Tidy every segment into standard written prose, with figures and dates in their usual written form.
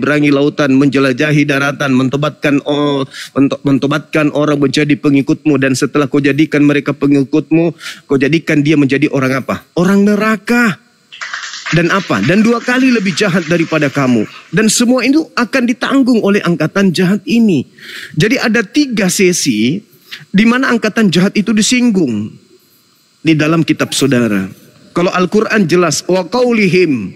menyeberangi lautan, menjelajahi daratan, mentobatkan orang menjadi pengikutmu, dan setelah kau jadikan mereka pengikutmu, kau jadikan dia menjadi orang apa? Orang neraka. Dan apa? Dan 2 kali lebih jahat daripada kamu. Dan semua itu akan ditanggung oleh angkatan jahat ini. Jadi ada 3 sesi di mana angkatan jahat itu disinggung di dalam kitab saudara. Kalau Al-Quran jelas, wa qaulihim,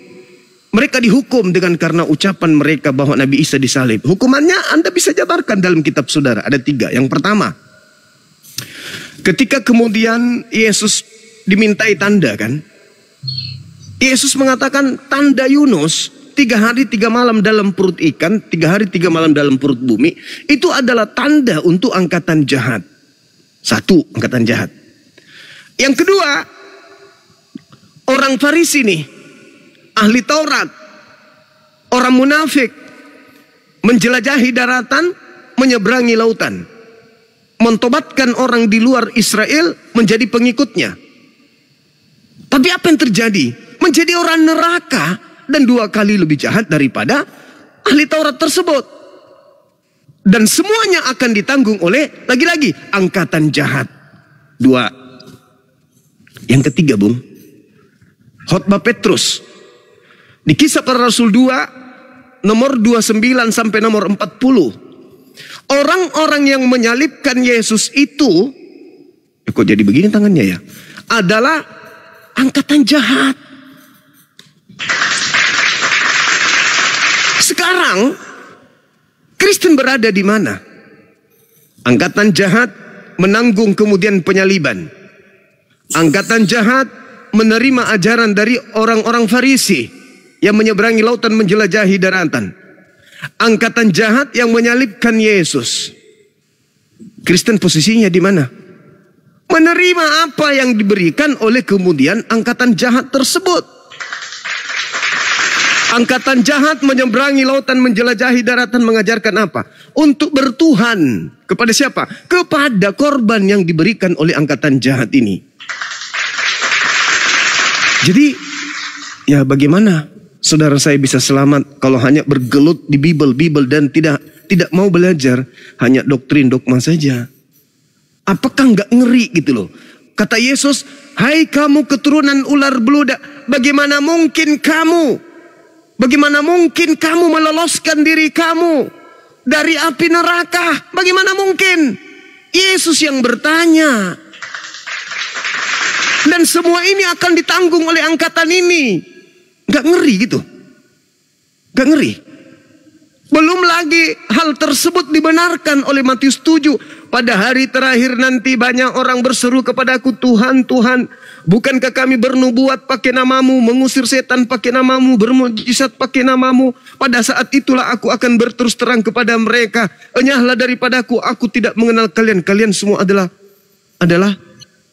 mereka dihukum dengan karena ucapan mereka bahwa Nabi Isa disalib. Hukumannya Anda bisa jabarkan dalam kitab saudara. Ada 3. Yang pertama, ketika kemudian Yesus dimintai tanda kan, Yesus mengatakan tanda Yunus 3 hari 3 malam dalam perut ikan, 3 hari 3 malam dalam perut bumi, itu adalah tanda untuk angkatan jahat. 1, angkatan jahat. Yang kedua, orang Farisi nih, ahli Taurat, orang munafik, menjelajahi daratan, menyeberangi lautan, mentobatkan orang di luar Israel menjadi pengikutnya. Tapi apa yang terjadi? Menjadi orang neraka dan 2 kali lebih jahat daripada ahli Taurat tersebut. Dan semuanya akan ditanggung oleh, lagi-lagi, angkatan jahat. 2. Yang ketiga, Bung, khotbah Petrus. Di Kisah Para Rasul 2, nomor 29 sampai nomor 40. Orang-orang yang menyalibkan Yesus itu, kok jadi begini tangannya ya? Adalah angkatan jahat. Sekarang Kristen berada di mana? Angkatan jahat menanggung kemudian penyaliban. Angkatan jahat menerima ajaran dari orang-orang Farisi yang menyeberangi lautan, menjelajahi daratan. Angkatan jahat yang menyalibkan Yesus. Kristen posisinya di mana? Menerima apa yang diberikan oleh kemudian angkatan jahat tersebut. Angkatan jahat menyeberangi lautan, menjelajahi daratan, mengajarkan apa? Untuk bertuhan. Kepada siapa? Kepada korban yang diberikan oleh angkatan jahat ini. Jadi, ya bagaimana saudara saya bisa selamat kalau hanya bergelut di Bible dan tidak mau belajar, hanya doktrin dogma saja? Apakah nggak ngeri gitu loh? Kata Yesus, hai kamu keturunan ular beludak, bagaimana mungkin kamu meloloskan diri kamu dari api neraka? Bagaimana mungkin? Yesus yang bertanya. Dan semua ini akan ditanggung oleh angkatan ini. Gak ngeri gitu? Gak ngeri? Belum lagi hal tersebut dibenarkan oleh Matius 7. Pada hari terakhir nanti banyak orang berseru kepadaku, Tuhan, Tuhan, bukankah kami bernubuat pakai namamu, mengusir setan pakai namamu, bermujizat pakai namamu? Pada saat itulah aku akan berterus terang kepada mereka, enyahlah daripadaku, aku tidak mengenal kalian. Kalian semua adalah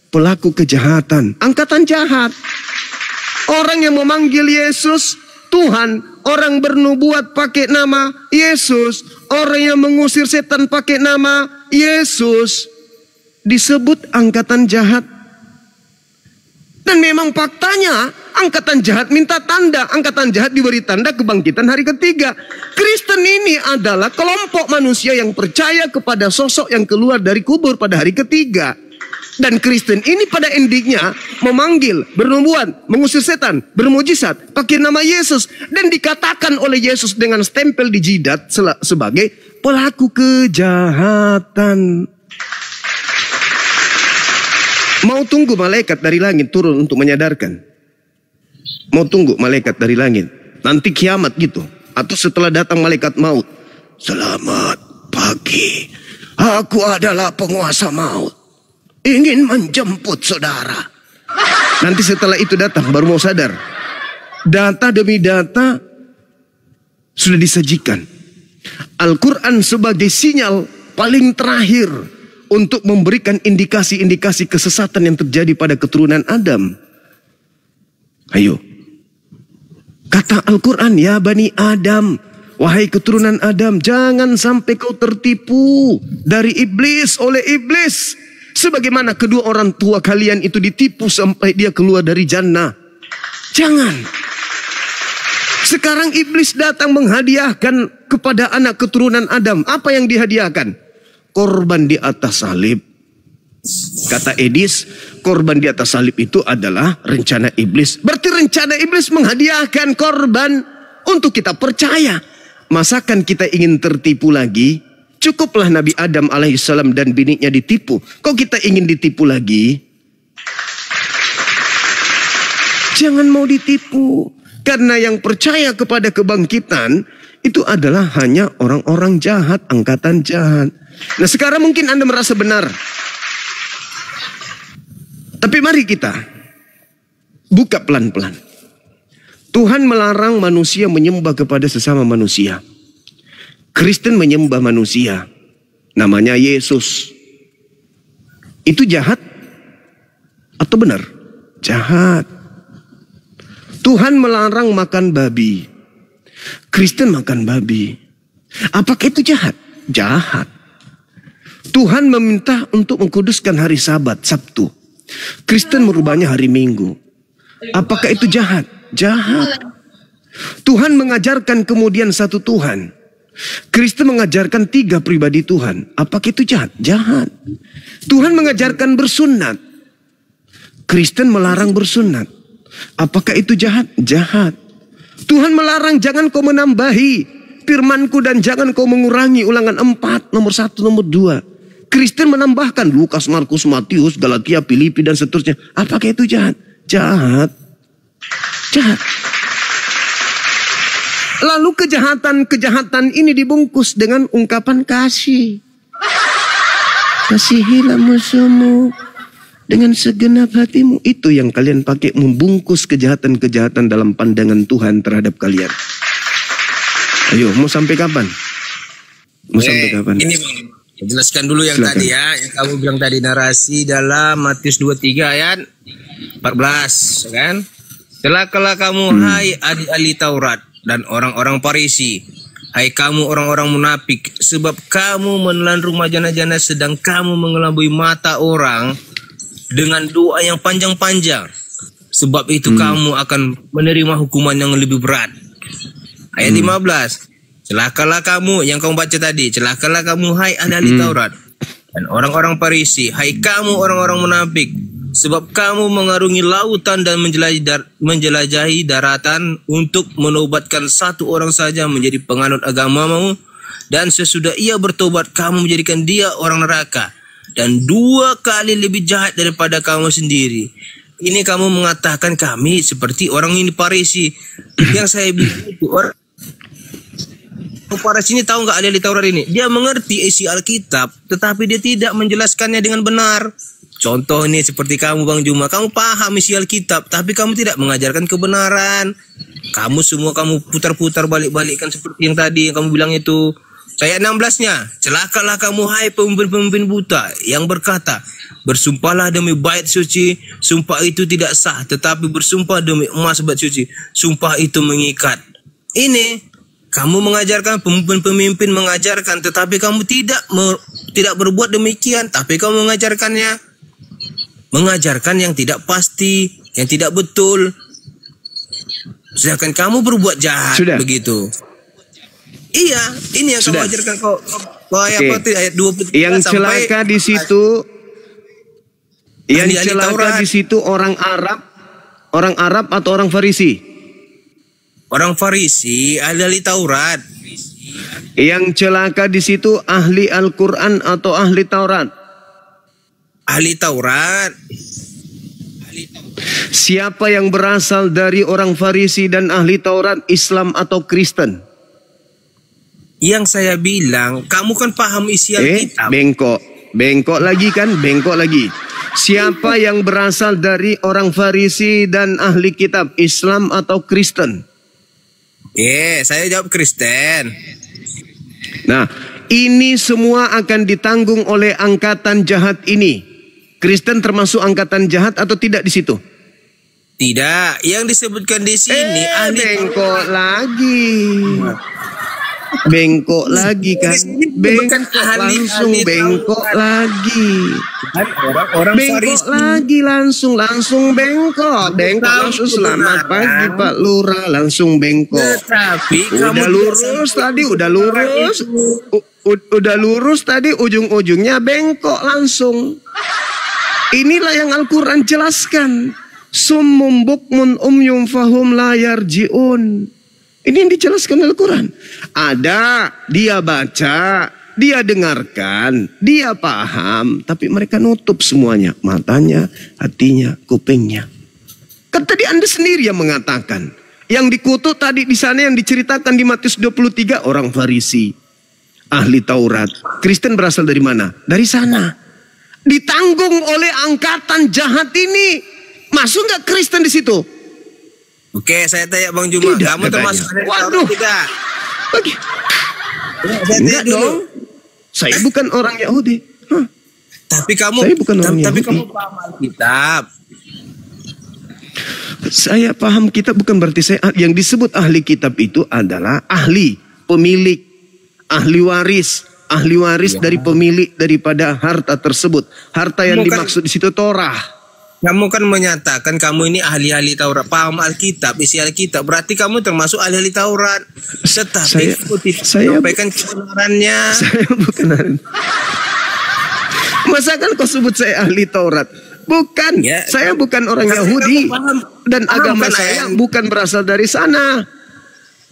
pelaku kejahatan. Angkatan jahat. Orang yang memanggil Yesus Tuhan, orang bernubuat pakai nama Yesus, orang yang mengusir setan pakai nama Yesus, disebut angkatan jahat. Dan memang faktanya angkatan jahat minta tanda, angkatan jahat diberi tanda kebangkitan hari ketiga. Kristen ini adalah kelompok manusia yang percaya kepada sosok yang keluar dari kubur pada hari ketiga. Dan Kristen ini pada endingnya memanggil, bernubuat, mengusir setan, bermujizat pakai nama Yesus, dan dikatakan oleh Yesus dengan stempel di jidat sebagai pelaku kejahatan. Mau tunggu malaikat dari langit turun untuk menyadarkan? Mau tunggu malaikat dari langit nanti kiamat gitu, atau setelah datang malaikat maut, selamat pagi, aku adalah penguasa maut, ingin menjemput saudara. Nanti setelah itu datang baru mau sadar. Data demi data sudah disajikan. Al-Quran sebagai sinyal paling terakhir untuk memberikan indikasi-indikasi kesesatan yang terjadi pada keturunan Adam. Ayo. Kata Al-Quran, ya Bani Adam, wahai keturunan Adam, jangan sampai kau tertipu dari iblis, oleh iblis. Sebagaimana kedua orang tua kalian itu ditipu sampai dia keluar dari jannah. Jangan. Sekarang iblis datang menghadiahkan kepada anak keturunan Adam. Apa yang dihadiahkan? Korban di atas salib. Kata Edis, korban di atas salib itu adalah rencana iblis. Berarti rencana iblis menghadiahkan korban untuk kita percaya. Masakan kita ingin tertipu lagi? Cukuplah Nabi Adam alaihissalam dan bininya ditipu. Kok kita ingin ditipu lagi? Jangan mau ditipu. Karena yang percaya kepada kebangkitan itu adalah hanya orang-orang jahat, angkatan jahat. Nah sekarang mungkin Anda merasa benar. Tapi mari kita buka pelan-pelan. Tuhan melarang manusia menyembah kepada sesama manusia. Kristen menyembah manusia. Namanya Yesus. Itu jahat atau benar? Jahat. Tuhan melarang makan babi. Kristen makan babi. Apakah itu jahat? Jahat. Tuhan meminta untuk mengkuduskan hari Sabat, Sabtu. Kristen merubahnya hari Minggu. Apakah itu jahat? Jahat. Tuhan mengajarkan kemudian satu Tuhan. Kristen mengajarkan 3 pribadi Tuhan. Apakah itu jahat? Jahat. Tuhan mengajarkan bersunat. Kristen melarang bersunat. Apakah itu jahat? Jahat. Tuhan melarang jangan kau menambahi firmanku dan jangan kau mengurangi. Ulangan 4, nomor 1, nomor 2. Kristen menambahkan Lukas, Markus, Matius, Galatia, Filipi dan seterusnya. Apakah itu jahat? Jahat. Jahat. Lalu kejahatan ini dibungkus dengan ungkapan kasih. Kasihilah musuhmu dengan segenap hatimu. Itu yang kalian pakai membungkus kejahatan-kejahatan dalam pandangan Tuhan terhadap kalian. Ayo, mau sampai kapan? Mau sampai kapan? Ini Bang, jelaskan dulu yang silakan. Tadi ya, yang kamu bilang tadi narasi dalam Matius 23 ayat 14, kan? Celakalah kamu hai ahli Taurat dan orang-orang Farisi, hai kamu orang-orang munafik, sebab kamu menelan rumah jana-jana sedang kamu mengelabui mata orang dengan doa yang panjang-panjang. Sebab itu kamu akan menerima hukuman yang lebih berat. Ayat 15. Celakalah kamu yang kamu baca tadi. Celakalah kamu hai ahli Taurat dan orang-orang Farisi, hai kamu orang-orang munafik, sebab kamu mengarungi lautan dan menjelajahi daratan untuk menobatkan satu orang saja menjadi penganut agamamu, dan sesudah ia bertobat kamu menjadikan dia orang neraka dan 2 kali lebih jahat daripada kamu sendiri. Ini kamu mengatakan kami seperti orang ini Farisi. Yang saya bilang itu orang Farisi ini tahu nggak ahli Taurat ini? Dia mengerti isi Alkitab, tetapi dia tidak menjelaskannya dengan benar. Contoh ini seperti kamu Bang Juma, kamu paham isi Alkitab, tapi kamu tidak mengajarkan kebenaran. Kamu semua kamu putar-putar balik-balikkan seperti yang tadi yang kamu bilang itu. Ayat 16-nya, celakalah kamu hai pemimpin-pemimpin buta yang berkata, bersumpahlah demi bait suci, sumpah itu tidak sah, tetapi bersumpah demi emas bait suci, sumpah itu mengikat. Ini kamu mengajarkan, pemimpin-pemimpin mengajarkan, tetapi kamu tidak berbuat demikian, tapi kamu mengajarkan yang tidak pasti, yang tidak betul. Sedangkan kamu berbuat jahat. Sudah. Begitu. Iya, ini yang kamu ajarkan kok. Ayat 23 yang celaka di situ, yang celaka di situ orang Arab atau orang Farisi? Orang Farisi, ahli Taurat. Yang celaka di situ ahli Al-Quran atau ahli Taurat? Ahli Taurat. Siapa yang berasal dari orang Farisi dan ahli Taurat, Islam atau Kristen? Yang saya bilang, kamu kan paham isi Alkitab. Bengkok lagi kan, bengkok lagi. Siapa yang berasal dari orang Farisi dan ahli kitab, Islam atau Kristen? Saya jawab Kristen. Nah, ini semua akan ditanggung oleh angkatan jahat ini. Kristen termasuk angkatan jahat atau tidak di situ? Tidak, yang disebutkan di sini ahli bengkok lagi. Bengkok lagi kan? Bengkok langsung bengkok lagi. Orang Bengkok lagi langsung bengkok. Bengkok langsung selamat pagi Pak Lurah langsung bengkok. Tetapi Udah lurus tadi, udah lurus. Udah lurus tadi ujung-ujungnya bengkok langsung. Inilah yang Al-Quran jelaskan. Summum bukmun umyum fahum la yarji'un. Ini yang dijelaskan Al-Quran. Ada, dia baca, dia dengarkan, dia paham, tapi mereka nutup semuanya. Matanya, hatinya, kupingnya. Kan tadi Anda sendiri yang mengatakan. Yang dikutuk tadi di sana yang diceritakan di Matius 23, orang Farisi, ahli Taurat. Kristen berasal dari mana? Dari sana. Ditanggung oleh angkatan jahat ini. Masuk nggak Kristen di situ? Oke, saya tanya Bang Juma, Tidak, kamu termasuk katanya. ahli Waduh. Taurat tidak? Bagi. Saya tanya Enggak dulu. dong. Saya bukan orang Yahudi. Hah. Tapi kamu, Saya bukan orang tapi Yahudi. kamu paham Alkitab. Saya paham kitab bukan berarti saya yang disebut ahli kitab itu adalah ahli, pemilik, ahli waris dari pemilik daripada harta tersebut. Harta yang dimaksud di situ Torah. Kamu kan menyatakan kamu ini ahli-ahli Taurat, paham Alkitab, isi Alkitab. Berarti kamu termasuk ahli-ahli Taurat. Tetapi saya sampaikan kebenarannya. Saya bukan ahli. Masa kan kau sebut saya ahli Taurat? Bukan, Ya, saya bukan orang karena Yahudi. kamu paham. Dan Paham agama kan, saya Ayang? bukan berasal dari sana.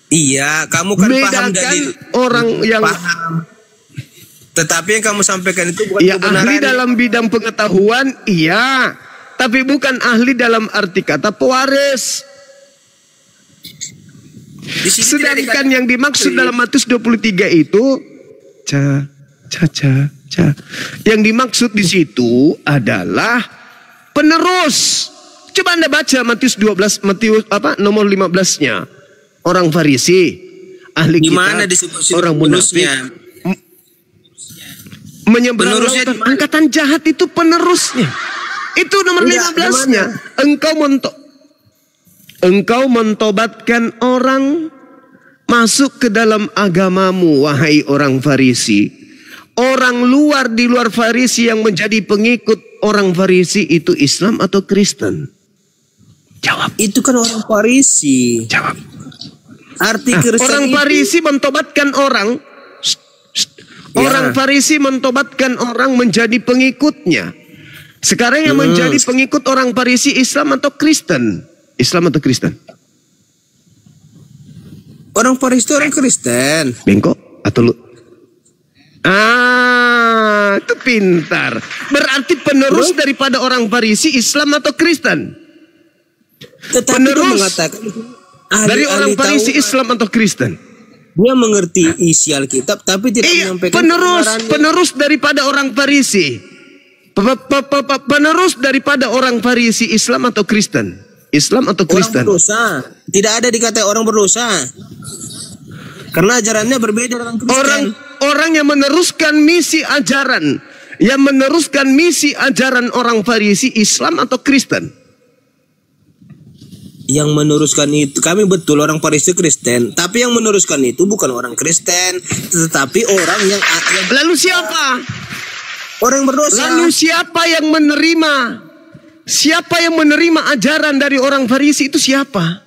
Iya, kamu kan paham Bedakan dari orang yang paham. Tetapi yang kamu sampaikan itu bukan ya kebenaran. ahli dalam bidang pengetahuan, iya. Tapi bukan ahli dalam arti kata pewaris. Di sini Sedangkan yang dimaksud dalam Matius 23 itu yang dimaksud di situ adalah penerus. Coba Anda baca Matius 12, nomor 15-nya. Orang Farisi, ahli di kitab, mana disebut orang munafik, menyeberang Penerusnya lautan. di mana? Angkatan jahat itu penerusnya. Itu nomor Enggak, 15-nya. Engkau mentobatkan orang masuk ke dalam agamamu, wahai orang Farisi. Orang luar di luar Farisi yang menjadi pengikut orang Farisi itu Islam atau Kristen? Jawab. Itu kan orang Farisi. Jawab. Arti Kristen Orang itu Farisi mentobatkan orang. Orang Farisi mentobatkan orang menjadi pengikutnya. Sekarang yang menjadi pengikut orang Farisi Islam atau Kristen? Islam atau Kristen? orang Farisi itu orang Kristen. Bengkok atau lu? Itu pintar. Berarti penerus daripada orang Farisi Islam atau Kristen? Tetapi Penerus dia mengatakan dari orang Farisi Taurat. Islam atau Kristen? Dia mengerti isi Alkitab tapi tidak menyampaikan kebenarannya. penerus daripada orang Farisi. Penerus daripada orang Farisi Islam atau Kristen? Islam atau Kristen? Orang berdosa. Tidak ada dikata orang berdosa. Karena ajarannya berbeda dengan Kristen. Orang yang meneruskan misi ajaran, orang Farisi Islam atau Kristen? Yang meneruskan itu, kami betul orang Farisi Kristen, tapi yang meneruskan itu bukan orang Kristen, tetapi orang yang Lalu siapa? orang yang berdosa. Lalu siapa yang menerima? Siapa yang menerima ajaran dari orang Farisi itu siapa?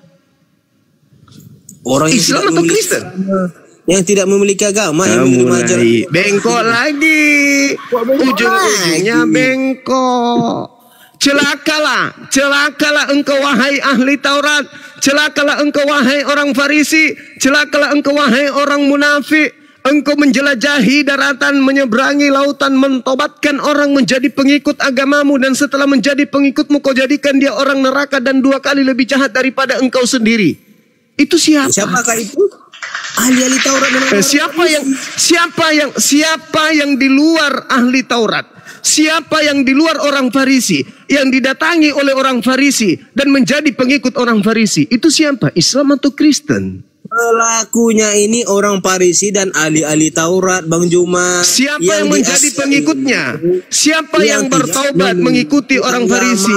Orang yang Islam tidak atau memiliki Kristen? agama, yang tidak memiliki agama, yang menerima ajaran. Bengkok lagi. Ujung-ujungnya bengkok. Celakalah engkau wahai ahli Taurat. Celakalah engkau wahai orang Farisi. Celakalah engkau wahai orang munafik. Engkau menjelajahi daratan, menyeberangi lautan, mentobatkan orang menjadi pengikut agamamu. Dan setelah menjadi pengikutmu, kau jadikan dia orang neraka dan 2 kali lebih jahat daripada engkau sendiri. Itu siapa? Siapakah itu? Ahli-ahli Taurat. Siapa yang di luar ahli Taurat? Siapa yang di luar orang Farisi, yang didatangi oleh orang Farisi dan menjadi pengikut orang Farisi? Itu siapa? Islam atau Kristen? Pelakunya ini orang Farisi dan ahli-ahli Taurat, Bang Juma. Siapa yang menjadi pengikutnya? Siapa yang bertaubat mengikuti orang Farisi?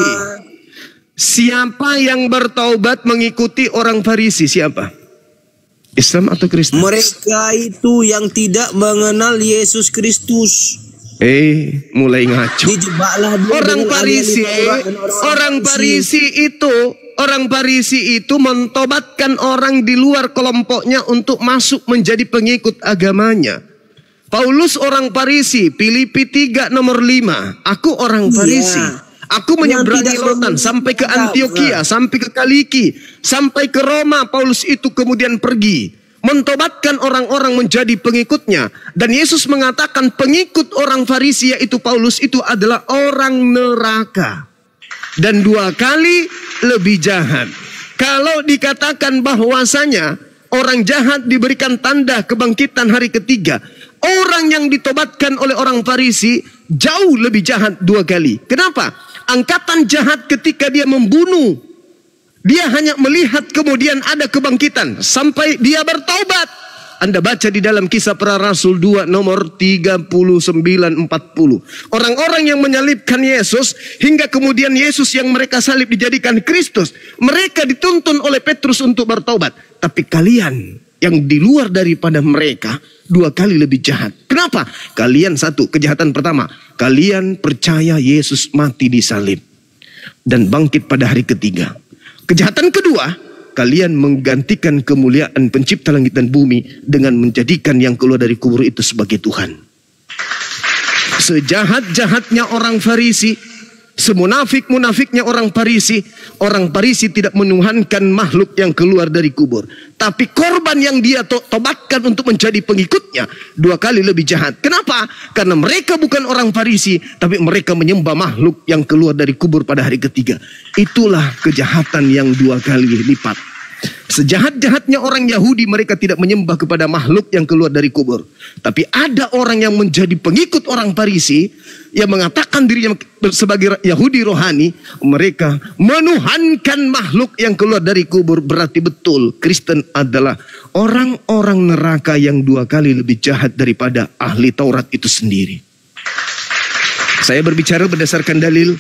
Siapa yang bertaubat mengikuti orang Farisi? Siapa? Islam atau Kristen? Mereka itu yang tidak mengenal Yesus Kristus. Mulai ngaco. Dijebaklah dia Orang dengan Farisi, ahli-ahli Taurat dan orang Farisi itu mentobatkan orang di luar kelompoknya untuk masuk menjadi pengikut agamanya. Paulus orang Farisi, Filipi 3 nomor 5. Aku orang Farisi. Aku menyeberangi lautan sampai ke Antioquia, sampai ke Kaliki, sampai ke Roma. Paulus itu kemudian pergi mentobatkan orang-orang menjadi pengikutnya. Dan Yesus mengatakan pengikut orang Farisi yaitu Paulus itu adalah orang neraka. Dan 2 kali lebih jahat. Kalau dikatakan bahwasanya orang jahat diberikan tanda kebangkitan hari ketiga, orang yang ditobatkan oleh orang Farisi jauh lebih jahat 2 kali. Kenapa? Angkatan jahat ketika dia membunuh, dia hanya melihat kemudian ada kebangkitan sampai dia bertobat. Anda baca di dalam Kisah Para Rasul 2 nomor 39-40. Orang-orang yang menyalibkan Yesus hingga kemudian Yesus yang mereka salib dijadikan Kristus. Mereka dituntun oleh Petrus untuk bertobat. Tapi kalian yang di luar daripada mereka 2 kali lebih jahat. Kenapa? Kalian satu, kejahatan pertama. Kalian percaya Yesus mati di salib dan bangkit pada hari ketiga. Kejahatan kedua, kalian menggantikan kemuliaan pencipta langit dan bumi dengan menjadikan yang keluar dari kubur itu sebagai Tuhan. Sejahat-jahatnya orang Farisi, semunafik-munafiknya orang Farisi tidak menuhankan makhluk yang keluar dari kubur. Tapi korban yang dia tobatkan untuk menjadi pengikutnya 2 kali lebih jahat. Kenapa? Karena mereka bukan orang Farisi, tapi mereka menyembah makhluk yang keluar dari kubur pada hari ketiga. Itulah kejahatan yang 2 kali lipat. Sejahat-jahatnya orang Yahudi, mereka tidak menyembah kepada makhluk yang keluar dari kubur. Tapi ada orang yang menjadi pengikut orang Farisi yang mengatakan dirinya sebagai Yahudi rohani, mereka menuhankan makhluk yang keluar dari kubur. Berarti betul Kristen adalah orang-orang neraka yang 2 kali lebih jahat daripada ahli Taurat itu sendiri. Saya berbicara berdasarkan dalil.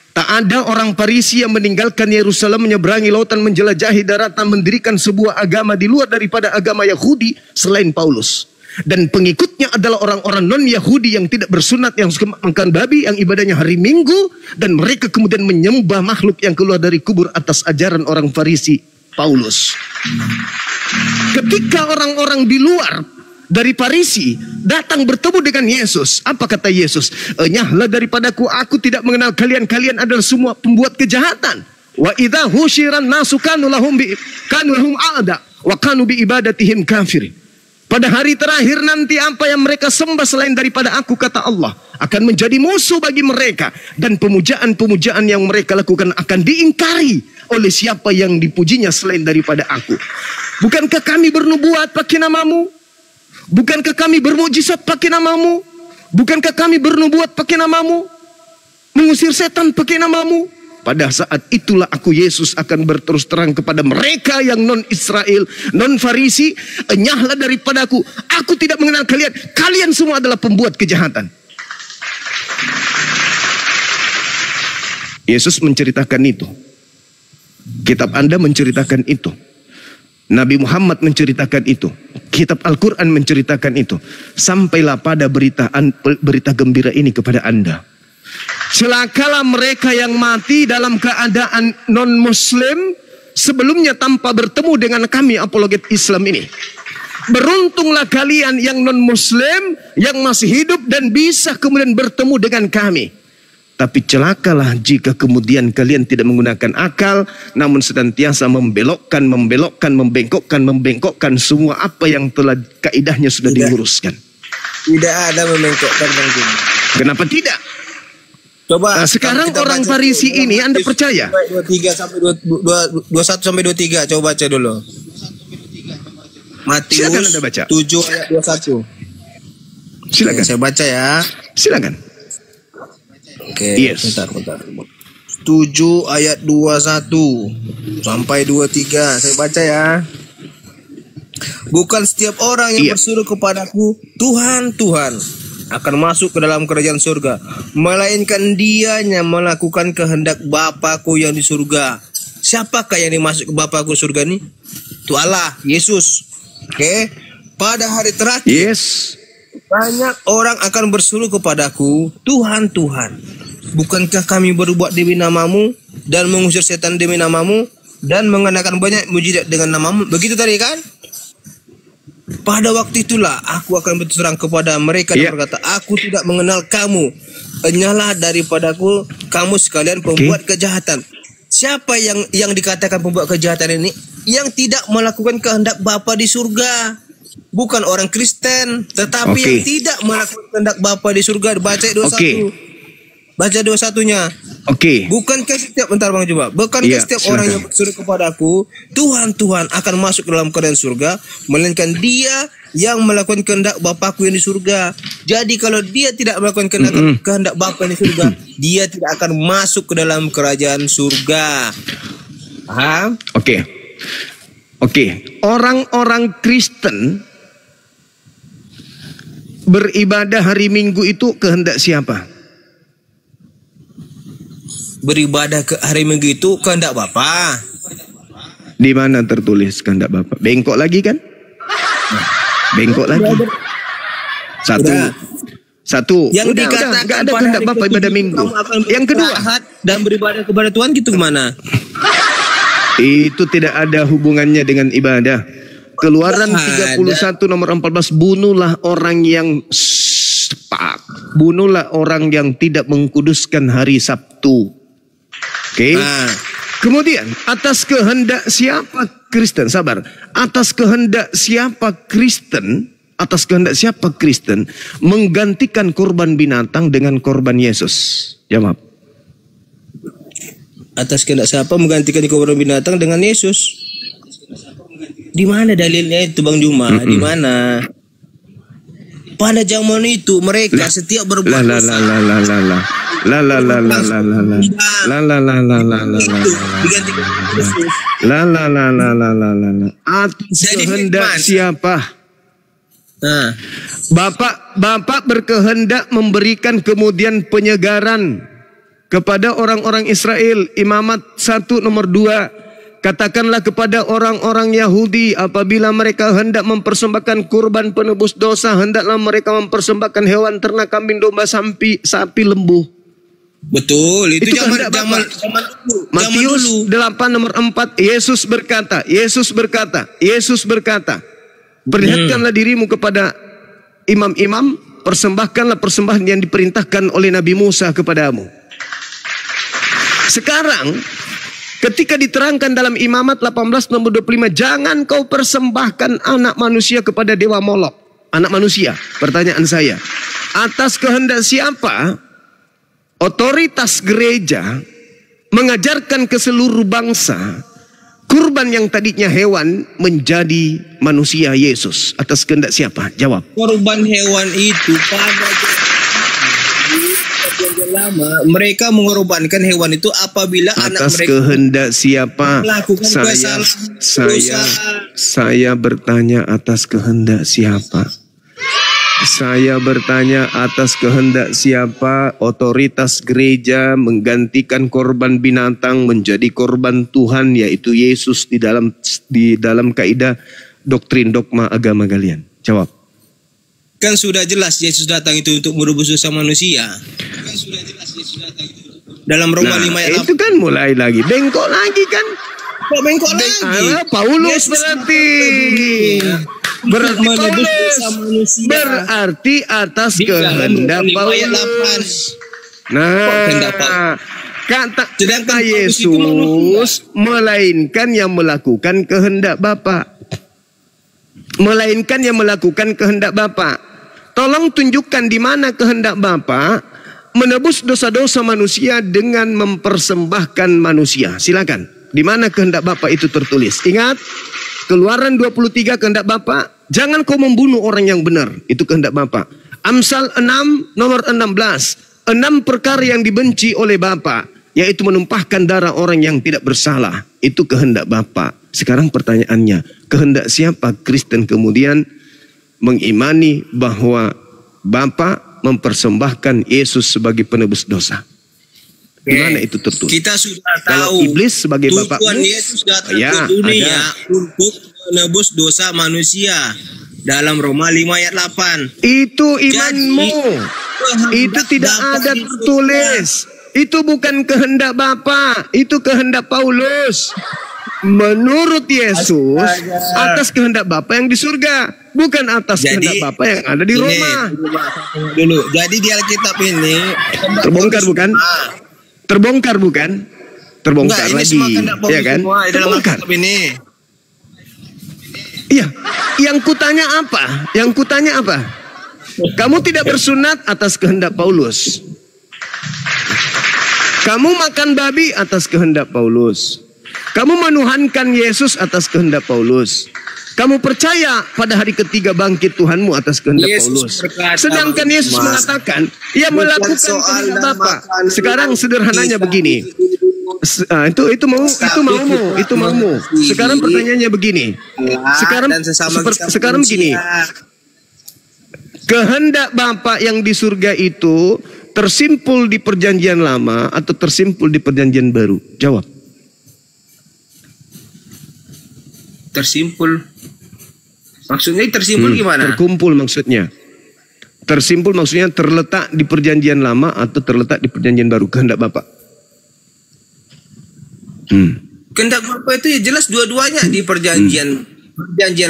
Tak ada orang Farisi yang meninggalkan Yerusalem, menyeberangi lautan, menjelajahi daratan, mendirikan sebuah agama di luar daripada agama Yahudi selain Paulus. Dan pengikutnya adalah orang-orang non-Yahudi yang tidak bersunat, yang suka makan babi, yang ibadahnya hari Minggu. Dan mereka kemudian menyembah makhluk yang keluar dari kubur atas ajaran orang Farisi Paulus. Ketika orang-orang di luar dari Farisi datang bertemu dengan Yesus, apa kata Yesus? Enyahlah daripadaku, aku tidak mengenal kalian. Kalian adalah semua pembuat kejahatan. Wa idza husyiran nasu kanu lahum a'da wa kanu bi ibadatihim kafir. Pada hari terakhir nanti apa yang mereka sembah selain daripada aku, kata Allah, akan menjadi musuh bagi mereka. Dan pemujaan-pemujaan yang mereka lakukan akan diingkari oleh siapa yang dipujinya selain daripada aku. Bukankah kami bernubuat pakai namamu? Bukankah kami bermukjizat pakai namamu? Bukankah kami bernubuat pakai namamu? Mengusir setan pakai namamu? Pada saat itulah aku Yesus akan berterus terang kepada mereka yang non-Israel, non-Farisi, enyahlah daripadaku, aku tidak mengenal kalian. Kalian semua adalah pembuat kejahatan. Yesus menceritakan itu. Kitab Anda menceritakan itu. Nabi Muhammad menceritakan itu. Kitab Al-Quran menceritakan itu. Sampailah pada berita gembira ini kepada Anda. Celakalah mereka yang mati dalam keadaan non-muslim sebelumnya tanpa bertemu dengan kami apologet Islam ini. Beruntunglah kalian yang non-muslim yang masih hidup dan bisa kemudian bertemu dengan kami. Tapi celakalah jika kemudian kalian tidak menggunakan akal, namun senantiasa membengkokkan semua apa yang telah kaidahnya sudah diluruskan. Tidak ada membengkokkan, Bang Jun. Kenapa tidak? Coba. Nah, sekarang orang Farisi ini Anda percaya? 21 sampai 23, coba baca dulu. Matius 7 ayat 21. Silakan. Saya baca ya. Silakan. Oke, yes. bentar. 7 ayat 21 sampai 23. Saya baca ya. Bukan setiap orang yang berseru kepadaku, Tuhan, Tuhan, akan masuk ke dalam kerajaan surga, melainkan dianya melakukan kehendak Bapa-Ku yang di surga. Siapakah yang dimasuk ke Bapa-Ku surga ini? Itu Allah, Yesus. Oke. Pada hari terakhir, Yes. banyak orang akan berseru kepadaku, Tuhan, Tuhan, bukankah kami berbuat demi namamu dan mengusir setan demi namamu dan mengadakan banyak mujizat dengan namamu? Begitu tadi kan? Pada waktu itulah aku akan berterus terang kepada mereka dan berkata, aku tidak mengenal kamu. Enyalah daripadaku kamu sekalian pembuat kejahatan. Siapa yang dikatakan pembuat kejahatan ini? Yang tidak melakukan kehendak Bapa di surga. Bukan orang Kristen, tetapi yang tidak melakukan kehendak Bapa di surga. Baca 21. Baca 21-nya. Bukankah setiap setiap orang yang berseru kepadaku, Tuhan, Tuhan, akan masuk ke dalam kerajaan surga, melainkan dia yang melakukan kehendak Bapakku yang di surga. Jadi kalau dia tidak melakukan kehendak Bapa yang di surga, dia tidak akan masuk ke dalam kerajaan surga. Paham? Orang-orang Kristen beribadah hari Minggu itu kehendak siapa? Beribadah ke hari Minggu itu kehendak Bapa. Di mana tertulis kehendak Bapa? Bengkok lagi kan? Bengkok lagi. Satu. Yang Udah, dikatakan nggak ada kehendak Bapa ibadah Minggu. Yang kedua, dan beribadah kepada Tuhan gitu kemana? Itu tidak ada hubungannya dengan ibadah. Keluaran 31 nomor 14, bunuhlah orang yang tidak mengkuduskan hari Sabtu. Kemudian atas kehendak siapa Kristen? Sabar. Atas kehendak siapa Kristen menggantikan korban binatang dengan korban Yesus? Jawab. Atas kehendak siapa menggantikan korban binatang dengan Yesus? Di mana dalilnya itu, Bang Juma? Di mana? Pada zaman itu mereka setiap berbuat dosa. Atas kehendak siapa? Bapak berkehendak memberikan kemudian penyegaran kepada orang-orang Israel. Imamat 1 nomor 2. Katakanlah kepada orang-orang Yahudi, apabila mereka hendak mempersembahkan kurban penebus dosa, hendaklah mereka mempersembahkan hewan ternak, kambing, domba, sapi, lembu. Betul, itu zaman dulu. Matius 8 nomor 4, Yesus berkata, perlihatkanlah dirimu kepada imam-imam, persembahkanlah persembahan yang diperintahkan oleh Nabi Musa kepadamu. Sekarang ketika diterangkan dalam Imamat 18 nomor 25, jangan kau persembahkan anak manusia kepada dewa Molok. Anak manusia, pertanyaan saya, atas kehendak siapa otoritas gereja mengajarkan ke seluruh bangsa kurban yang tadinya hewan menjadi manusia Yesus? Atas kehendak siapa? Jawab. Korban hewan itu pada lama mereka mengorbankan hewan itu apabila anak mereka kehendak siapa? Melakukan Saya bertanya atas kehendak siapa? Saya bertanya atas kehendak siapa otoritas gereja menggantikan korban binatang menjadi korban Tuhan, yaitu Yesus di dalam kaidah doktrin dogma agama kalian? Jawab. Kan sudah jelas Yesus datang itu untuk merubus dosa manusia. Dalam Roma 5 ayat 8. Itu kan mulai lagi. Bengkok lagi kan? Kok bengkok lagi? Paulus berarti atas kehendak Paulus. Kata Yesus melainkan yang melakukan kehendak Bapa. Tolong tunjukkan di mana kehendak Bapa menebus dosa-dosa manusia dengan mempersembahkan manusia. Silakan. Di mana kehendak Bapa itu tertulis? Ingat, Keluaran 23 kehendak Bapa, jangan kau membunuh orang yang benar. Itu kehendak Bapa. Amsal 6 nomor 16. 6 perkara yang dibenci oleh Bapa, yaitu menumpahkan darah orang yang tidak bersalah. Itu kehendak Bapa. Sekarang pertanyaannya, kehendak siapa Kristen kemudian mengimani bahwa Bapa mempersembahkan Yesus sebagai penebus dosa? Di mana itu tertulis? Kita sudah tahu kalau iblis sebagai bapakmu, Tuhan Yesus datang ke dunia untuk menebus dosa manusia. Dalam Roma 5 ayat 8. Itu imanmu. Itu tidak ada tertulis. Itu bukan kehendak Bapa, itu kehendak Paulus. Menurut Yesus, atas kehendak Bapa yang di surga, bukan atas kehendak Bapa yang ada di Roma. Dulu. Jadi di Alkitab ini terbongkar bukan? Terbongkar bukan? Terbongkar lagi, ya kan? Terbongkar. Ini. Iya, yang kutanya apa? Yang kutanya apa? Kamu tidak bersunat atas kehendak Paulus. Kamu makan babi atas kehendak Paulus. Kamu menuhankan Yesus atas kehendak Paulus. Kamu percaya pada hari ketiga bangkit Tuhanmu atas kehendak Paulus. Sedangkan Yesus mengatakan, ia melakukan kehendak Bapa. Sekarang sederhananya begini. Itu maumu. Sekarang pertanyaannya begini. Sekarang begini. Kehendak Bapa yang di surga itu tersimpul di perjanjian lama atau tersimpul di perjanjian baru? Jawab. Tersimpul. Maksudnya tersimpul gimana? Terkumpul maksudnya. Tersimpul maksudnya terletak di perjanjian lama atau terletak di perjanjian baru. Kehendak Bapa. Kehendak Bapa itu ya jelas dua-duanya di perjanjian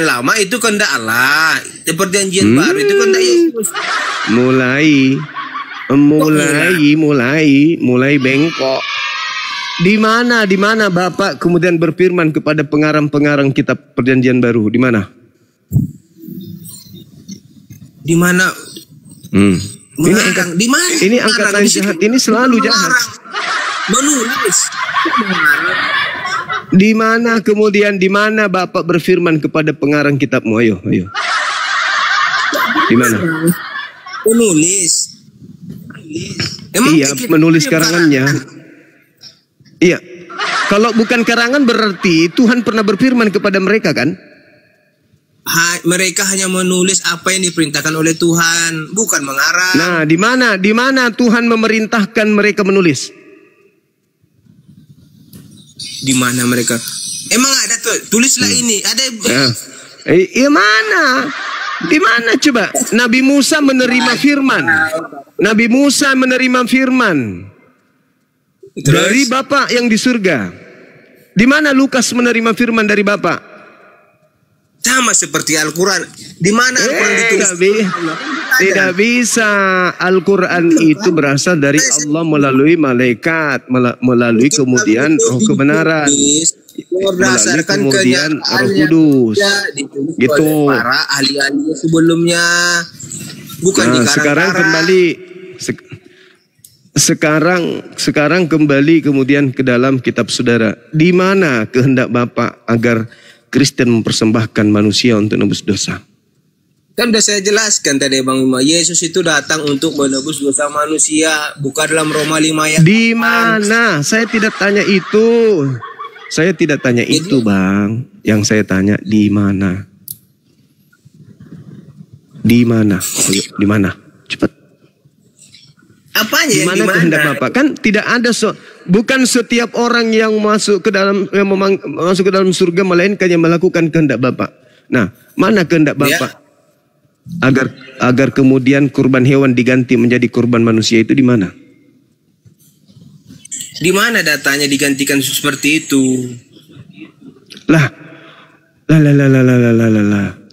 lama itu kehendak Allah, di perjanjian baru itu kehendak Yesus. Mulai bengkok. Di mana Bapak kemudian berfirman kepada pengarang-pengarang kitab perjanjian baru? Di mana? Di mana? Ini angkatan jahat ini selalu jahat. Menulis. Di mana Bapak berfirman kepada pengarang kitabmu? Ayo. Di mana? Menulis. Iya, menulis karangannya. Iya. Kalau bukan karangan berarti Tuhan pernah berfirman kepada mereka kan? Mereka hanya menulis apa yang diperintahkan oleh Tuhan, bukan mengarang. Nah, di mana Tuhan memerintahkan mereka menulis? Di mana mereka? Emang ada tuh, tulislah ini. Ada. Mana? Di mana coba? Nabi Musa menerima firman. Nabi Musa menerima firman dari Bapa yang di surga. Di mana Lukas menerima firman dari Bapa? Sama seperti Al-Quran. Di mana Al-Quran ditulis? Tidak bisa. Al-Quran itu berasal dari Allah melalui malaikat, melalui kemudian roh kebenaran, melalui kemudian roh kudus. Gitu. Para ahli-ahli sebelumnya. Bukan sekarang kembali kemudian ke dalam kitab saudara. Di mana kehendak Bapa agar Kristen mempersembahkan manusia untuk menebus dosa? Kan sudah saya jelaskan tadi Bang Ima, Yesus itu datang untuk menebus dosa manusia, bukan dalam Roma 5 ayat. Di mana? Saya tidak tanya itu. Saya tidak tanya itu, Bang. Yang saya tanya di mana? Di mana? Ayo, di mana? Cepat. Apanya di mana kehendak Bapak? Kan tidak ada bukan setiap orang yang masuk ke dalam masuk ke dalam surga melainkan yang melakukan kehendak Bapak. Nah, mana kehendak Bapak? Agar kemudian kurban hewan diganti menjadi kurban manusia itu di mana? Di mana datanya digantikan seperti itu? Lah.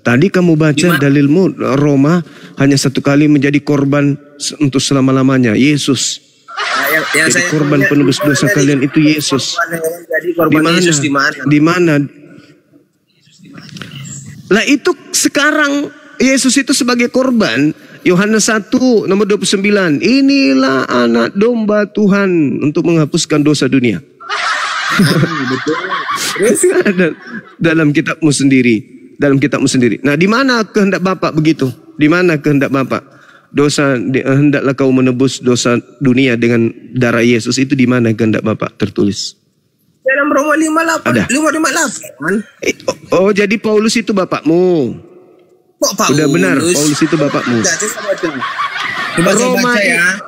Tadi kamu baca dalilmu Roma hanya satu kali menjadi korban untuk selama-lamanya. Yesus. Jadi korban penebus dosa kalian itu Yesus. Di mana? Lah itu sekarang Yesus itu sebagai korban. Yohanes 1 nomor 29. Inilah anak domba Tuhan untuk menghapuskan dosa dunia. Dalam kitabmu sendiri. Nah, di mana kehendak Bapak begitu? Di mana kehendak Bapak? Hendaklah kau menebus dosa dunia dengan darah Yesus, itu di mana kehendak Bapak tertulis? Dalam Roma 5:8. Oh, jadi Paulus itu bapakmu. Udah benar, Paulus itu bapakmu.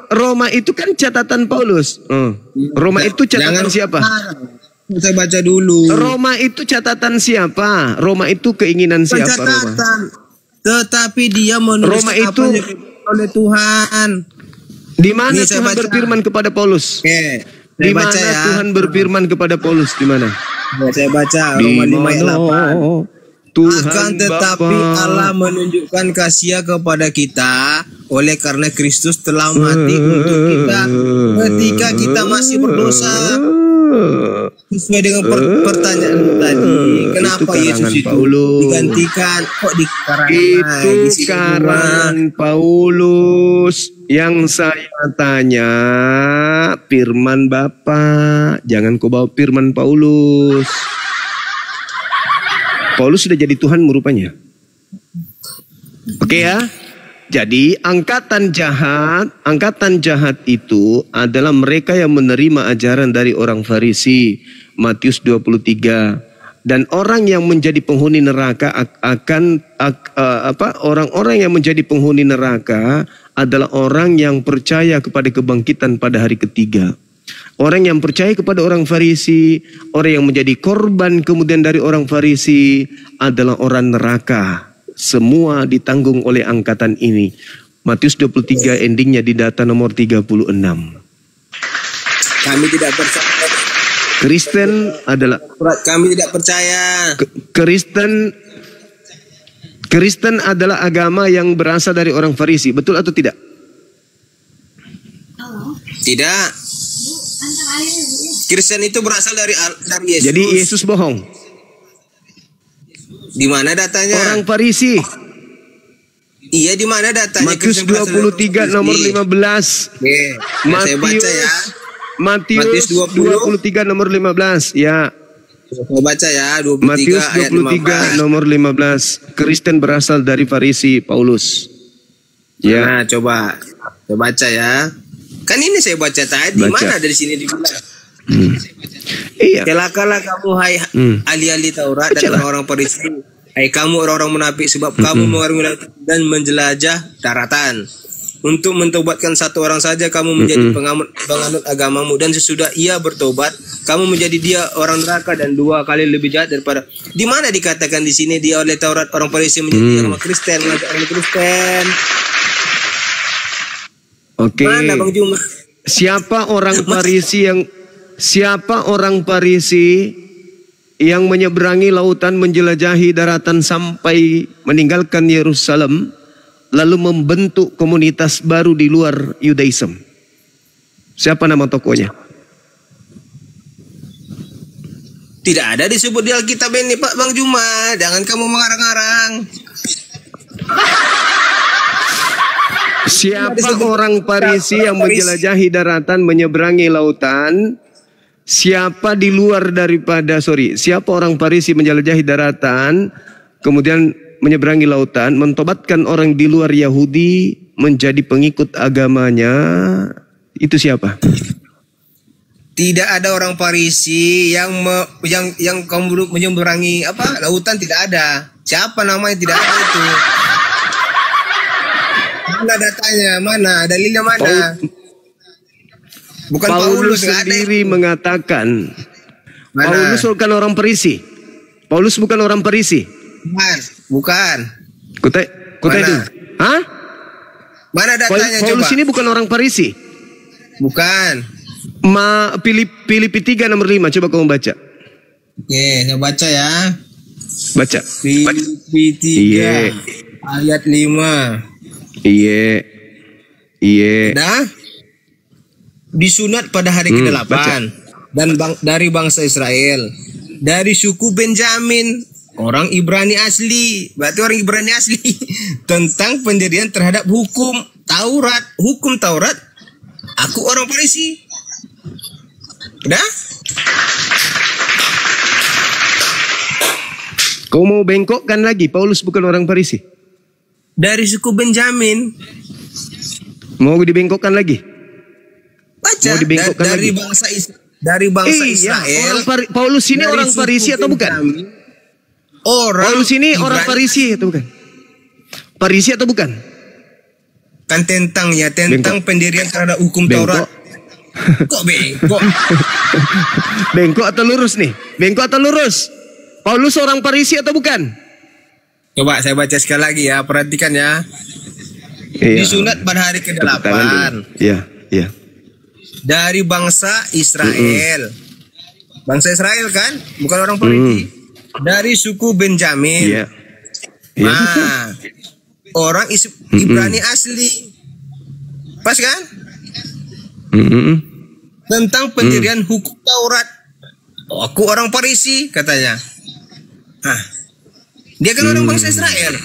Roma itu kan catatan Paulus. Roma itu catatan siapa? Saya baca dulu. Roma itu catatan siapa? Roma itu keinginan siapa? Roma. Tetapi dia menulis Roma itu oleh Tuhan. Di mana Tuhan berfirman kepada Paulus? Di mana ya. Tuhan berfirman kepada Paulus? Di mana? Saya baca Roma 5 ayat 8. Akan tetapi Allah menunjukkan kasih kepada kita oleh karena Kristus telah mati untuk kita ketika kita masih berdosa. Sesuai dengan pertanyaan tadi, kenapa Yesus itu digantikan? Kok itu karangan Paulus yang saya tanya firman Bapa, jangan kau bawa firman Paulus. Paulus sudah jadi Tuhan rupanya. Oke ya. Jadi angkatan jahat itu adalah mereka yang menerima ajaran dari orang Farisi, Matius 23. Dan orang yang menjadi penghuni neraka orang-orang yang menjadi penghuni neraka adalah orang yang percaya kepada kebangkitan pada hari ketiga. Orang yang percaya kepada orang Farisi, orang yang menjadi korban kemudian dari orang Farisi adalah orang neraka. Semua ditanggung oleh angkatan ini. Matius 23 endingnya di data nomor 36. Kami tidak percaya. Kristen adalah kami tidak percaya. Kristen adalah agama yang berasal dari orang Farisi, betul atau tidak? Tidak. Kristen itu berasal dari Yesus. Jadi Yesus bohong. Di mana datanya? Orang Farisi. Iya, di mana datanya? Matius 23 nomor 15. Saya baca ya. Matius 23 nomor 15 ya. Saya baca ya, 23 Matius ayat 23 nomor 15. Kristen berasal dari Farisi, Paulus. Ya. Nah, coba saya baca ya. Kan ini saya baca tadi. Baca. Mana dari sini dibilang? Iya. Celakalah kamu hai ahli-ahli Taurat dan orang-orang Farisi. Hai kamu orang-orang munafik, sebab kamu mengarungi lautan dan menjelajah daratan. Untuk mentobatkan satu orang saja kamu menjadi penganut agamamu, dan sesudah ia bertobat kamu menjadi dia orang neraka dan 2 kali lebih jahat daripada. Di mana dikatakan di sini dia oleh Taurat orang Farisi menjadi orang Kristen, orang Kristen? Oke. Mana Bang Juma? Siapa orang Farisi yang menyeberangi lautan, menjelajahi daratan sampai meninggalkan Yerusalem, lalu membentuk komunitas baru di luar Yudaism? Siapa nama tokohnya? Tidak ada disebut di Alkitab ini, Pak Bang Juma. Jangan kamu mengarang-arang. Siapa orang Farisi yang menjelajahi daratan, menyeberangi lautan? Siapa orang Farisi menjelajahi daratan, kemudian menyeberangi lautan, mentobatkan orang di luar Yahudi menjadi pengikut agamanya? Itu siapa? Tidak ada orang Farisi yang kamu menyeberangi lautan, tidak ada. Siapa namanya? Tidak ada itu. Mana datanya? Mana? Dalilnya mana? Bukan Paulus sendiri mengatakan. Mana? Paulus bukan orang Farisi. Paulus bukan orang Farisi. Bukan. Kutai dulu. Hah? Mana datanya? Paulus coba? ini bukan orang Farisi. Bukan. Filipi 3 nomor 5. Coba kamu baca. Oke, saya baca ya. Baca. Filipi 3 ayat 5. Iya. Dah. Disunat pada hari ke-8 dan dari bangsa Israel, dari suku Benjamin, orang Ibrani asli. Berarti orang Ibrani asli. Tentang pendirian terhadap hukum Taurat. Aku orang Farisi. Udah? Kau mau bengkokkan lagi? Paulus bukan orang Farisi. Dari suku Benjamin. Mau dibengkokkan lagi? Baca Mau dibengkokkan dari lagi? bangsa Israel. Paulus ini orang Farisi atau bukan? Paulus ini orang Farisi atau bukan? Farisi atau bukan? Kan tentang pendirian terhadap hukum Taurat. Kok bengkok? Bengkok atau lurus nih? Bengkok atau lurus? Paulus orang Farisi atau bukan? Coba saya baca sekali lagi ya, perhatikan ya. Iya. Disunat pada hari ke-8. Iya, iya. Dari bangsa Israel. Bangsa Israel kan? Bukan orang Farisi. Dari suku Benjamin. Iya. Iya. Nah, orang Ibrani asli. Pas kan? Tentang pendirian hukum Taurat. Oh, aku orang Farisi katanya. Nah, dia kan orang bangsa Israel.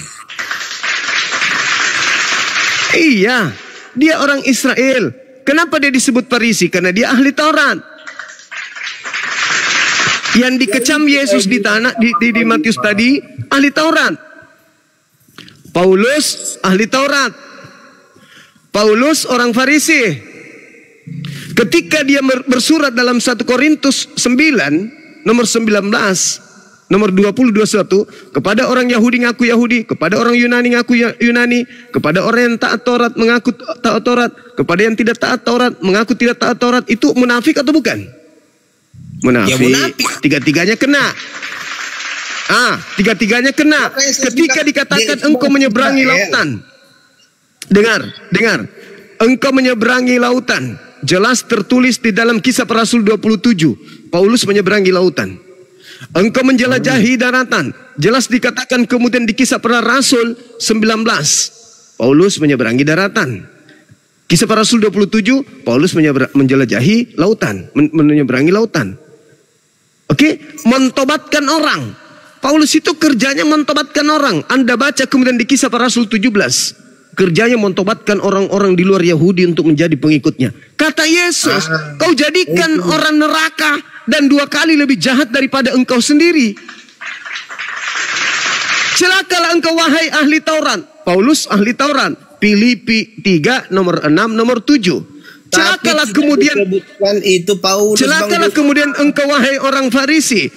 Iya, dia orang Israel. Kenapa dia disebut Farisi? Karena dia ahli Taurat. Yang dikecam Yesus di tanah di Matius tadi ahli Taurat. Paulus ahli Taurat. Paulus orang Farisi. Ketika dia bersurat dalam 1 Korintus 9 nomor 19 nomor 20-21, kepada orang Yahudi ngaku Yahudi, kepada orang Yunani ngaku Yunani, kepada orang yang taat Taurat mengaku taat Taurat, kepada yang tidak taat Taurat mengaku tidak taat Taurat. Itu munafik atau bukan? Munafik. Ya, munafik. Tiga-tiganya kena. Tiga-tiganya kena. Ketika dikatakan engkau menyeberangi lautan. Dengar. Engkau menyeberangi lautan. Jelas tertulis di dalam Kisah Para Rasul 27. Paulus menyeberangi lautan. Engkau menjelajahi daratan. Jelas dikatakan kemudian di Kisah Para Rasul 19. Paulus menyeberangi daratan. Kisah Para Rasul 27. Paulus menjelajahi lautan. Menyeberangi lautan. Oke, mentobatkan orang. Paulus itu kerjanya mentobatkan orang. Anda baca kemudian di Kisah Para Rasul 17. Kerjanya mentobatkan orang-orang di luar Yahudi untuk menjadi pengikutnya. Kata Yesus, kau jadikan orang neraka dan 2 kali lebih jahat daripada engkau sendiri. Celakalah engkau wahai ahli Taurat. Paulus ahli Taurat. Filipi 3 nomor 6 nomor 7. Celakalah kemudian itu Paulus. Celakalah kemudian engkau wahai orang Farisi.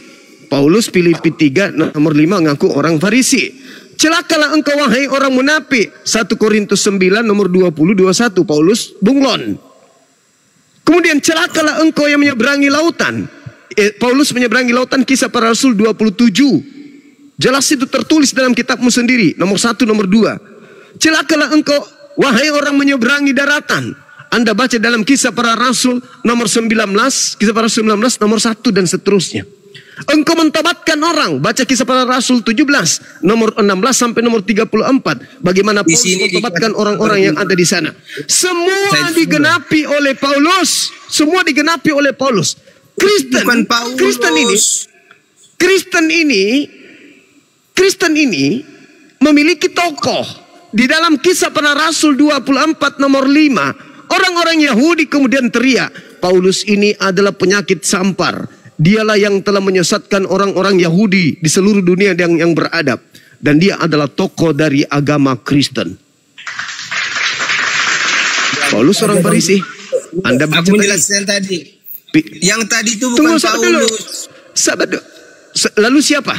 Paulus Filipi 3 nomor 5 ngaku orang Farisi. Celakalah engkau wahai orang munafik. 1 Korintus 9 nomor 20-21. Paulus bunglon. Kemudian celakalah engkau yang menyeberangi lautan. Paulus menyeberangi lautan. Kisah Para Rasul 27. Jelas itu tertulis dalam kitabmu sendiri. Nomor 1 nomor 2. Celakalah engkau wahai orang menyeberangi daratan. Anda baca dalam Kisah Para Rasul nomor 19. Kisah Para Rasul 19 nomor 1 dan seterusnya. Engkau mentobatkan orang. Baca Kisah Para Rasul 17 nomor 16 sampai nomor 34. Bagaimana Paulus mentobatkan orang-orang yang ada di sana. Semua digenapi oleh Paulus. Semua digenapi oleh Paulus. Kristen ini memiliki tokoh. Di dalam Kisah Para Rasul 24 nomor 5. Orang-orang Yahudi kemudian teriak, Paulus ini adalah penyakit sampar. Dialah yang telah menyesatkan orang-orang Yahudi di seluruh dunia yang beradab. Dan dia adalah tokoh dari agama Kristen. Paulus orang Farisi. Anda baca tadi. Yang tadi itu bukan Paulus. Lalu siapa?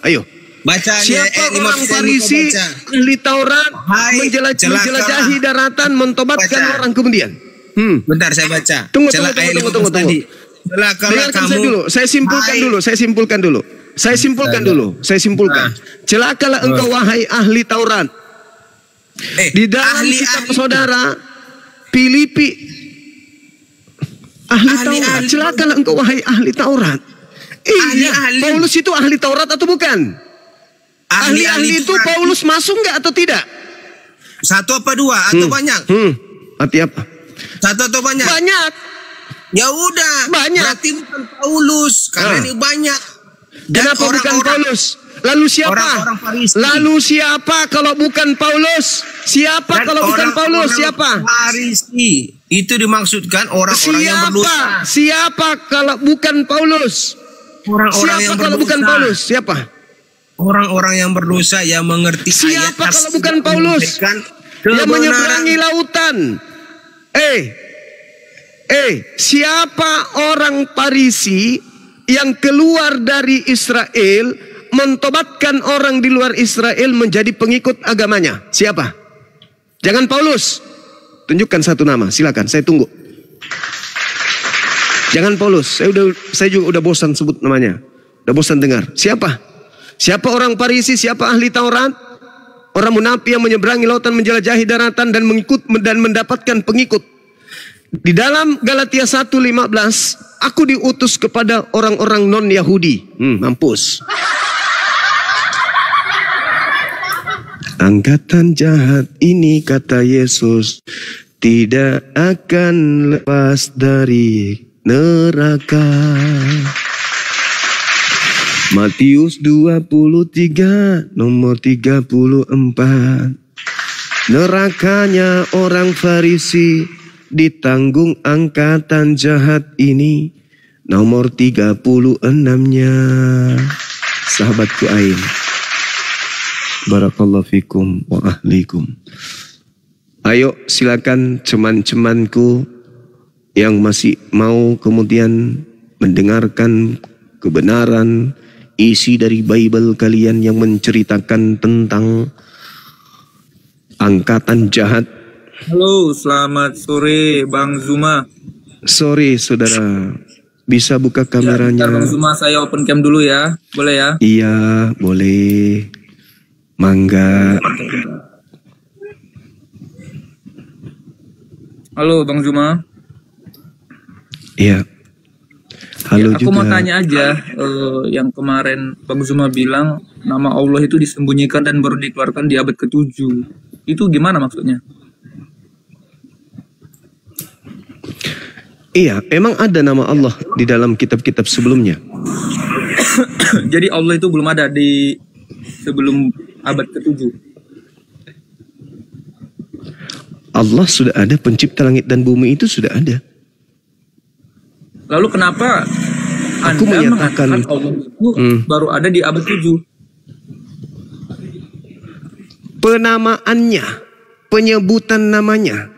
Ayo. Baca siapa orang Farisi ahli Taurat menjelajahi daratan mentobatkan orang kemudian. Bentar saya baca. Tunggu. Dengarkan saya dulu. Saya simpulkan dulu. Celakalah engkau wahai ahli Taurat. Di dalam kitab saudara Filipi ahli Taurat. Celakalah engkau wahai ahli Taurat. Iya, Paulus itu ahli Taurat atau bukan? Ahli-ahli itu Paulus masuk nggak atau tidak? Satu apa dua atau banyak? Arti apa? Satu atau banyak? Banyak. Ya udah, banyak. Berarti bukan Paulus, karena ini banyak. Dan kenapa bukan Paulus? Lalu siapa? Lalu siapa kalau bukan Paulus? Siapa kalau bukan Paulus? Siapa? Farisi. Itu dimaksudkan orang-orang yang berdosa. Siapa kalau bukan Paulus? Orang-orang yang kalau bukan Paulus? Siapa? Orang-orang yang berdosa yang mengerti ayat. Siapa kalau bukan Paulus? Yang menyeberangi lautan. Siapa orang Farisi yang keluar dari Israel mentobatkan orang di luar Israel menjadi pengikut agamanya? Siapa? Jangan Paulus. Tunjukkan satu nama, silakan, saya tunggu. Jangan Paulus. Saya juga udah bosan sebut namanya. Udah bosan dengar. Siapa? Siapa orang Farisi? Siapa ahli Taurat? Orang munafik yang menyeberangi lautan, menjelajahi daratan dan mendapatkan pengikut. Di dalam Galatia 1:15, aku diutus kepada orang-orang non-Yahudi. Mampus. Angkatan jahat ini, kata Yesus, tidak akan lepas dari neraka. Matius 23 nomor 34. Nerakanya orang Farisi ditanggung angkatan jahat ini. Nomor 36-nya. Sahabatku Ain. Barakallahu fikum wa ahlikum. Ayo silakan ceman-cemanku yang masih mau kemudian mendengarkan kebenaran isi dari Bible kalian yang menceritakan tentang angkatan jahat. Halo, selamat sore Bang Zuma. Sore saudara. Bisa buka kameranya? Ya, Bang Zuma, saya open cam dulu ya. Boleh ya? Iya, boleh. Mangga. Halo Bang Zuma. Iya. Halo ya, aku juga. mau tanya aja, yang kemarin Bang Zuma bilang nama Allah itu disembunyikan dan baru dikeluarkan di abad ke-7. Itu gimana maksudnya? Iya, emang ada nama Allah di dalam kitab-kitab sebelumnya. Jadi Allah itu belum ada di sebelum abad ke-7. Allah sudah ada, pencipta langit dan bumi itu sudah ada. Lalu kenapa Aku Anda menyatakan mengatakan Allah itu baru ada di abad 7? Penamaannya, penyebutan namanya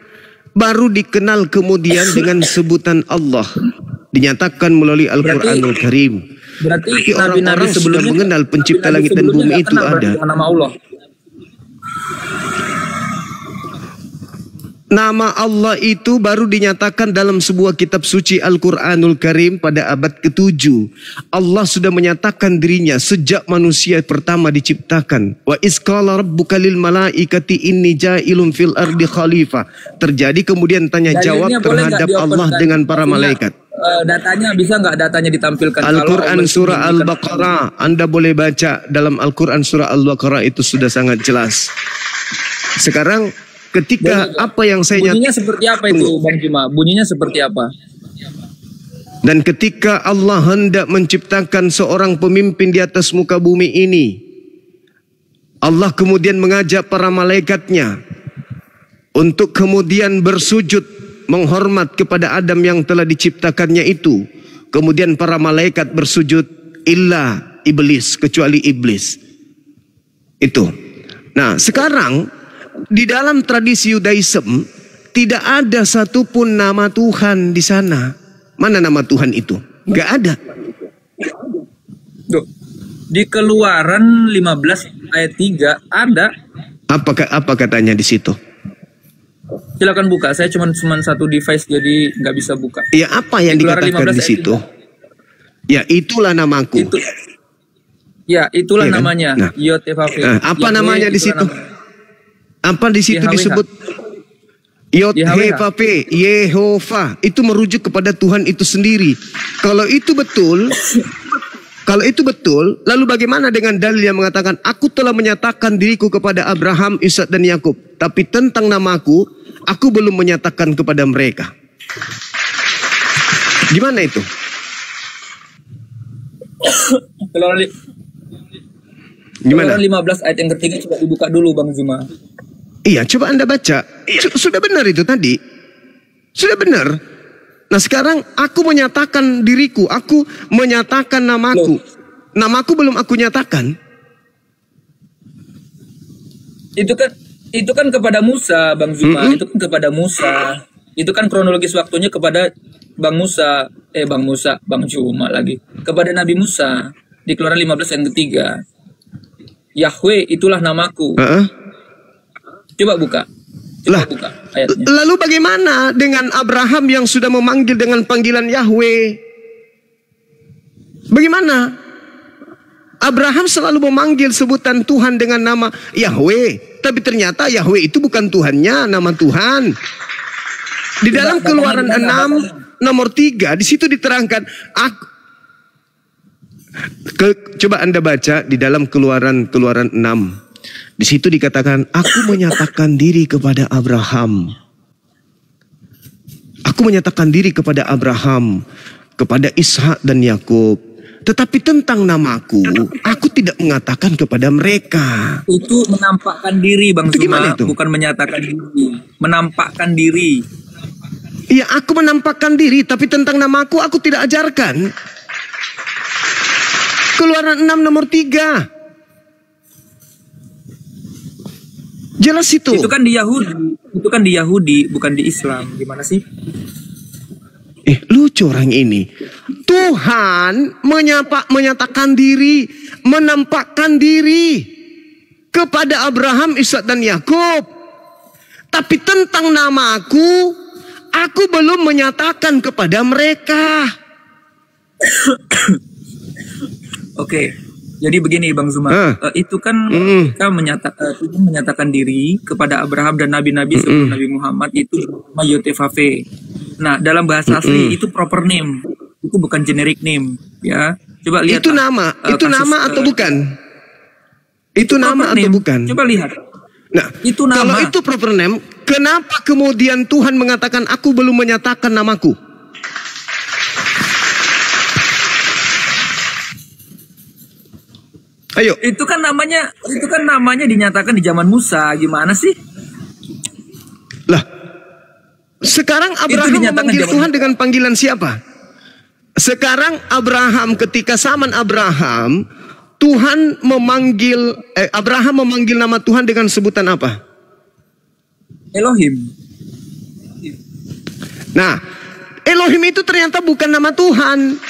baru dikenal kemudian dengan sebutan Allah, dinyatakan melalui Al-Quranul Karim. Berarti Tapi nabi-nabi orang-orang sudah sebelumnya, mengenal pencipta nabi-nabi langit dan sebelumnya bumi nggak itu kenal berarti ada. dengan nama Allah. Nama Allah itu baru dinyatakan dalam sebuah kitab suci Al-Quranul Karim pada abad ke-7. Allah sudah menyatakan dirinya sejak manusia pertama diciptakan. Wa isqala rabbuka lil malaikati inni ja'ilun fil ardi khalifah. Terjadi kemudian tanya jawab terhadap Allah dengan para malaikat. Datanya bisa nggak datanya ditampilkan? Al-Quran surah Al-Baqarah. Anda boleh baca dalam Al-Quran surah Al-Baqarah, itu sudah sangat jelas. Sekarang ketika apa yang saya nyatakan, bunyinya seperti apa itu Bang Juma? Bunyinya seperti apa? dan ketika Allah hendak menciptakan seorang pemimpin di atas muka bumi ini, Allah kemudian mengajak para malaikatnya untuk kemudian bersujud menghormat kepada Adam yang telah diciptakannya itu. Kemudian para malaikat bersujud illa iblis, kecuali iblis. Itu. Nah, sekarang di dalam tradisi Yudaism tidak ada satupun nama Tuhan di sana. Mana nama Tuhan itu? Gak ada. Di Keluaran 15 ayat 3 ada. Apa katanya di situ? Silakan buka. Saya cuma satu device jadi nggak bisa buka. Ya, apa yang dikatakan di situ? Ya, itulah namaku. Itulah ya kan? namanya. Nah, apa namanya di situ? Apa di situ disebut? Yod-He-Va-Pe, Yehova. Itu merujuk kepada Tuhan itu sendiri. Kalau itu betul, lalu bagaimana dengan dalil yang mengatakan aku telah menyatakan diriku kepada Abraham, Ishak dan Yakub, tapi tentang namaku aku belum menyatakan kepada mereka. Gimana itu? Gimana? Keluaran 15 ayat yang ketiga coba dibuka dulu Bang Zuma. Iya, coba Anda baca. Sudah benar itu tadi. Sudah benar. Nah, sekarang aku menyatakan diriku, aku menyatakan namaku. Namaku belum aku nyatakan. Itu kan kepada Musa, Bang Zuma. Itu kan kepada Musa. Itu kan kronologis waktunya kepada Bang Zuma lagi. Kepada Nabi Musa di Keluaran 15 yang ketiga. Yahweh itulah namaku. Coba buka. Lah, buka ayatnya. lalu bagaimana dengan Abraham yang sudah memanggil dengan panggilan Yahweh? Bagaimana? Abraham selalu memanggil sebutan Tuhan dengan nama Yahweh, tapi ternyata Yahweh itu bukan Tuhannya, nama Tuhan. Di dalam Keluaran 6 nomor 3 di situ diterangkan coba Anda baca di dalam Keluaran 6. Di situ dikatakan, aku menyatakan diri kepada Abraham. Aku menyatakan diri kepada Abraham, kepada Ishak dan Yakub. Tetapi tentang namaku, aku tidak mengatakan kepada mereka. Itu menampakkan diri, Bang Itu gimana Zuma, itu? bukan menyatakan diri. Menampakkan diri. Iya, aku menampakkan diri, tapi tentang namaku aku tidak ajarkan. Keluaran 6 nomor 3. Jelas itu. Itu kan di Yahudi. Itu kan di Yahudi, bukan di Islam. Gimana sih? Lucu orang ini. Tuhan menyatakan diri, menampakkan diri kepada Abraham, Ishak dan Yakub. Tapi tentang namaku, aku belum menyatakan kepada mereka. Oke. Jadi begini Bang Zuma, itu kan kita menyatakan diri kepada Abraham dan nabi-nabi sebelum Nabi Muhammad itu Yotefafe. Nah, dalam bahasa asli itu proper name, itu bukan generic name, ya. Coba lihat. Itu nama, itu nama atau bukan? Itu nama atau bukan? Coba lihat. Nah, itu nama. Kalau itu proper name, kenapa kemudian Tuhan mengatakan aku belum menyatakan namaku? Ayo. Itu kan namanya dinyatakan di zaman Musa. Gimana sih? Lah, sekarang Abraham memanggil Tuhan dengan panggilan siapa? Sekarang Abraham, ketika zaman Abraham, Tuhan memanggil Abraham memanggil nama Tuhan dengan sebutan apa? Elohim. Nah, Elohim itu ternyata bukan nama Tuhan.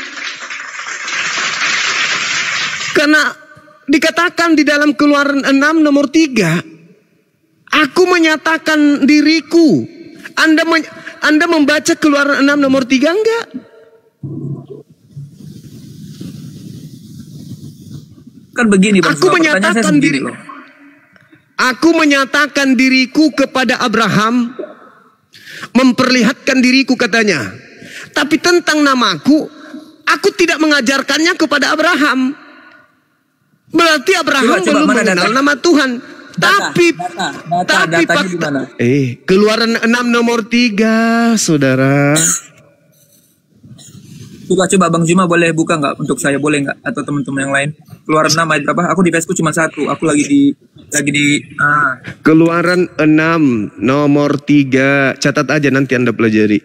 Karena dikatakan di dalam Keluaran 6 nomor 3, aku menyatakan diriku. Anda membaca Keluaran 6 nomor 3 enggak? Kan begini Bang, aku menyatakan diri. Aku menyatakan diriku kepada Abraham, memperlihatkan diriku katanya. Tapi tentang namaku, aku tidak mengajarkannya kepada Abraham. Berarti Abraham belum mengenal nama Tuhan. Tapi gimana? Keluaran 6 nomor 3, saudara. Coba Bang Zuma boleh buka nggak untuk saya, boleh nggak, atau teman-teman yang lain? Keluaran 6 ayat berapa? Aku di Facebookku cuma 1. Aku lagi di Keluaran 6 nomor 3. Catat aja nanti Anda pelajari.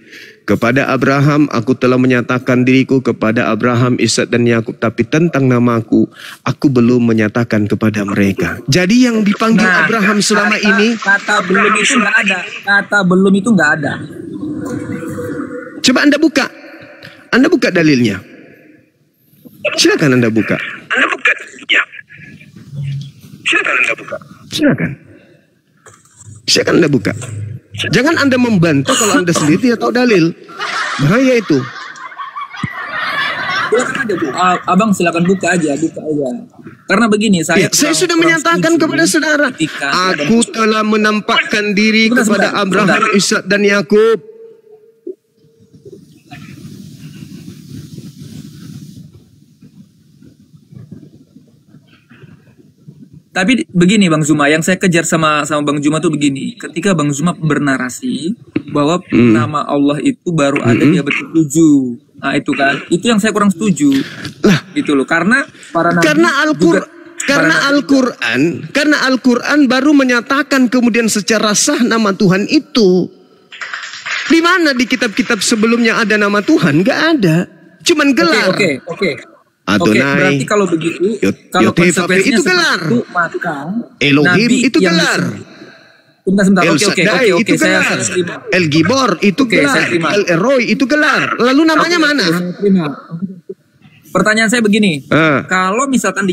Kepada Abraham aku telah menyatakan diriku kepada Abraham, Ishak dan Yakub, tapi tentang namaku aku belum menyatakan kepada mereka. Jadi yang dipanggil Abraham selama ini, kata belum itu nggak ada. Kata belum itu nggak ada. Coba Anda buka. Anda buka dalilnya. Silakan Anda buka. Anda buka dalilnya. Silakan Anda buka. Silakan Anda buka. Jangan Anda membantah kalau Anda sendiri tidak tahu dalil. Bahaya itu. Abang silakan buka aja. Karena begini, saya sudah menyatakan kepada saudara, aku telah menampakkan diri kepada Abraham, Ishak dan Yakub. Tapi begini Bang Zuma, yang saya kejar sama Bang Zuma tuh begini. Ketika Bang Zuma bernarasi bahwa nama Allah itu baru ada di abad ke-7. Nah itu kan, itu yang saya kurang setuju. Lah, gitu loh. Karena para nabi karena Al-Quran baru menyatakan kemudian secara sah nama Tuhan itu. Di mana di kitab-kitab sebelumnya ada nama Tuhan? Gak ada. Cuman gelar. Oke. Adonai. Berarti kalau begitu, kalau itu konsekuensinya gelar. itu, maka Elohim nabi itu gelar. Sebentar. El Shaddai itu gelar. El Gibor itu gelar. El Eroi itu gelar. Lalu namanya mana? Pertanyaan saya begini, kalau misalkan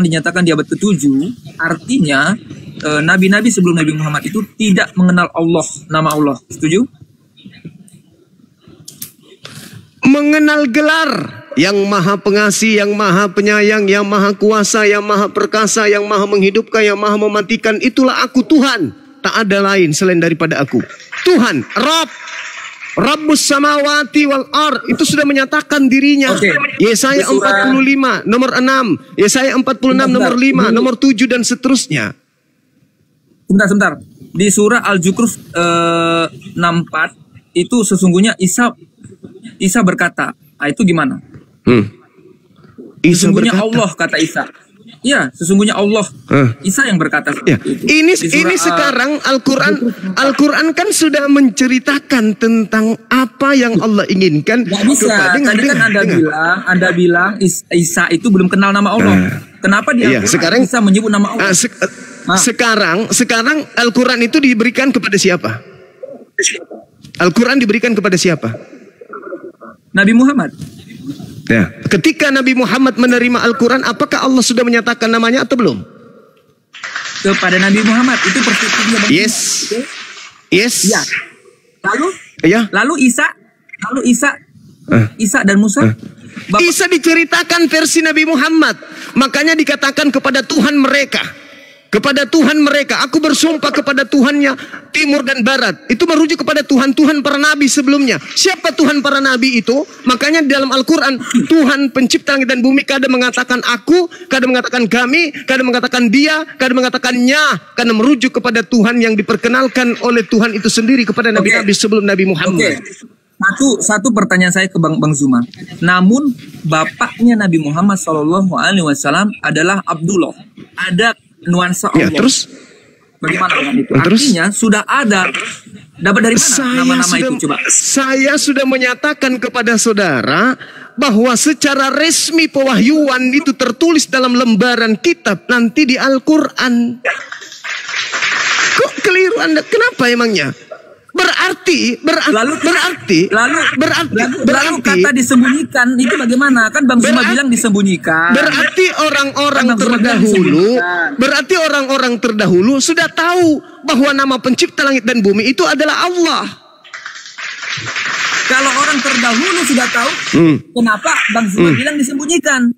dinyatakan di abad ke-7, artinya nabi-nabi sebelum Nabi Muhammad itu tidak mengenal Allah, nama Allah. Setuju? Mengenal gelar yang maha pengasih, yang maha penyayang, yang maha kuasa, yang maha perkasa, yang maha menghidupkan, yang maha mematikan. Itulah aku Tuhan. Tak ada lain selain daripada aku. Tuhan, Rabb, Rabbus samawati wal ar, itu sudah menyatakan dirinya. Yesaya 45 nomor 6, Yesaya 46 nomor 5, nomor 7 dan seterusnya. Sebentar. Di surah Al-Zukhruf 64 itu sesungguhnya Isa berkata. Nah, itu gimana? Sesungguhnya Allah, kata Isa. Iya, sesungguhnya Allah. Isa yang berkata ya. itu. Ini sekarang Al-Quran kan sudah menceritakan tentang apa yang Allah inginkan. Gak bisa. Tadi kan Anda bilang Isa itu belum kenal nama Allah. Kenapa dia sekarang bisa menyebut nama Allah? Sekarang Al-Quran itu diberikan kepada siapa? Al-Quran diberikan kepada siapa? Nabi Muhammad. Ya. Ketika Nabi Muhammad menerima Al-Quran, apakah Allah sudah menyatakan namanya atau belum? Kepada Nabi Muhammad, itu perspektifnya. Yes. Ya. Lalu Isa dan Musa. Isa diceritakan versi Nabi Muhammad. Makanya dikatakan kepada Tuhan mereka. Aku bersumpah kepada Tuhannya timur dan barat. Itu merujuk kepada Tuhan para nabi sebelumnya. Siapa Tuhan para nabi itu? Makanya di dalam Al-Quran, Tuhan pencipta langit dan bumi kadang mengatakan aku, kadang mengatakan kami, kadang mengatakan dia, kadang mengatakannya. Karena merujuk kepada Tuhan yang diperkenalkan oleh Tuhan itu sendiri kepada nabi-nabi sebelum Nabi Muhammad. Satu pertanyaan saya ke Bang Zuma. Namun bapaknya Nabi Muhammad SAW adalah Abdullah. Ada nuansa Allah. Ya, terus bagaimana dengan itu? Artinya sudah ada. Dapat dari mana nama-nama itu? Coba. Saya sudah menyatakan kepada saudara bahwa secara resmi pewahyuan itu tertulis dalam lembaran kitab nanti di Al-Quran. Kok keliru Anda? Kenapa emangnya? Berarti kata disembunyikan itu bagaimana? Kan Bang Zuma bilang disembunyikan. Berarti orang-orang terdahulu sudah tahu bahwa nama pencipta langit dan bumi itu adalah Allah. Kalau orang terdahulu sudah tahu, kenapa Bang Zuma bilang disembunyikan?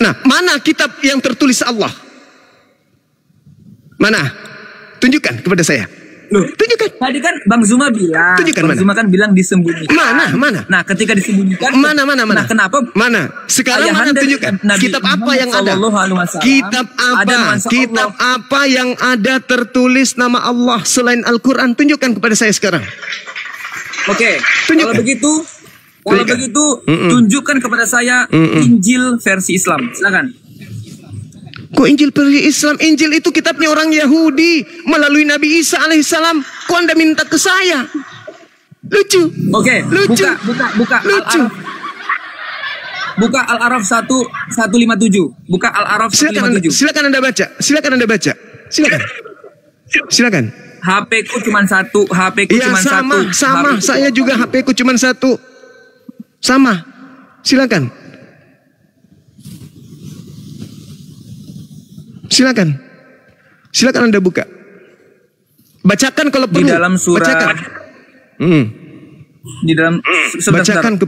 Nah, mana kitab yang tertulis Allah? Mana? Tunjukkan kepada saya. Tunjukkan. Tadi kan Bang Zuma bilang. Tunjukkan Bang Zuma kan bilang disembunyikan. Mana? Nah, ketika disembunyikan. Mana? Nah, kenapa? Mana? Sekarang mana tunjukkan? Kitab apa yang ada? Kitab apa yang ada tertulis nama Allah selain Al-Quran? Tunjukkan kepada saya sekarang. Oke. Kalau begitu, tunjukkan kepada saya Injil versi Islam. Silakan. Kok Injil versi Islam? Injil itu kitabnya orang Yahudi melalui Nabi Isa alaihissalam. Kok Anda minta ke saya? Lucu. Oke. Lucu. Buka. Lucu. Buka Al-Araf 157. Buka Al-Araf 157. Silakan Anda baca. Silakan. HP ku cuma satu. Sama. Saya juga HP ku cuma satu. Sama. Silakan Anda buka. Bacakan kalau perlu. Di dalam surah. Bacakan. Di dalam. Bacakan ke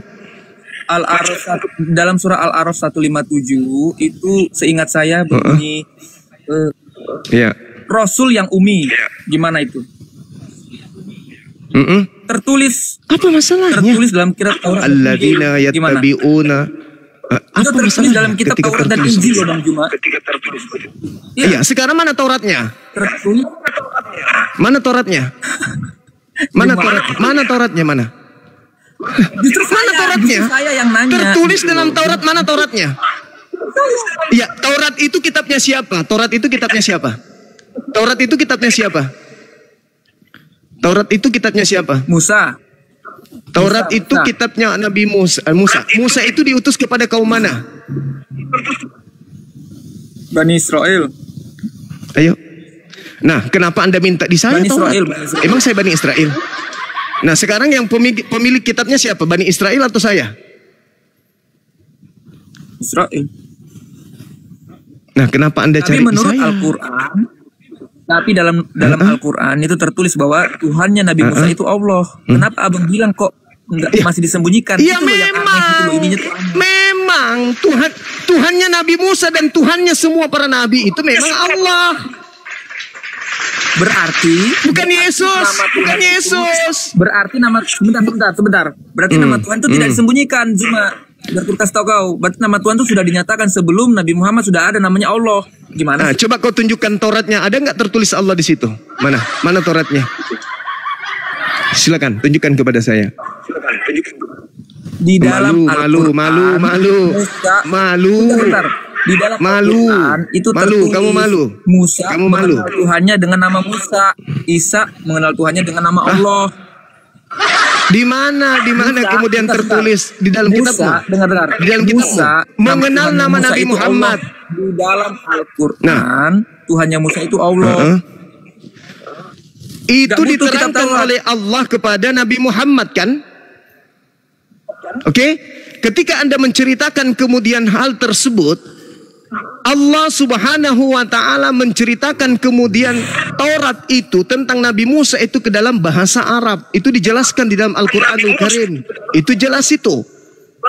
Al-Araf dalam surah Al-Araf 157 itu seingat saya bunyi Rasul yang umi. Gimana itu? Tertulis. Apa masalahnya? Tertulis dalam kitab Taurat. Alladzina yattabi'una. Itu tertulis dalam kitab Taurat dan Injil loh Bang Zuma. Iya, sekarang mana Tauratnya? Tertulis. Mana Tauratnya? Mana Tauratnya? Justru mana Tauratnya? Saya yang nanya. Tertulis dalam Taurat, mana Tauratnya? Ya, Taurat itu kitabnya siapa? Taurat itu kitabnya siapa? Musa. Taurat itu kitabnya Nabi Musa. Musa itu diutus kepada kaum mana? Bani Israel. Ayo. Nah, kenapa Anda minta di saya Taurat? Emang saya Bani Israel? Nah, sekarang yang pemilik kitabnya siapa? Bani Israel atau saya? Israel. Nah, kenapa Anda cari di saya? Tapi menurut Al-Quran, Tapi dalam Al-Quran itu tertulis bahwa Tuhannya Nabi Musa itu Allah. Kenapa abang bilang kok masih disembunyikan? Ya memang Tuhannya Nabi Musa dan Tuhannya semua para nabi itu memang Allah. Berarti bukan Yesus, bukan Yesus. Berarti nama sebentar. Berarti nama Tuhan itu tidak disembunyikan, Zuma. Biar aku kasih tahu kau. Berarti nama Tuhan itu sudah dinyatakan sebelum Nabi Muhammad sudah ada namanya Allah. Gimana? Nah, coba kau tunjukkan Tauratnya. Ada nggak tertulis Allah di situ? Mana Tauratnya? Silakan tunjukkan kepada saya. Di dalam malu. Sebentar. Di dalam Al-Quran itu tertulis kamu malu. Musa kamu malu. mengenal Tuhannya dengan nama Musa. Isa mengenal Tuhannya dengan nama Allah. Di mana kemudian tertulis di dalam kitabmu? Dengar. Di dalam kitabmu mengenal nama Nabi Muhammad. Di dalam Al-Quran Tuhannya Musa itu Allah. Itu diterangkan oleh Allah kepada Nabi Muhammad kan? Oke? Ketika Anda menceritakan kemudian hal tersebut, Allah Subhanahu wa ta'ala menceritakan kemudian Taurat itu tentang Nabi Musa itu ke dalam bahasa Arab. Itu dijelaskan di dalam Al-Quranul Karim. Itu jelas itu.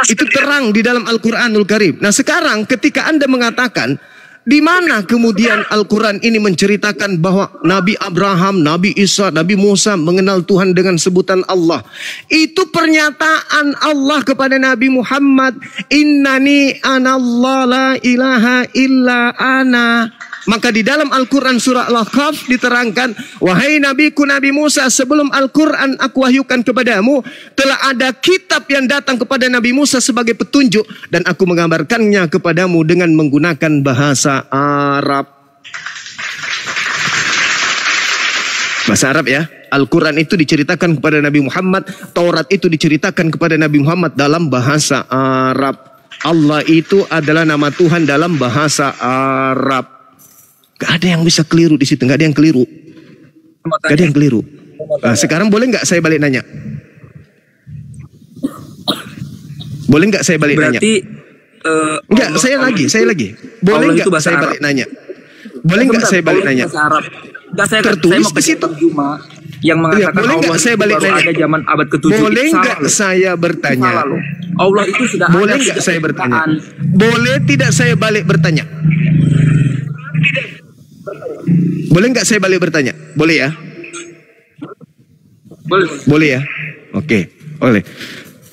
Itu terang di dalam Al-Quranul Karim. Nah sekarang ketika Anda mengatakan, di mana kemudian Al-Quran ini menceritakan bahwa Nabi Abraham, Nabi Isa, Nabi Musa mengenal Tuhan dengan sebutan Allah. Itu pernyataan Allah kepada Nabi Muhammad. Innani anallah la ilaha illa ana. Maka di dalam Al-Quran surah Al-Kahf diterangkan, wahai nabiku Nabi Musa, sebelum Al-Quran aku wahyukan kepadamu, telah ada kitab yang datang kepada Nabi Musa sebagai petunjuk, dan aku mengabarkannya kepadamu dengan menggunakan bahasa Arab. Bahasa Arab ya. Al-Quran itu diceritakan kepada Nabi Muhammad, Taurat itu diceritakan kepada Nabi Muhammad dalam bahasa Arab. Allah itu adalah nama Tuhan dalam bahasa Arab. Gak ada yang bisa keliru di situ, gak ada yang keliru. Gak ada yang keliru. Nah, sekarang boleh nggak saya balik nanya? Boleh nggak saya balik nanya? Enggak, saya lagi. Boleh nggak saya balik nanya? Boleh nggak saya balik nanya? Tertulis di situ. Yang mengatakan boleh nggak saya balik nanya? Ada zaman abad ke-7. Boleh nggak saya bertanya? Allah itu sudah boleh nggak saya bertanya? Boleh tidak saya balik bertanya? Boleh nggak saya balik bertanya? Boleh ya? Boleh ya? Oke, boleh.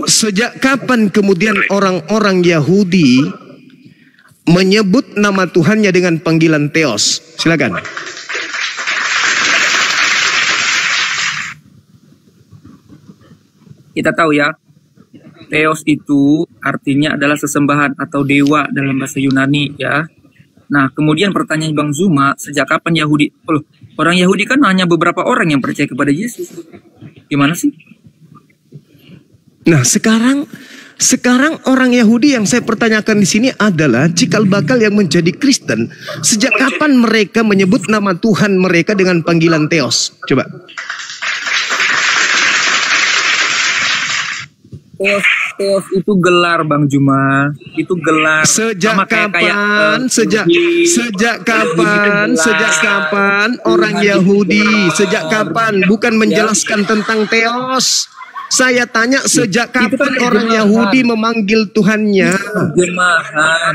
Sejak kapan kemudian orang-orang Yahudi menyebut nama Tuhannya dengan panggilan Theos? Silakan. Kita tahu ya, Theos itu artinya adalah sesembahan atau dewa dalam bahasa Yunani ya. Nah, kemudian pertanyaan Bang Zuma, sejak kapan orang Yahudi kan hanya beberapa orang yang percaya kepada Yesus. Gimana sih? Nah, sekarang orang Yahudi yang saya pertanyakan di sini adalah cikal bakal yang menjadi Kristen. Sejak kapan mereka menyebut nama Tuhan mereka dengan panggilan Theos? Coba. Theos itu gelar Bang Juma, itu gelar. Sejak kapan orang Yahudi? Sejak kapan? Bukan menjelaskan tentang Theos. Saya tanya sejak kapan orang Yahudi memanggil Tuhannya?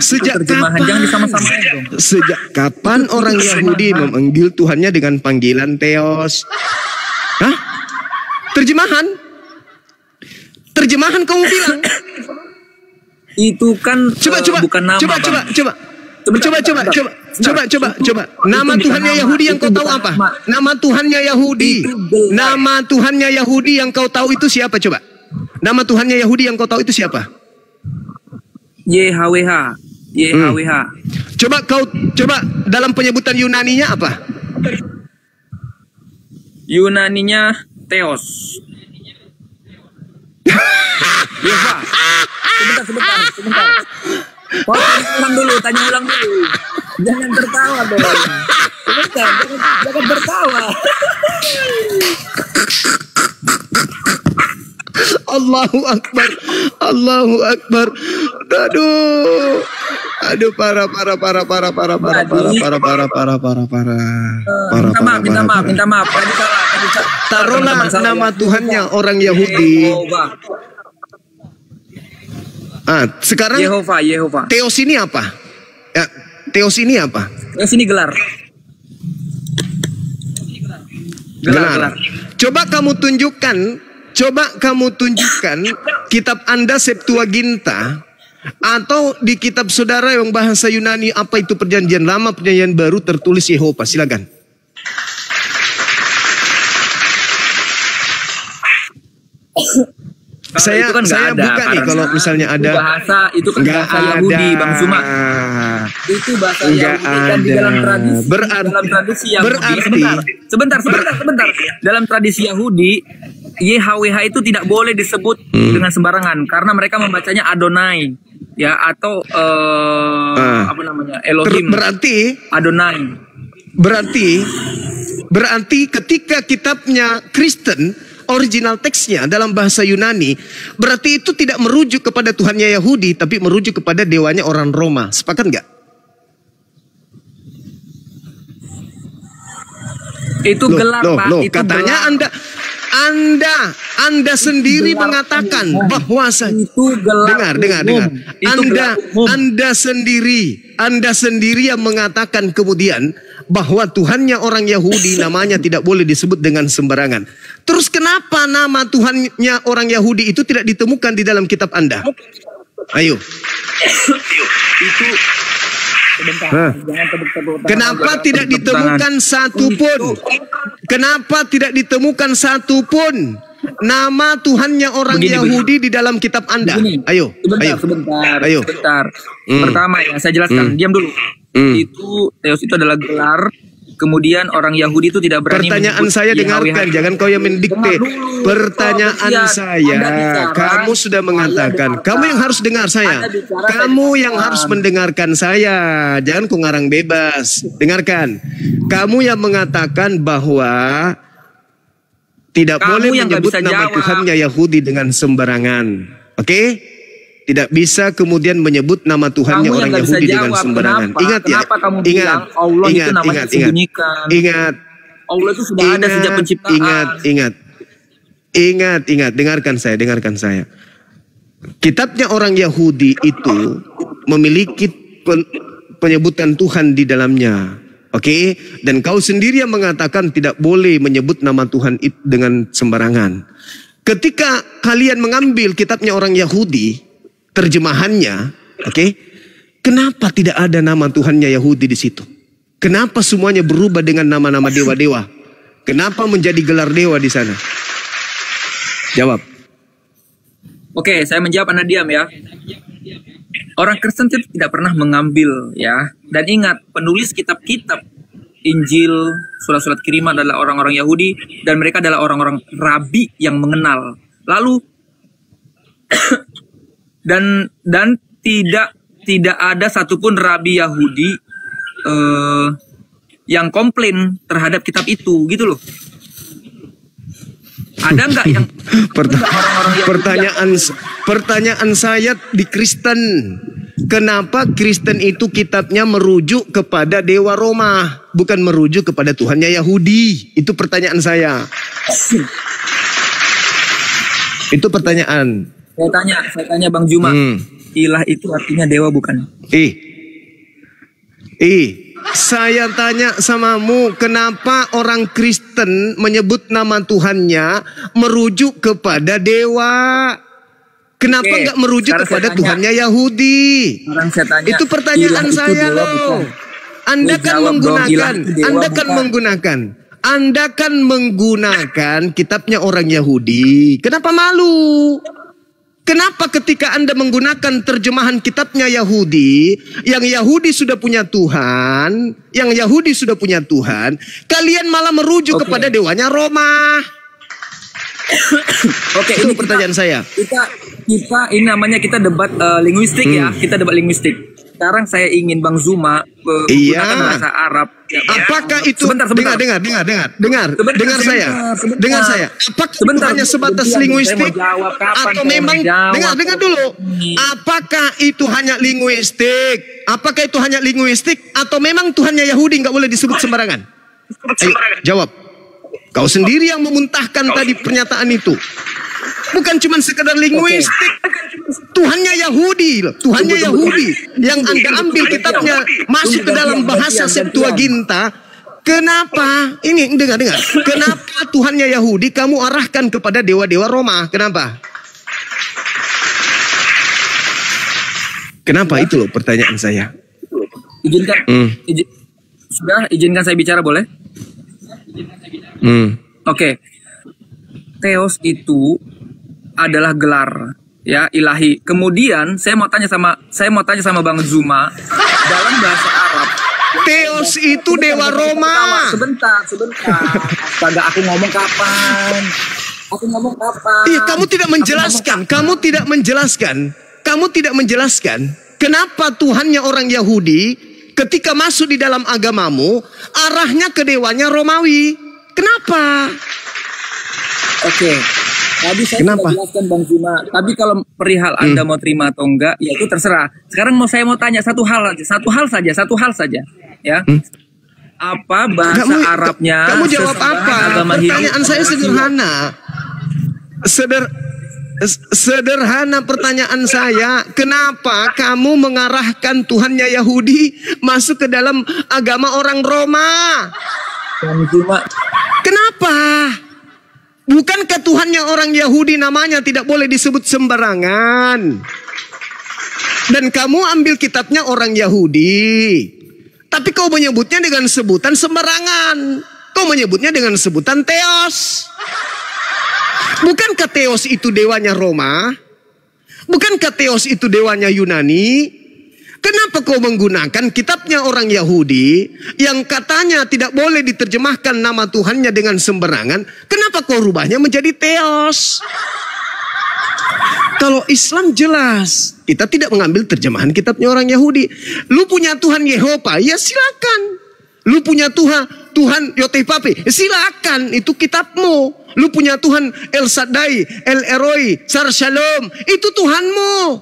Sejak kapan? Jangan disama-samain dong. Sejak kapan orang Yahudi memanggil Tuhannya dengan panggilan Theos? Hah? Terjemahan kamu bilang. Itu kan bukan nama. Coba. Nama Tuhannya Yahudi yang kau tahu apa? Nama Tuhannya Yahudi. Nama Tuhannya Yahudi yang kau tahu itu siapa coba? Nama Tuhannya Yahudi yang kau tahu itu siapa? YHWH. Coba dalam penyebutan Yunaninya apa? Yunaninya Theos. Yeva. Sebentar. Tanya ulang dulu. Jangan tertawa dong. Sebentar, jangan tertawa. Allahu Akbar. Aduh, para. Minta maaf. Tadi salah. Taruhlah nama Tuhannya orang Yahudi. Sekarang Yehova. Theos ini apa? Ya, Theos ini apa? Theos ini gelar. Gelar. Coba kamu tunjukkan kitab Anda Septuaginta atau di kitab saudara yang bahasa Yunani, apa itu perjanjian lama, perjanjian baru tertulis Yehova. Silakan. Saya buka nih kalau misalnya ada itu kan bahasa Yahudi, Bang Zuma. Itu bahasa Yahudi dan di dalam tradisi Yahudi. Sebentar. Dalam tradisi Yahudi, YHWH itu tidak boleh disebut dengan sembarangan karena mereka membacanya Adonai, ya, atau apa namanya, Elohim. Berarti Adonai. Berarti ketika kitabnya Kristen, original teksnya dalam bahasa Yunani, berarti itu tidak merujuk kepada Tuhannya Yahudi, tapi merujuk kepada dewanya orang Roma. Sepakat nggak? Itu gelar, Pak. Itu katanya gelar. Anda sendiri mengatakan bahwa itu gelar. Dengar. Anda sendiri yang mengatakan kemudian bahwa Tuhannya orang Yahudi namanya tidak boleh disebut dengan sembarangan. Terus kenapa nama Tuhannya orang Yahudi itu tidak ditemukan di dalam kitab Anda? Ayo. Itu kenapa tidak ditemukan satupun? Kenapa tidak ditemukan satupun nama Tuhannya orang Yahudi di dalam kitab Anda? Ayo. Sebentar. Pertama ya, saya jelaskan. Diam dulu. Itu Theos itu adalah gelar. Kemudian orang Yahudi itu tidak berani. Pertanyaan saya dengarkan, jangan kau yang mendikte. Pertanyaan saya, kamu sudah mengatakan, kamu yang harus dengar saya. Kamu yang harus mendengarkan saya. Jangan kau ngarang bebas. Dengarkan. Kamu yang mengatakan bahwa tidak boleh menyebut nama Tuhannya Yahudi dengan sembarangan. Oke? Tidak bisa kemudian menyebut nama Tuhannya orang Yahudi dengan sembarangan. Ingat ya. Ingat. Allah itu sudah ada sejak penciptaan. Ingat. Dengarkan saya. Kitabnya orang Yahudi itu memiliki penyebutan Tuhan di dalamnya. Oke? Dan kau sendiri yang mengatakan tidak boleh menyebut nama Tuhan itu dengan sembarangan. Ketika kalian mengambil kitabnya orang Yahudi, terjemahannya, oke? Kenapa tidak ada nama Tuhannya Yahudi di situ? Kenapa semuanya berubah dengan nama-nama dewa-dewa? Kenapa menjadi gelar dewa di sana? Jawab. Oke, saya menjawab, Anda diam ya. Orang Kristen tidak pernah mengambil ya. Dan ingat, penulis kitab-kitab Injil, surat-surat kiriman adalah orang-orang Yahudi dan mereka adalah orang-orang rabi yang mengenal. Lalu dan tidak ada satupun rabi Yahudi yang komplain terhadap kitab itu, gitu loh. Ada nggak yang pertanyaan saya di Kristen, kenapa Kristen itu kitabnya merujuk kepada dewa Roma, bukan merujuk kepada Tuhannya Yahudi? Itu pertanyaan saya. Itu pertanyaan. Saya tanya Bang Juma, ilah itu artinya dewa bukan? Saya tanya samamu, kenapa orang Kristen menyebut nama Tuhannya merujuk kepada dewa? Kenapa nggak merujuk kepada Tuhannya Yahudi? Itu pertanyaan saya loh. Anda kan menggunakan kitabnya orang Yahudi. Kenapa malu? Kenapa ketika Anda menggunakan terjemahan kitabnya Yahudi, yang Yahudi sudah punya Tuhan, kalian malah merujuk kepada dewanya Roma? Itu pertanyaan saya. Kita ini namanya kita debat linguistik ya, kita debat linguistik. Sekarang saya ingin Bang Zuma menggunakan bahasa Arab Apakah itu Sebentar. dengar saya. Apakah itu hanya sebatas linguistik atau memang dengar dulu. Apakah itu hanya linguistik? Apakah itu hanya linguistik atau memang Tuhannya Yahudi nggak boleh disebut sembarangan? Ayo, jawab. Kau sendiri yang memuntahkan tadi pernyataan itu. Bukan cuma sekedar linguistik. Tuhannya Yahudi loh. Tuhannya Yahudi. Yang Anda ambil kitabnya masuk ke dalam bahasa Septuaginta. Kenapa? Ini dengar. Kenapa Tuhannya Yahudi kamu arahkan kepada dewa-dewa Roma? Kenapa? Kenapa itu loh pertanyaan saya. Izinkan saya bicara boleh? Oke. Theos itu adalah gelar ya ilahi. Kemudian saya mau tanya sama Bang Zuma dalam bahasa Arab. Theos itu dewa Roma. Sebentar. Astaga, aku ngomong kapan? Iya, kamu tidak menjelaskan kenapa Tuhannya orang Yahudi ketika masuk di dalam agamamu arahnya ke dewanya Romawi. Kenapa? Oke. Tadi saya sudah jelaskan Bang Zuma. Tapi kalau perihal Anda mau terima atau enggak, ya itu terserah. Sekarang saya mau tanya satu hal saja, ya. Apa bahasa Arabnya? Kamu jawab apa? Pertanyaan saya sederhana. Sederhana pertanyaan saya, kenapa kamu mengarahkan Tuhannya Yahudi masuk ke dalam agama orang Roma? Bang Zuma. Kenapa? Bukankah Tuhannya orang Yahudi namanya tidak boleh disebut sembarangan? Dan kamu ambil kitabnya orang Yahudi. Tapi kau menyebutnya dengan sebutan sembarangan. Kau menyebutnya dengan sebutan Theos. Bukankah Theos itu dewanya Roma? Bukankah Theos itu dewanya Yunani? Kenapa kau menggunakan kitabnya orang Yahudi yang katanya tidak boleh diterjemahkan nama Tuhannya dengan sembarangan? Kenapa kau rubahnya menjadi Theos? Kalau Islam jelas, kita tidak mengambil terjemahan kitabnya orang Yahudi. Lu punya Tuhan Yehova, ya silakan. Lu punya Tuhan Yotepape, silakan, itu kitabmu. Lu punya Tuhan El Shaddai, El Eroi, Sar Shalom, itu Tuhanmu.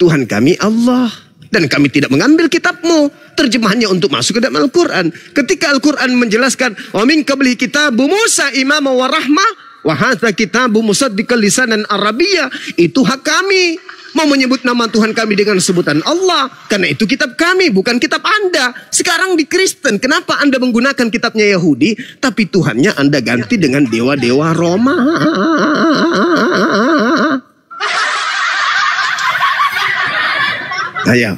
Tuhan kami Allah. Dan kami tidak mengambil kitabmu, terjemahannya untuk masuk ke dalam Al-Quran. Ketika Al-Quran menjelaskan, wa min qabli kitabu Musa imama wa rahmah, wa hadza kitabu musaddiqal lisanan Arabiyyah, itu hak kami. Mau menyebut nama Tuhan kami dengan sebutan Allah, karena itu kitab kami, bukan kitab Anda. Sekarang di Kristen, kenapa Anda menggunakan kitabnya Yahudi, tapi Tuhannya Anda ganti dengan dewa-dewa Roma? Ayo.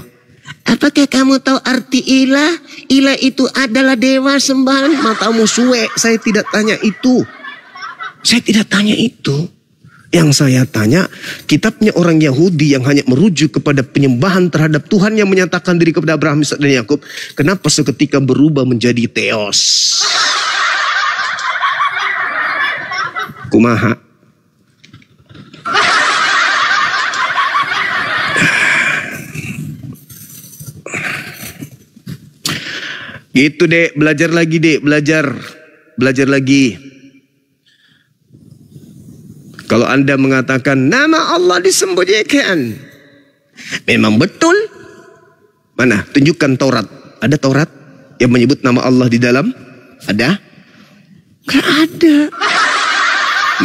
Apakah kamu tahu arti ilah? Ilah itu adalah dewa sembahan. Matamu suwe. Saya tidak tanya itu. Yang saya tanya, kitabnya orang Yahudi yang hanya merujuk kepada penyembahan terhadap Tuhan yang menyatakan diri kepada Abraham, Ishak dan Yakub, kenapa seketika berubah menjadi Theos? Kumaha? Gitu dek, belajar lagi dek, belajar lagi. Kalau Anda mengatakan nama Allah disembunyikan, memang betul. Mana? Tunjukkan Taurat. Ada Taurat yang menyebut nama Allah di dalam? Ada? Gak ada.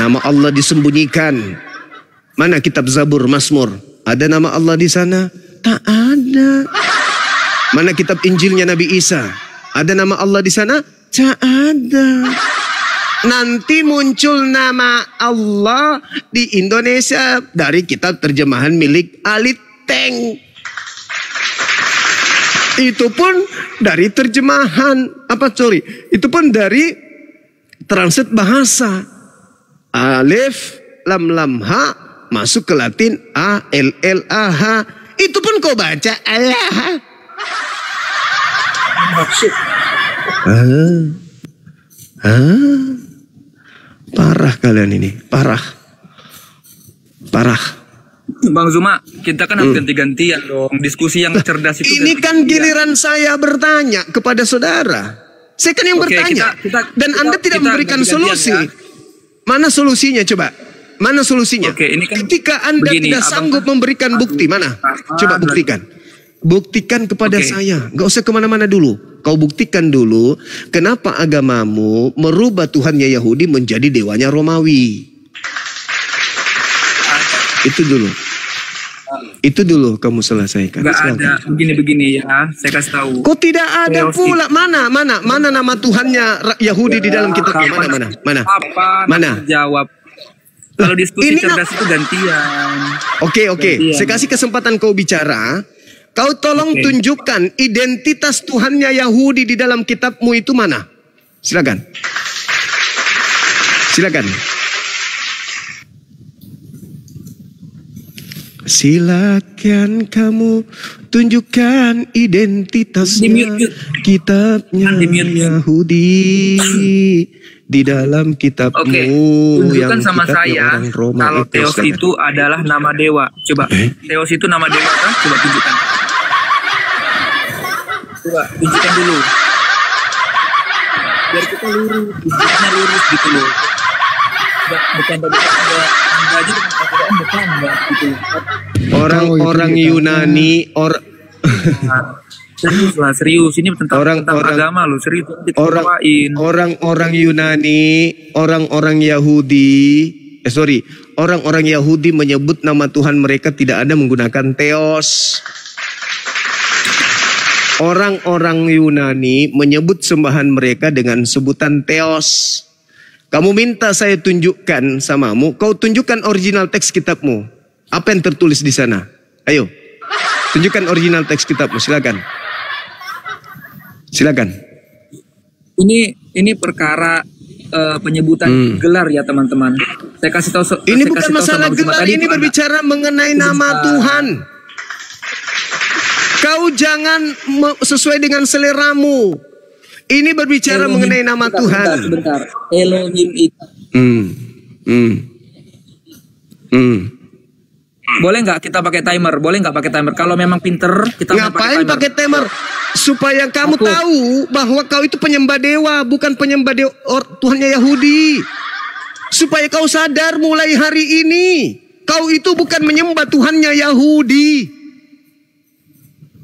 Nama Allah disembunyikan. Mana kitab Zabur, Mazmur? Ada nama Allah di sana? Tak ada. Mana kitab Injilnya Nabi Isa? Ada nama Allah di sana? Tak ada. Nanti muncul nama Allah di Indonesia dari kitab terjemahan milik Aliteng. Itu pun dari terjemahan itu pun dari translate bahasa. Alif lam lam ha masuk ke Latin A L L A H. Itu pun kau baca Allah. Maksud. Parah kalian ini, parah. Bang Zuma, kita kan harus ganti-gantian dong. Diskusi yang cerdas itu. Ini kan giliran saya bertanya kepada saudara. Saya kan yang bertanya. Dan Anda tidak memberikan solusi. Ya. Mana solusinya coba? Mana solusinya? Ini kan ketika Anda tidak sanggup memberikan bukti, mana? Coba buktikan. Buktikan kepada saya. Gak usah kemana-mana dulu. Kau buktikan dulu kenapa agamamu merubah Tuhannya Yahudi menjadi dewanya Romawi. Itu dulu kamu selesaikan. Gak ada begini-begini ya, saya kasih tahu. Kok tidak ada pula? Mana nama Tuhannya Yahudi di dalam kitab? Mana? Jawab. Kalau diskusi cerdas itu gantian. Oke. Saya kasih kesempatan kau bicara. Kau tolong tunjukkan identitas Tuhannya Yahudi di dalam kitabmu itu mana? Silakan. Silakan kamu tunjukkan identitasnya kitabnya Yahudi di dalam kitabmu. Tunjukkan sama saya kalau Theos itu adalah nama dewa. Coba Theos itu nama dewa kan? Coba tunjukkan. Coba tunjukkan dulu. Biar kita lurus gitu loh. Orang-orang Yunani serius ini tentang agama lo, serius. Orang-orang Yunani, orang-orang Yahudi menyebut nama Tuhan mereka tidak ada menggunakan Theos. Orang-orang Yunani menyebut sembahan mereka dengan sebutan Theos. Kamu minta saya tunjukkan samamu, kau tunjukkan original teks kitabmu. Apa yang tertulis di sana? Ayo, tunjukkan original teks kitabmu, silakan. Ini perkara penyebutan gelar ya teman-teman. Saya kasih tahu. Ini bukan masalah gelar, ini berbicara mengenai nama Tuhan. Kau jangan sesuai dengan seleramu. Ini berbicara mengenai nama Tuhan. Sebentar. Elohim itu. Boleh nggak kita pakai timer? Kalau memang pinter, kita ngapain pakai timer? Supaya kamu tahu bahwa kau itu penyembah dewa, bukan penyembah dewa Tuhannya Yahudi. Supaya kau sadar mulai hari ini, kau itu bukan menyembah Tuhannya Yahudi.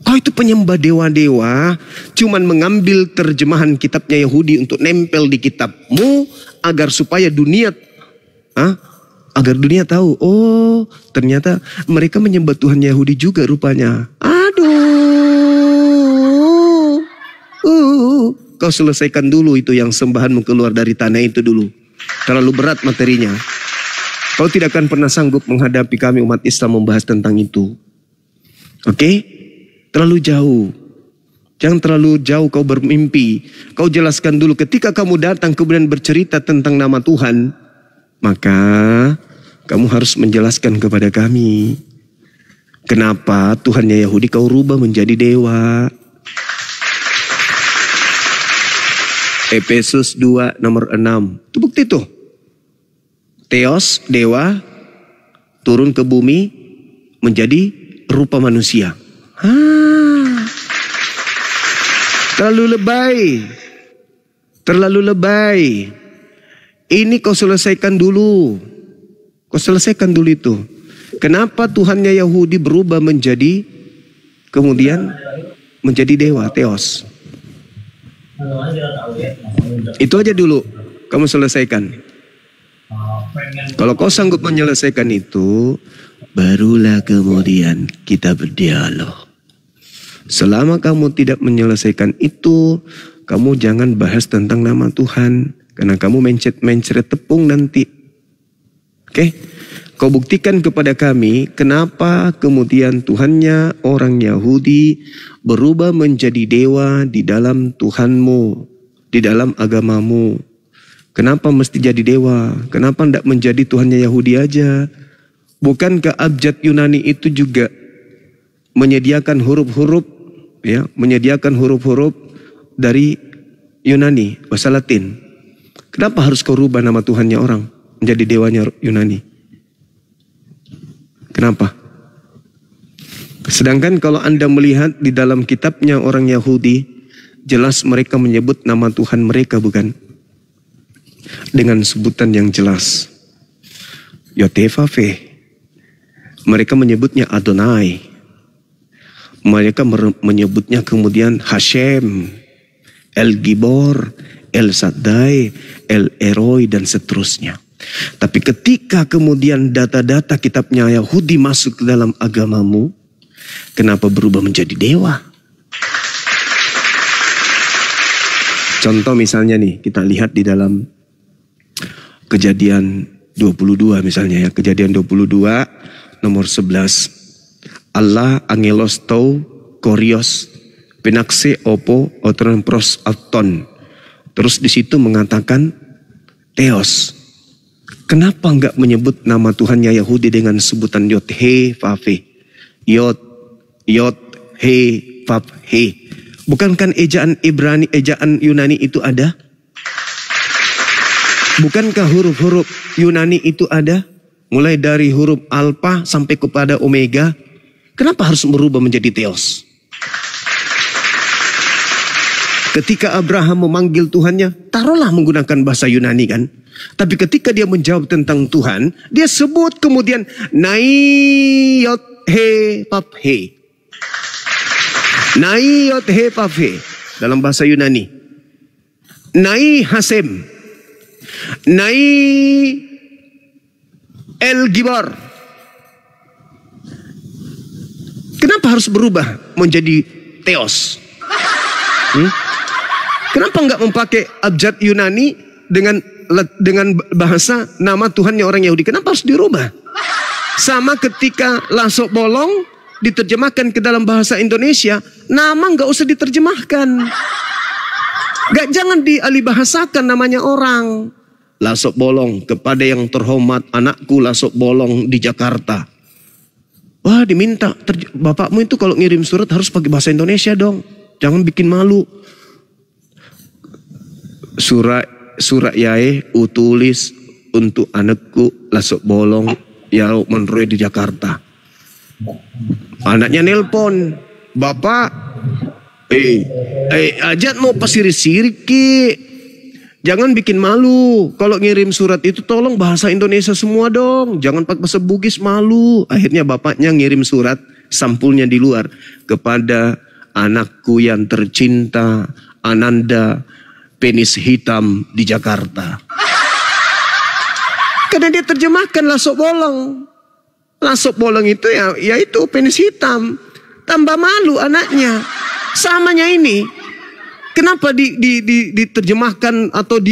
Kau itu penyembah dewa-dewa, cuman mengambil terjemahan kitabnya Yahudi untuk nempel di kitabmu agar supaya dunia tahu, oh ternyata mereka menyembah Tuhan Yahudi juga rupanya. Aduh. Kau selesaikan dulu itu yang sembahanmu keluar dari tanah itu dulu. Terlalu berat materinya. Kau tidak akan pernah sanggup menghadapi kami umat Islam membahas tentang itu. Oke? Terlalu jauh. Jangan terlalu jauh kau bermimpi. Kau jelaskan dulu ketika kamu datang kemudian bercerita tentang nama Tuhan. Maka kamu harus menjelaskan kepada kami. Kenapa Tuhannya Yahudi kau rubah menjadi dewa. Efesus 2 nomor 6. Itu bukti tuh. Theos, dewa, turun ke bumi menjadi rupa manusia. Terlalu lebay. Ini kau selesaikan dulu. Itu. Kenapa Tuhannya Yahudi berubah kemudian menjadi dewa, Theos? Itu aja dulu kamu selesaikan. Kalau kau sanggup menyelesaikan itu, barulah kemudian kita berdialog. Selama kamu tidak menyelesaikan itu, kamu jangan bahas tentang nama Tuhan. Karena kamu mencret tepung nanti. Oke? Kau buktikan kepada kami kenapa kemudian Tuhannya orang Yahudi berubah menjadi dewa di dalam Tuhanmu, di dalam agamamu. Kenapa mesti jadi dewa? Kenapa tidak menjadi Tuhannya Yahudi aja? Bukankah abjad Yunani itu juga menyediakan huruf-huruf dari Yunani, bahasa Latin? Kenapa harus kau rubah nama Tuhannya orang menjadi dewanya Yunani? Kenapa? Sedangkan kalau Anda melihat di dalam kitabnya orang Yahudi, jelas mereka menyebut nama Tuhan mereka, bukan? Dengan sebutan yang jelas. Yotevave. Mereka menyebutnya Adonai. Mereka menyebutnya kemudian Hashem, El Gibor, El Shaddai, El Eroi, dan seterusnya. Tapi ketika kemudian data-data kitabnya Yahudi masuk ke dalam agamamu, kenapa berubah menjadi dewa? Contoh misalnya nih, kita lihat di dalam Kejadian 22 misalnya ya. Kejadian 22 nomor 11. Allah angelos tou korios penakse opo otron pros aton. Terus di situ mengatakan Theos. Kenapa enggak menyebut nama Tuhannya Yahudi dengan sebutan Yod He Vav He? Yod He Vav He. Bukankah ejaan Ibrani, ejaan Yunani itu ada? Bukankah huruf-huruf Yunani itu ada? Mulai dari huruf alfa sampai kepada omega. Kenapa harus berubah menjadi Theos? Ketika Abraham memanggil Tuhannya, taruhlah menggunakan bahasa Yunani kan. Tapi ketika dia menjawab tentang Tuhan, dia sebut kemudian Nai Yod He Vav He. Nai Yod He Vav He dalam bahasa Yunani. Nai Hasem. Nai El Gibor. Kenapa harus berubah menjadi Theos? Kenapa enggak memakai abjad Yunani dengan bahasa nama Tuhannya orang Yahudi? Kenapa harus dirubah? Sama ketika lasok bolong diterjemahkan ke dalam bahasa Indonesia, nama enggak usah diterjemahkan. Jangan dialihbahasakan namanya orang. Lasok bolong kepada yang terhormat anakku lasok bolong di Jakarta. Wah, diminta bapakmu itu kalau ngirim surat harus pakai bahasa Indonesia dong. Jangan bikin malu. Surat yae utulis untuk anakku lasok bolong ya menroy di Jakarta. Anaknya nelpon, bapak, ajat mau pasirik-sirik ki. Jangan bikin malu. Kalau ngirim surat itu tolong bahasa Indonesia semua dong. Jangan pakai bahasa Bugis, malu. Akhirnya bapaknya ngirim surat, sampulnya di luar. Kepada anakku yang tercinta, Ananda, penis hitam di Jakarta. Karena dia terjemahkan lasok bolong. Lasok bolong itu ya itu penis hitam. Tambah malu anaknya. Samanya ini. Kenapa diterjemahkan atau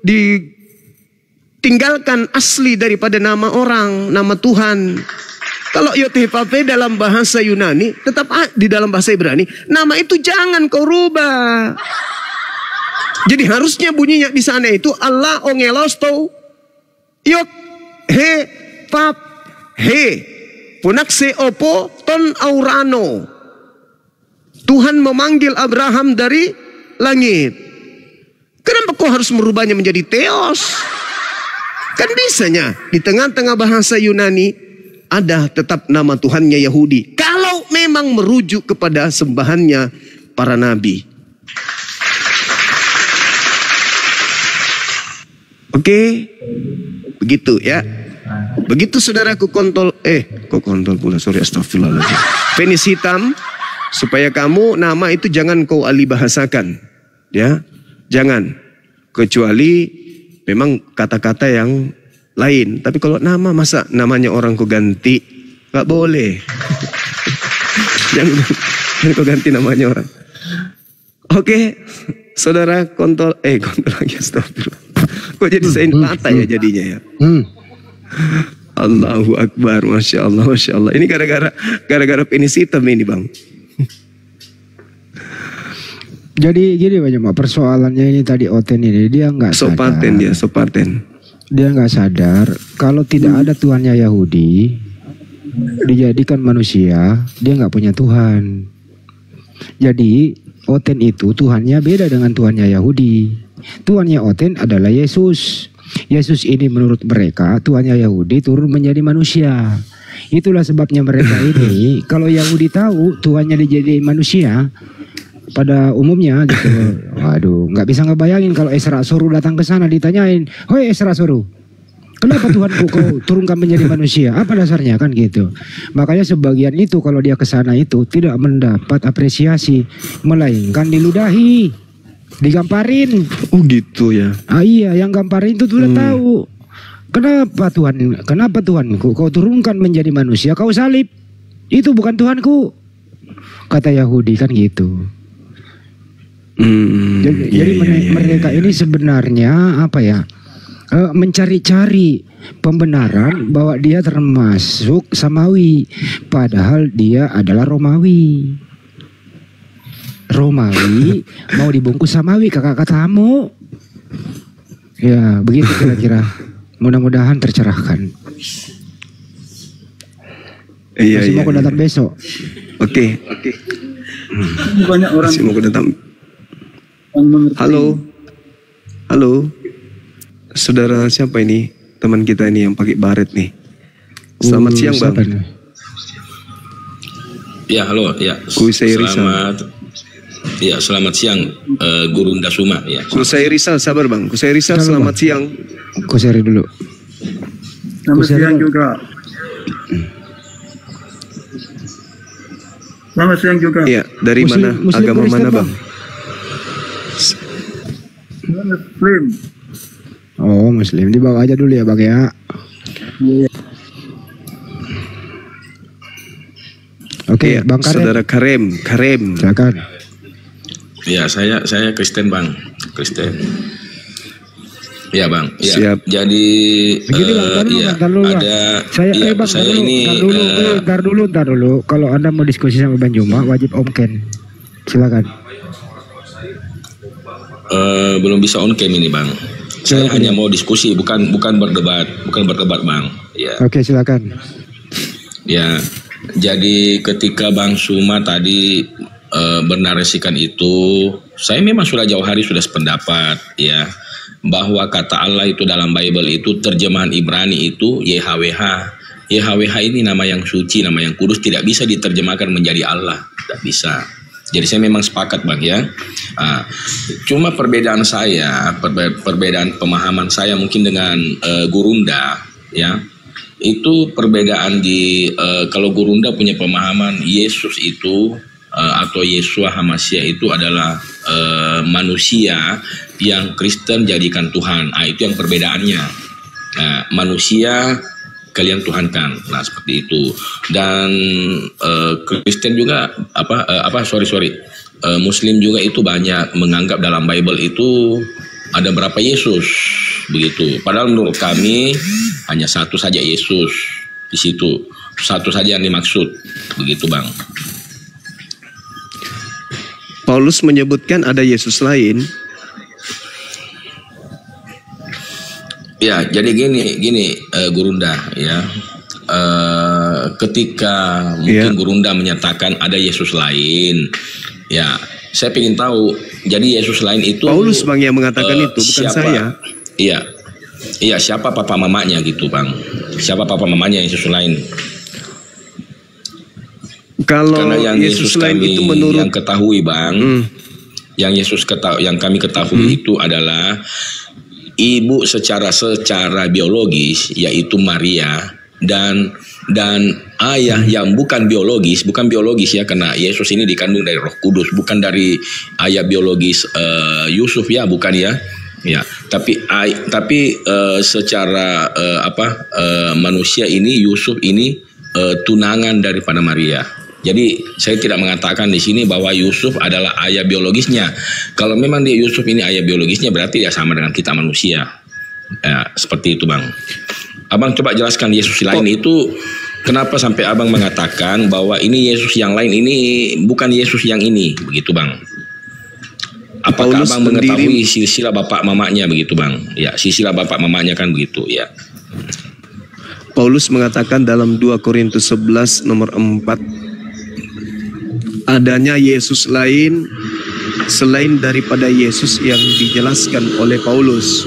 ditinggalkan asli daripada nama orang, nama Tuhan? Kalau Yotevave dalam bahasa Yunani, tetap di dalam bahasa Ibrani, nama itu jangan kau rubah. Jadi harusnya bunyinya di sana itu Allah ongelos to Yot He Vav He Punakse Opo Ton Aurano. Tuhan memanggil Abraham dari langit. Kenapa kau harus merubahnya menjadi Theos? Kan bisanya di tengah-tengah bahasa Yunani ada tetap nama Tuhannya Yahudi. Kalau memang merujuk kepada sembahannya para nabi. Oke, begitu ya. Begitu saudaraku kontol pula, sorry, astagfirullahaladzim. Penis hitam, supaya kamu nama itu jangan kau alihbahasakan. Ya, jangan. Kecuali memang kata-kata yang lain. Tapi kalau nama, masa namanya orang kau ganti? Gak boleh. Jangan kau ganti namanya orang. Oke, saudara kontol lagi, astagfirullah. Kok jadi sain patah ya jadinya ya? Allahu Akbar, Masya Allah, Masya Allah. Ini gara-gara penis hitam ini bang. Jadi gini Pak Jemaah, persoalannya ini tadi Oten ini dia nggak sadar. Sopaten. Dia nggak sadar kalau tidak ada Tuhannya Yahudi, dijadikan manusia, dia nggak punya Tuhan. Jadi Oten itu Tuhannya beda dengan Tuhannya Yahudi. Tuhannya Oten adalah Yesus. Yesus ini menurut mereka Tuhannya Yahudi turun menjadi manusia. Itulah sebabnya mereka ini kalau Yahudi tahu Tuhannya dijadiin manusia pada umumnya gitu. Waduh, nggak bisa ngebayangin kalau Esra suruh datang ke sana ditanyain, "Hoi Esra suruh, kenapa Tuhanku kau turunkan menjadi manusia? Apa dasarnya?" Kan gitu. Makanya sebagian itu kalau dia ke sana itu tidak mendapat apresiasi, melainkan diludahi, digamparin. Oh gitu ya. Iya, yang gamparin itu sudah tahu. Kenapa Tuhanku kau turunkan menjadi manusia, kau salib? Itu bukan Tuhanku. Kata Yahudi kan gitu. Jadi mereka ini sebenarnya apa ya? Mencari-cari pembenaran bahwa dia termasuk Samawi, padahal dia adalah Romawi. Romawi mau dibungkus Samawi, kakak katamu. Ya begitu kira-kira. Mudah-mudahan tercerahkan. Iya, masih mau datang besok. Oke. Banyak orang Masih mau datang. yang mengerti. Halo. Saudara siapa ini? Teman kita ini yang pakai baret nih. Selamat siang, Bang. Ya, halo, ya. Kusai Rizal. Selamat siang, Gurunda Suma, ya. Kusai Rizal, sabar Bang. Kusai Rizal, selamat siang. Kusai dulu. Selamat siang juga. Selamat siang juga. Iya, dari mana? Agama mana, Bang? Muslim. Oh, Muslim. Dibawa aja dulu ya, Bang ya. Oke, Bang Karem. Saudara Karem. Silakan. Ya, saya Kristen, Bang. Kristen. Ya, Bang. Ya. Siap. Jadi Begini, Bang, tar dulu, ada Bang. Ntar dulu. Kalau Anda mau diskusi sama Bang Juma, wajib on cam. Silakan. Belum bisa on cam ini, Bang. Saya hanya mau diskusi, bukan berdebat, Bang. Ya. Oke, silakan. Ya. Jadi ketika Bang Suma tadi bernarasikan itu, saya memang sudah jauh hari sudah sependapat ya bahwa kata Allah itu dalam Bible itu terjemahan Ibrani itu YHWH. YHWH ini nama yang suci, nama yang kudus, tidak bisa diterjemahkan menjadi Allah, tidak bisa. Jadi saya memang sepakat Bang ya. Cuma perbedaan pemahaman saya mungkin dengan Gurunda ya. Itu perbedaan di kalau Gurunda punya pemahaman Yesus itu atau Yeshua HaMashiach itu adalah manusia yang Kristen jadikan Tuhan. Itu yang perbedaannya. Manusia kalian tuhankan. Nah seperti itu. Dan Kristen juga Muslim juga itu banyak menganggap dalam Bible itu ada berapa Yesus begitu. Padahal menurut kami hanya satu saja Yesus di situ, satu saja yang dimaksud begitu Bang. Paulus menyebutkan ada Yesus lain. Ya, jadi gini Gurunda ya. Ketika mungkin Gurunda menyatakan ada Yesus lain, ya saya ingin tahu. Jadi Yesus lain itu Paulus Bang yang mengatakan itu, bukan siapa? saya. Iya, siapa papa mamanya gitu Bang? Siapa papa mamanya Yesus lain? Kalau yang Yesus lain kami itu menurut yang ketahui Bang, yang kami ketahui itu adalah ibu secara biologis yaitu Maria dan ayah yang bukan biologis ya, karena Yesus ini dikandung dari Roh Kudus, bukan dari ayah biologis Yusuf ya, bukan ya. Ya, tapi secara manusia ini Yusuf ini tunangan daripada Maria. Jadi saya tidak mengatakan di sini bahwa Yusuf adalah ayah biologisnya. Kalau memang dia Yusuf ini ayah biologisnya, berarti dia sama dengan kita manusia. Ya, seperti itu Bang. Abang coba jelaskan Yesus lain itu kenapa sampai Abang mengatakan bahwa ini Yesus yang lain, ini bukan Yesus yang ini, begitu Bang. Apakah Paulus Abang mengetahui silsilah bapak mamanya begitu Bang? Ya, silsilah bapak mamanya kan begitu ya. Paulus mengatakan dalam 2 Korintus 11 nomor 4, adanya Yesus lain selain daripada Yesus yang dijelaskan oleh Paulus.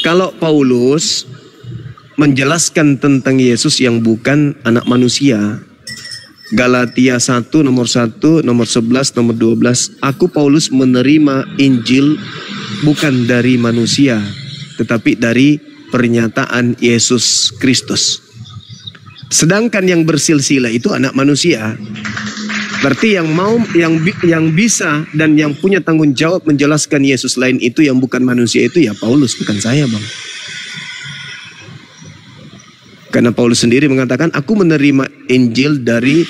Kalau Paulus menjelaskan tentang Yesus yang bukan anak manusia. Galatia 1 nomor 1, nomor 11, nomor 12. Aku Paulus menerima Injil bukan dari manusia, tetapi dari pernyataan Yesus Kristus. Sedangkan yang bersilsilah itu anak manusia. Berarti yang bisa dan yang punya tanggung jawab menjelaskan Yesus lain itu yang bukan manusia itu ya Paulus, bukan saya, Bang. Karena Paulus sendiri mengatakan aku menerima Injil dari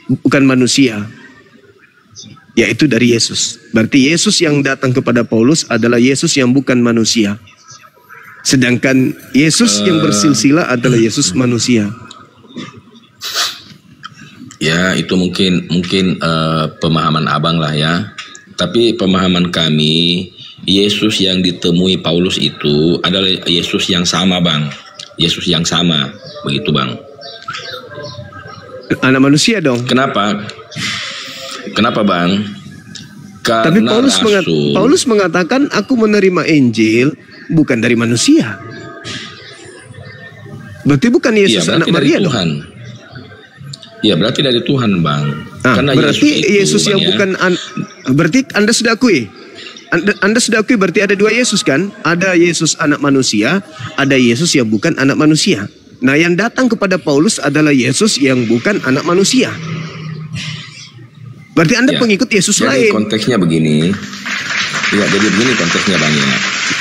bukan manusia, yaitu dari Yesus. Berarti Yesus yang datang kepada Paulus adalah Yesus yang bukan manusia. Sedangkan Yesus yang bersilsilah adalah Yesus manusia. Ya, itu mungkin pemahaman abang lah ya. Tapi pemahaman kami, Yesus yang ditemui Paulus itu adalah Yesus yang sama, Bang. Yesus yang sama, begitu, Bang. Anak manusia dong. Kenapa? Kenapa, Bang? Tapi Paulus mengatakan aku menerima Injil bukan dari manusia. Berarti bukan Yesus anak Maria dong. Ya, berarti dari Tuhan, Bang. Karena berarti Yesus yang bukan berarti Anda sudah akui. Anda sudah akui berarti ada dua Yesus kan? Ada Yesus anak manusia, ada Yesus yang bukan anak manusia. Nah, yang datang kepada Paulus adalah Yesus yang bukan anak manusia. Berarti Anda pengikut Yesus jadi lain. Konteksnya begini. Ya, jadi begini konteksnya, Bang ya.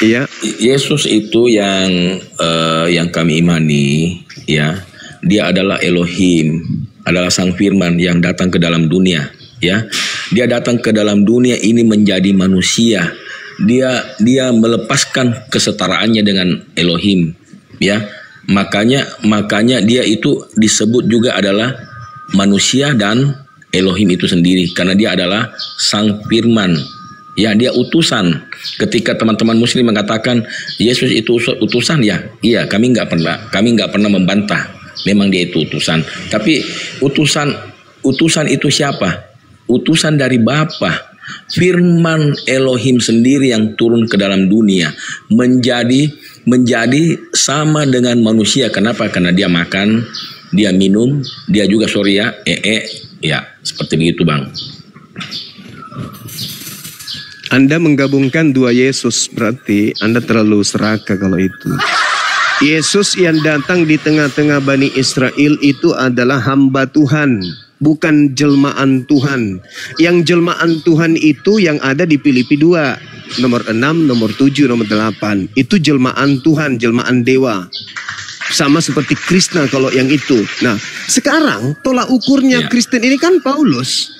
Iya. Yesus itu yang kami imani, ya. Dia adalah Elohim, adalah Sang Firman yang datang ke dalam dunia, ya. Dia datang ke dalam dunia ini menjadi manusia. Dia melepaskan kesetaraannya dengan Elohim, ya. Makanya dia itu disebut juga adalah manusia dan Elohim itu sendiri karena dia adalah Sang Firman. Ya, dia utusan. Ketika teman-teman Muslim mengatakan Yesus itu utusan, ya, iya, kami nggak pernah membantah. Memang dia itu utusan. Tapi utusan itu siapa? Utusan dari Bapa. Firman Elohim sendiri yang turun ke dalam dunia menjadi sama dengan manusia. Kenapa? Karena dia makan, dia minum, dia juga ya, seperti begitu, Bang. Anda menggabungkan dua Yesus, berarti Anda terlalu serakah kalau itu. Yesus yang datang di tengah-tengah Bani Israel itu adalah hamba Tuhan, bukan jelmaan Tuhan. Yang jelmaan Tuhan itu yang ada di Filipi 2, nomor 6, nomor 7, nomor 8. Itu jelmaan Tuhan, jelmaan dewa. Sama seperti Krishna kalau yang itu. Nah, sekarang tolak ukurnya Kristen ini kan Paulus.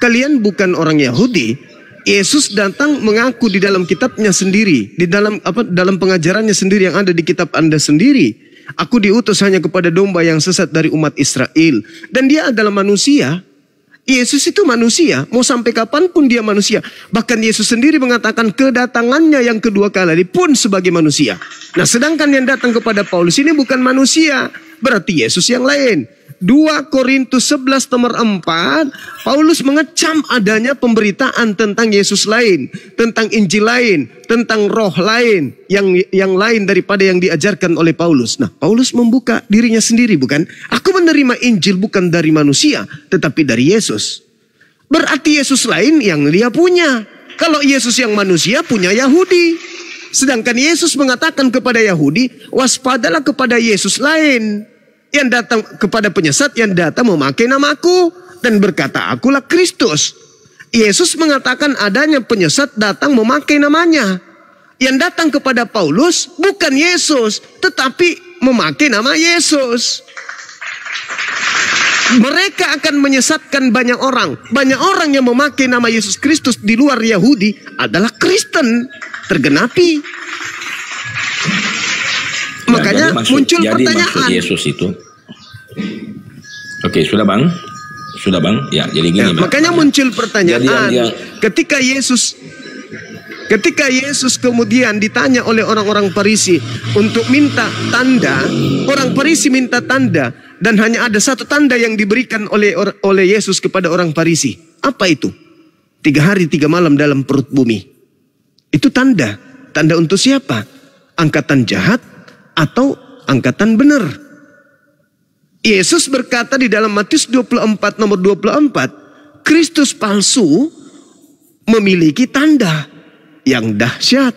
Kalian bukan orang Yahudi. Yesus datang mengaku di dalam kitabnya sendiri, di dalam pengajarannya sendiri yang ada di kitab Anda sendiri. Aku diutus hanya kepada domba yang sesat dari umat Israel. Dan dia adalah manusia. Yesus itu manusia, mau sampai kapanpun dia manusia. Bahkan Yesus sendiri mengatakan kedatangannya yang kedua kali pun sebagai manusia. Nah, sedangkan yang datang kepada Paulus ini bukan manusia, berarti Yesus yang lain. 2 Korintus 11 nomor 4, Paulus mengecam adanya pemberitaan tentang Yesus lain, tentang Injil lain, tentang roh lain, yang lain daripada yang diajarkan oleh Paulus. Nah, Paulus membuka dirinya sendiri, bukan? Aku menerima Injil bukan dari manusia, tetapi dari Yesus. Berarti Yesus lain yang dia punya. Kalau Yesus yang manusia punya Yahudi. Sedangkan Yesus mengatakan kepada Yahudi, waspadalah kepada Yesus lain. Yang datang kepada penyesat yang datang memakai namaku dan berkata akulah Kristus. Yesus mengatakan adanya penyesat datang memakai namanya. Yang datang kepada Paulus bukan Yesus, tetapi memakai nama Yesus. Mereka akan menyesatkan banyak orang. Banyak orang yang memakai nama Yesus Kristus di luar Yahudi adalah Kristen. Tergenapi. Makanya muncul pertanyaan. Maksud Yesus itu. Oke, sudah Bang? Sudah Bang? Ya, jadi gini. Ya, makanya muncul pertanyaan. Ketika Yesus kemudian ditanya oleh orang-orang Farisi untuk minta tanda, orang Farisi minta tanda dan hanya ada satu tanda yang diberikan oleh Yesus kepada orang Farisi. Apa itu? 3 hari 3 malam dalam perut bumi. Itu tanda. Tanda untuk siapa? Angkatan jahat atau angkatan benar. Yesus berkata di dalam Matius 24 nomor 24, Kristus palsu memiliki tanda yang dahsyat,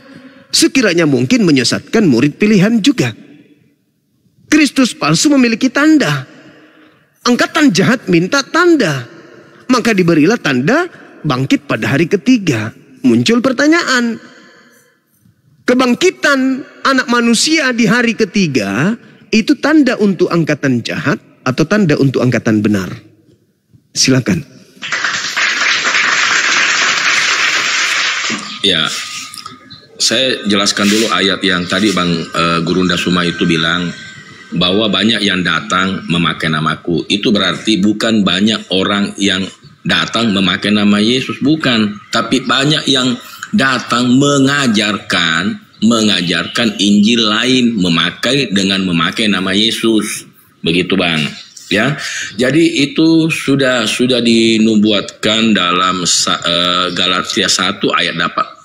sekiranya mungkin menyesatkan murid pilihan juga. Kristus palsu memiliki tanda. Angkatan jahat minta tanda. Maka diberilah tanda bangkit pada hari ketiga. Muncul pertanyaan, kebangkitan anak manusia di hari ketiga itu tanda untuk angkatan jahat atau tanda untuk angkatan benar? Silakan. Ya, saya jelaskan dulu ayat yang tadi Bang Gurunda Suma itu bilang bahwa banyak yang datang memakai namaku. Itu berarti bukan banyak orang yang datang memakai nama Yesus, bukan. Tapi banyak yang datang mengajarkan Injil lain dengan memakai nama Yesus. Begitu Bang. Ya. Jadi itu sudah dinubuatkan dalam Galatia 1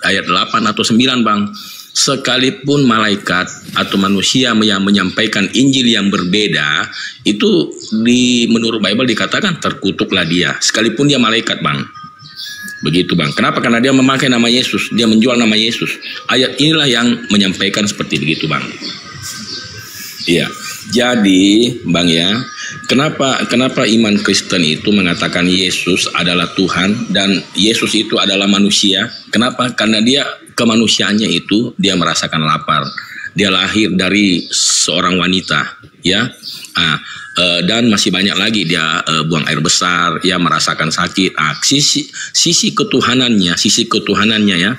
ayat 8 atau 9 Bang. Sekalipun malaikat atau manusia yang menyampaikan Injil yang berbeda, itu menurut Bible dikatakan terkutuklah dia, sekalipun dia malaikat Bang. Begitu Bang. Kenapa? Karena dia memakai nama Yesus, dia menjual nama Yesus. Ayat inilah yang menyampaikan seperti begitu Bang. Iya. Jadi Bang ya, kenapa iman Kristen itu mengatakan Yesus adalah Tuhan dan Yesus itu adalah manusia? Kenapa? Karena dia kemanusiaannya itu dia merasakan lapar. Dia lahir dari seorang wanita, ya. Dan masih banyak lagi dia buang air besar, ya, merasakan sakit. Sisi ketuhanannya ya,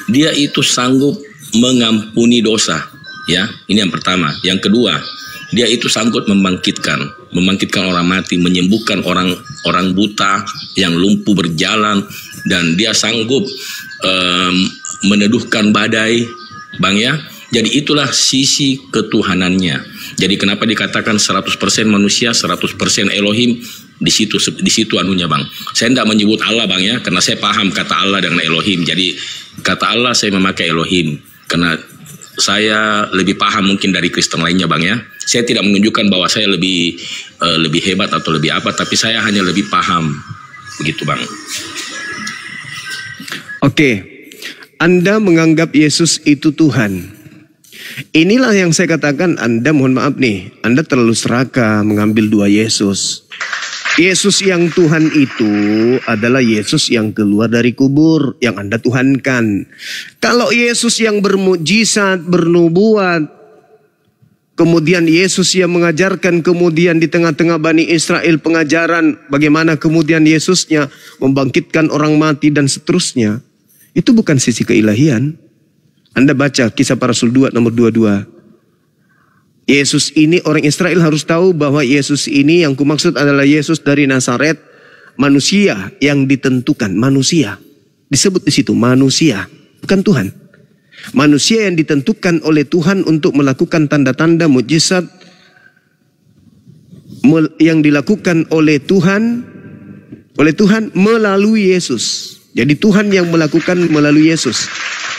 dia itu sanggup mengampuni dosa, ya. Ini yang pertama. Yang kedua, dia itu sanggup membangkitkan orang mati, menyembuhkan orang buta yang lumpuh berjalan, dan dia sanggup meneduhkan badai, Bang ya. Jadi itulah sisi ketuhanannya. Jadi kenapa dikatakan 100% manusia, 100% Elohim? Di situ anunya Bang. Saya tidak menyebut Allah Bang ya, karena saya paham kata Allah dengan Elohim. Jadi kata Allah saya memakai Elohim karena saya lebih paham mungkin dari Kristen lainnya Bang ya. Saya tidak menunjukkan bahwa saya lebih hebat atau lebih apa, tapi saya hanya lebih paham. Begitu Bang. Oke, Anda menganggap Yesus itu Tuhan. Inilah yang saya katakan, Anda mohon maaf nih, Anda terlalu serakah mengambil dua Yesus. Yesus yang Tuhan itu adalah Yesus yang keluar dari kubur, yang Anda tuhankan. Kalau Yesus yang bermukjizat, bernubuat, kemudian Yesus yang mengajarkan, kemudian di tengah-tengah Bani Israel pengajaran bagaimana kemudian Yesusnya membangkitkan orang mati dan seterusnya, itu bukan sisi keilahian. Anda baca Kisah Para Rasul 2 nomor 22. Yesus ini, orang Israel harus tahu bahwa Yesus ini yang kumaksud adalah Yesus dari Nazaret, manusia yang ditentukan, manusia. Disebut di situ manusia, bukan Tuhan. Manusia yang ditentukan oleh Tuhan untuk melakukan tanda-tanda mukjizat yang dilakukan oleh Tuhan melalui Yesus. Jadi Tuhan yang melakukan melalui Yesus.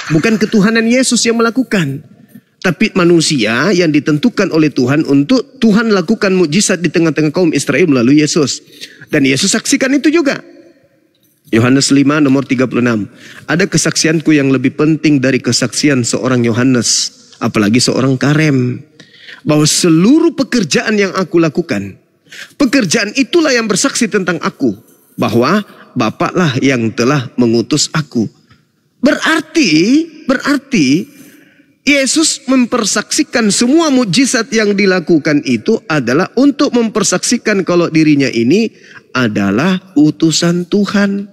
Bukan ketuhanan Yesus yang melakukan, tapi manusia yang ditentukan oleh Tuhan untuk Tuhan lakukan mukjizat di tengah-tengah kaum Israel melalui Yesus. Dan Yesus saksikan itu juga. Yohanes 5 nomor 36. Ada kesaksianku yang lebih penting dari kesaksian seorang Yohanes, apalagi seorang Karem, bahwa seluruh pekerjaan yang aku lakukan, pekerjaan itulah yang bersaksi tentang aku, bahwa Bapaklah yang telah mengutus aku. Berarti Yesus mempersaksikan semua mukjizat yang dilakukan itu adalah untuk mempersaksikan kalau dirinya ini adalah utusan Tuhan.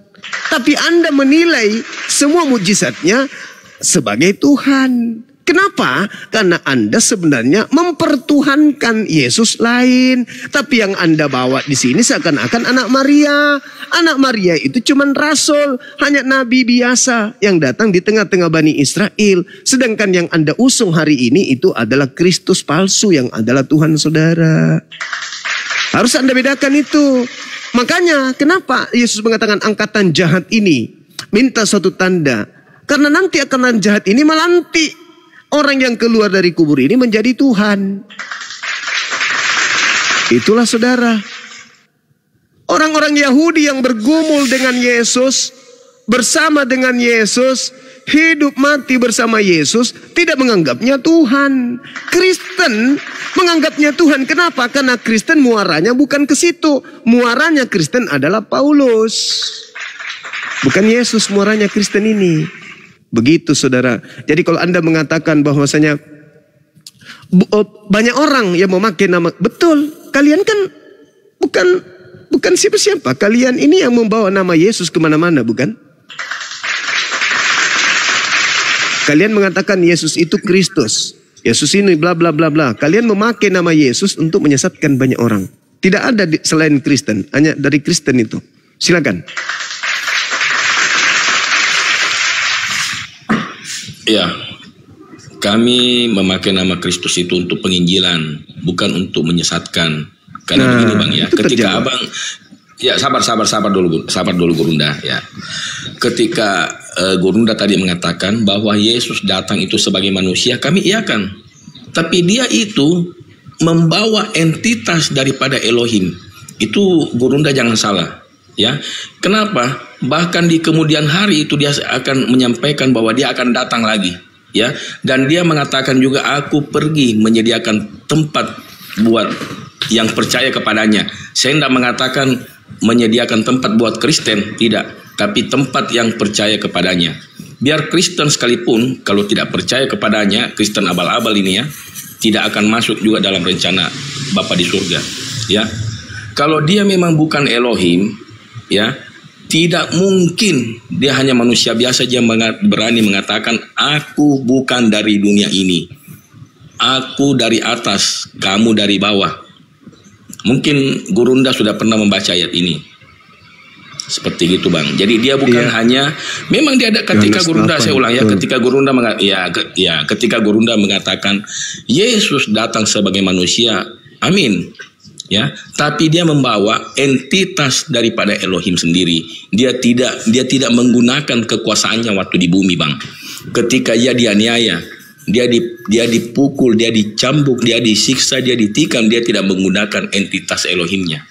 Tapi Anda menilai semua mukjizatnya sebagai Tuhan. Kenapa? Karena Anda sebenarnya mempertuhankan Yesus lain. Tapi yang Anda bawa di sini seakan-akan anak Maria. Anak Maria itu cuma rasul, hanya nabi biasa yang datang di tengah-tengah Bani Israel. Sedangkan yang Anda usung hari ini itu adalah Kristus palsu yang adalah Tuhan saudara. Harus Anda bedakan itu. Makanya kenapa Yesus mengatakan angkatan jahat ini minta suatu tanda. Karena nanti angkatan jahat ini melantik orang yang keluar dari kubur ini menjadi Tuhan. Itulah saudara. Orang-orang Yahudi yang bergumul dengan Yesus, bersama dengan Yesus, hidup mati bersama Yesus, tidak menganggapnya Tuhan. Kristen menganggapnya Tuhan. Kenapa? Karena Kristen muaranya bukan ke situ. Muaranya Kristen adalah Paulus. Bukan Yesus muaranya Kristen ini. Begitu saudara. Jadi kalau Anda mengatakan bahwasanya banyak orang yang memakai nama, betul. Kalian kan bukan siapa-siapa. Kalian ini yang membawa nama Yesus kemana-mana, bukan? Kalian mengatakan Yesus itu Kristus. Yesus ini bla bla bla bla. Kalian memakai nama Yesus untuk menyesatkan banyak orang. Tidak ada selain Kristen. Hanya dari Kristen itu. Silakan. Ya, kami memakai nama Kristus itu untuk penginjilan, bukan untuk menyesatkan. Karena begini Bang ya, ketika Abang, ya sabar dulu Gurunda ya. Ketika Gurunda tadi mengatakan bahwa Yesus datang itu sebagai manusia, kami iakan. Tapi dia itu membawa entitas daripada Elohim. Itu Gurunda jangan salah. Ya, kenapa? Bahkan di kemudian hari itu dia akan menyampaikan bahwa dia akan datang lagi, ya. Dan dia mengatakan juga, aku pergi menyediakan tempat buat yang percaya kepadanya. Saya tidak mengatakan menyediakan tempat buat Kristen, tidak, tapi tempat yang percaya kepadanya. Biar Kristen sekalipun kalau tidak percaya kepadanya, Kristen abal-abal ini ya, tidak akan masuk juga dalam rencana Bapa di surga, ya. Kalau dia memang bukan Elohim, ya, tidak mungkin dia hanya manusia biasa aja berani mengatakan aku bukan dari dunia ini, aku dari atas, kamu dari bawah. Mungkin Gurunda sudah pernah membaca ayat ini seperti gitu Bang. Jadi dia bukan hanya, memang dia ada ketika Gurunda, saya ulang ya, ketika Gurunda ketika Gurunda mengatakan Yesus datang sebagai manusia, amin. Ya, tapi dia membawa entitas daripada Elohim sendiri. Dia tidak menggunakan kekuasaannya waktu di bumi, Bang. Ketika dia dianiaya, dia dipukul, dia dicambuk, dia disiksa, dia ditikam, dia tidak menggunakan entitas Elohimnya.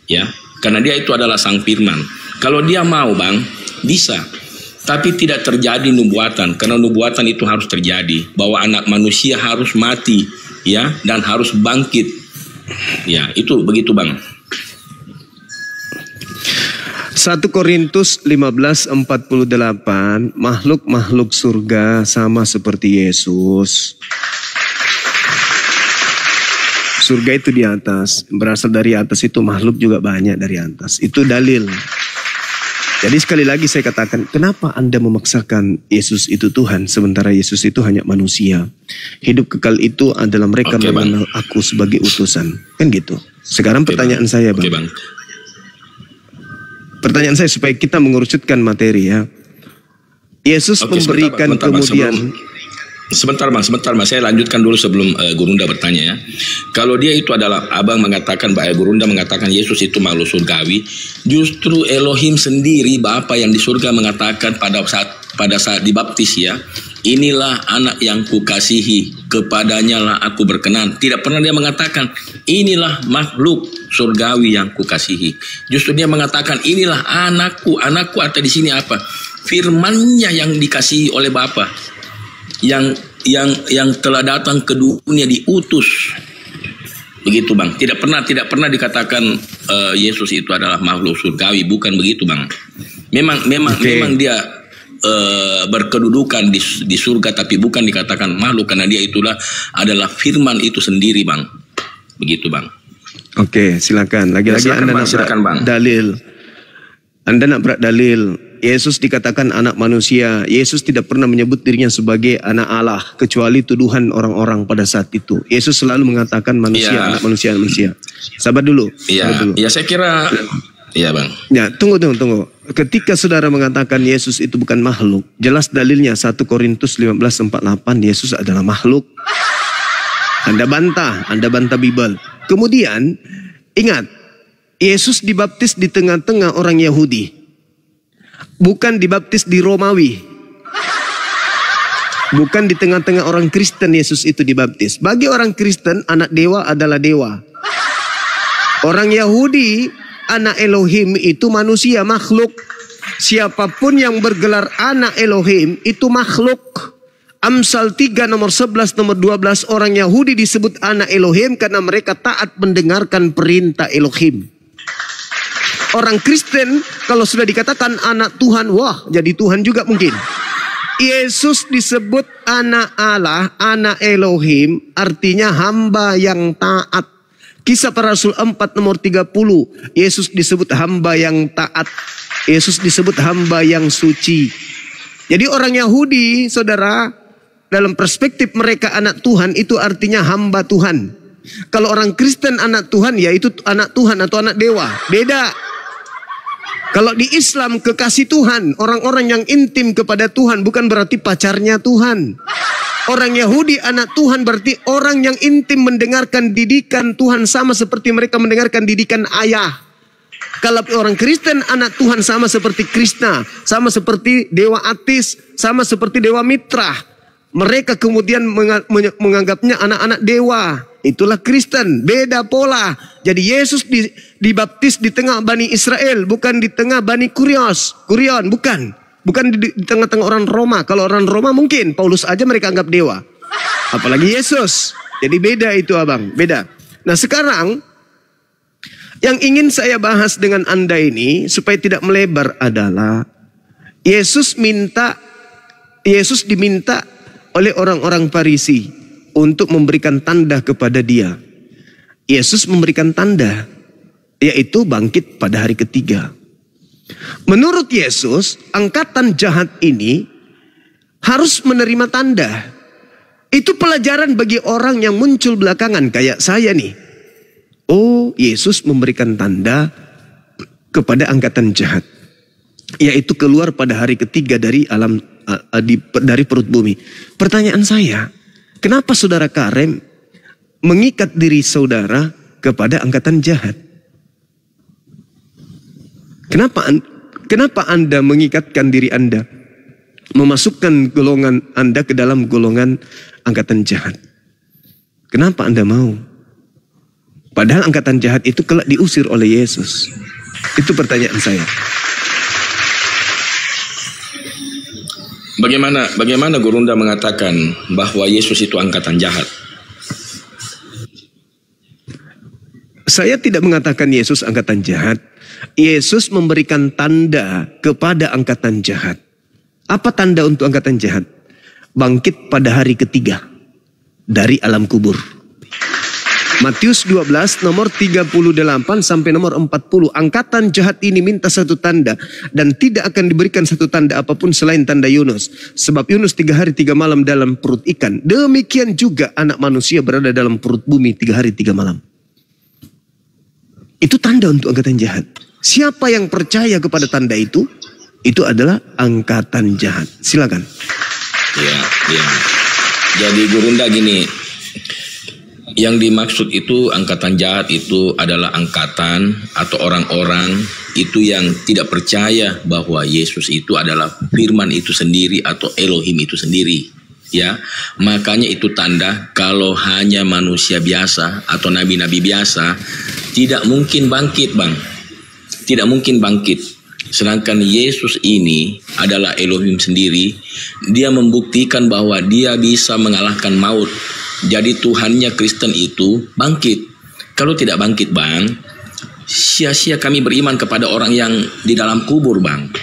Ya, karena dia itu adalah Sang Firman. Kalau dia mau, Bang, bisa. Tapi tidak terjadi nubuatan, karena nubuatan itu harus terjadi bahwa anak manusia harus mati, ya, dan harus bangkit. Ya, itu begitu Bang. 1 Korintus 15:48, makhluk-makhluk surga sama seperti Yesus. Surga itu di atas, berasal dari atas, itu makhluk juga banyak dari atas. Itu dalil. Jadi sekali lagi saya katakan, kenapa Anda memaksakan Yesus itu Tuhan, sementara Yesus itu hanya manusia? Hidup kekal itu adalah mereka mengenal aku sebagai utusan. Kan gitu. Sekarang pertanyaan saya Bang. Pertanyaan saya supaya kita mengerucutkan materi ya. Yesus memberikan kemudian... Sebentar Bang, saya lanjutkan dulu sebelum Gurunda bertanya ya. Kalau dia itu adalah, Abang mengatakan, Gurunda mengatakan Yesus itu makhluk surgawi, justru Elohim sendiri, Bapa yang di surga mengatakan pada saat dibaptis ya, inilah anak yang kukasihi, kepadanya lah aku berkenan. Tidak pernah dia mengatakan inilah makhluk surgawi yang kukasihi. Justru dia mengatakan inilah anakku atau di sini apa? Firman-Nya yang dikasihi oleh Bapa. Yang telah datang ke dunia, diutus. Begitu Bang. Tidak pernah dikatakan Yesus itu adalah makhluk surgawi, bukan begitu Bang. Memang dia berkedudukan di surga, tapi bukan dikatakan makhluk, karena dia adalah firman itu sendiri Bang. Begitu Bang. Oke, silakan. Lagi-lagi Anda nak berak dalil. Anda nak berak dalil. Yesus dikatakan anak manusia. Yesus tidak pernah menyebut dirinya sebagai anak Allah, kecuali tuduhan orang-orang pada saat itu. Yesus selalu mengatakan manusia, anak manusia, manusia. Sabar dulu. Iya, saya kira. Iya Bang. Ya, tunggu. Ketika saudara mengatakan Yesus itu bukan makhluk, jelas dalilnya 1 Korintus 15:48, Yesus adalah makhluk. Anda bantah Bible. Kemudian, ingat, Yesus dibaptis di tengah-tengah orang Yahudi. Bukan dibaptis di Romawi. Bukan di tengah-tengah orang Kristen Yesus itu dibaptis. Bagi orang Kristen, anak dewa adalah dewa. Orang Yahudi, anak Elohim itu manusia, makhluk. Siapapun yang bergelar anak Elohim itu makhluk. Amsal 3 nomor 11 nomor 12, orang Yahudi disebut anak Elohim karena mereka taat mendengarkan perintah Elohim. Orang Kristen kalau sudah dikatakan anak Tuhan, wah jadi Tuhan juga mungkin. Yesus disebut anak Allah, anak Elohim, artinya hamba yang taat. Kisah Para Rasul 4 nomor 30, Yesus disebut hamba yang taat. Yesus disebut hamba yang suci. Jadi orang Yahudi, saudara, dalam perspektif mereka anak Tuhan itu artinya hamba Tuhan. Kalau orang Kristen anak Tuhan, ya itu anak Tuhan atau anak dewa. Beda. Kalau di Islam kekasih Tuhan, orang-orang yang intim kepada Tuhan bukan berarti pacarnya Tuhan. Orang Yahudi anak Tuhan berarti orang yang intim mendengarkan didikan Tuhan sama seperti mereka mendengarkan didikan ayah. Kalau orang Kristen anak Tuhan sama seperti Krishna, sama seperti Dewa Atis, sama seperti Dewa Mitra. Mereka kemudian menganggapnya anak-anak dewa. Itulah Kristen, beda pola. Jadi Yesus dibaptis di tengah Bani Israel, bukan di tengah Bani Kurion, bukan. Bukan di tengah-tengah orang Roma. Kalau orang Roma mungkin, Paulus aja mereka anggap dewa. Apalagi Yesus. Jadi beda itu abang, beda. Nah sekarang, yang ingin saya bahas dengan Anda ini, supaya tidak melebar adalah, Yesus diminta oleh orang-orang Farisi untuk memberikan tanda kepada dia. Yesus memberikan tanda, yaitu bangkit pada hari ketiga. Menurut Yesus, angkatan jahat ini harus menerima tanda. Itu pelajaran bagi orang yang muncul belakangan kayak saya nih. Oh, Yesus memberikan tanda kepada angkatan jahat, yaitu keluar pada hari ketiga dari dari perut bumi. Pertanyaan saya, kenapa saudara Karem mengikat diri saudara kepada angkatan jahat? Kenapa Anda mengikatkan diri Anda, memasukkan golongan Anda ke dalam golongan angkatan jahat? Kenapa Anda mau? Padahal angkatan jahat itu kelak diusir oleh Yesus. Itu pertanyaan saya. Bagaimana Gurunda mengatakan bahwa Yesus itu angkatan jahat? Saya tidak mengatakan Yesus angkatan jahat. Yesus memberikan tanda kepada angkatan jahat. Apa tanda untuk angkatan jahat? Bangkit pada hari ketiga dari alam kubur. Matius 12 nomor 38 sampai nomor 40. Angkatan jahat ini minta satu tanda, dan tidak akan diberikan satu tanda apapun selain tanda Yunus. Sebab Yunus 3 hari 3 malam dalam perut ikan. Demikian juga anak manusia berada dalam perut bumi 3 hari 3 malam. Itu tanda untuk angkatan jahat. Siapa yang percaya kepada tanda itu adalah angkatan jahat. Silakan. Ya. Jadi Gurunda gini, yang dimaksud itu angkatan jahat itu adalah angkatan atau orang-orang itu yang tidak percaya bahwa Yesus itu adalah firman itu sendiri atau Elohim itu sendiri. Ya, makanya itu tanda kalau hanya manusia biasa atau nabi-nabi biasa tidak mungkin bangkit, Bang. Tidak mungkin bangkit. Sedangkan Yesus ini adalah Elohim sendiri. Dia membuktikan bahwa dia bisa mengalahkan maut. Jadi Tuhannya Kristen itu bangkit. Kalau tidak bangkit, Bang, sia-sia kami beriman kepada orang yang di dalam kubur, Bang.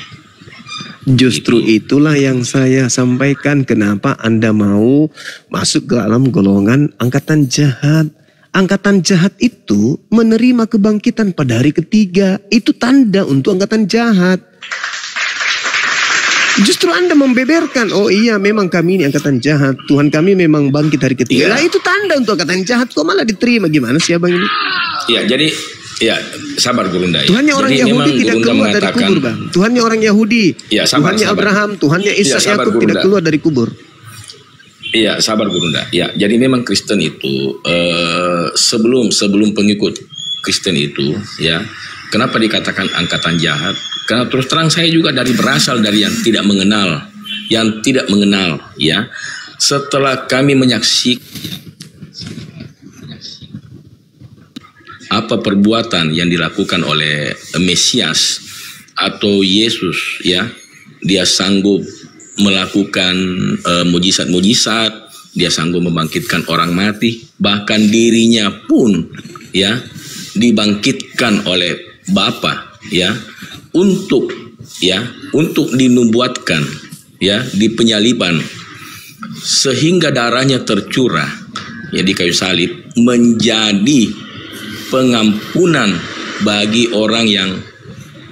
Justru itulah yang saya sampaikan. Kenapa Anda mau masuk ke dalam golongan angkatan jahat? Angkatan jahat itu menerima kebangkitan pada hari ketiga. Itu tanda untuk angkatan jahat. Justru Anda membeberkan, oh iya memang kami ini angkatan jahat. Tuhan kami memang bangkit hari ketiga. Lah itu tanda untuk angkatan jahat. Kok malah diterima? Gimana sih abang ini? Ya, jadi sabar Gurunda. Tuhannya orang jadi, Yahudi tidak keluar dari kubur, Bang. Tuhannya orang Yahudi. Ya, sabar, Tuhannya sabar. Abraham, Tuhannya Ishak, Yakub tidak keluar dari kubur. Iya, sabar Gurunda. Ya, jadi memang Kristen itu sebelum pengikut Kristen itu, ya, kenapa dikatakan angkatan jahat? Karena terus terang saya juga berasal dari yang tidak mengenal, ya. Setelah kami menyaksikan apa perbuatan yang dilakukan oleh Mesias atau Yesus, ya, dia sanggup melakukan mujizat-mujizat, dia sanggup membangkitkan orang mati, bahkan dirinya pun, ya, dibangkitkan oleh Bapa, ya, untuk dinubuatkan, ya, di penyaliban, sehingga darahnya tercurah, ya, di kayu salib, menjadi pengampunan bagi orang yang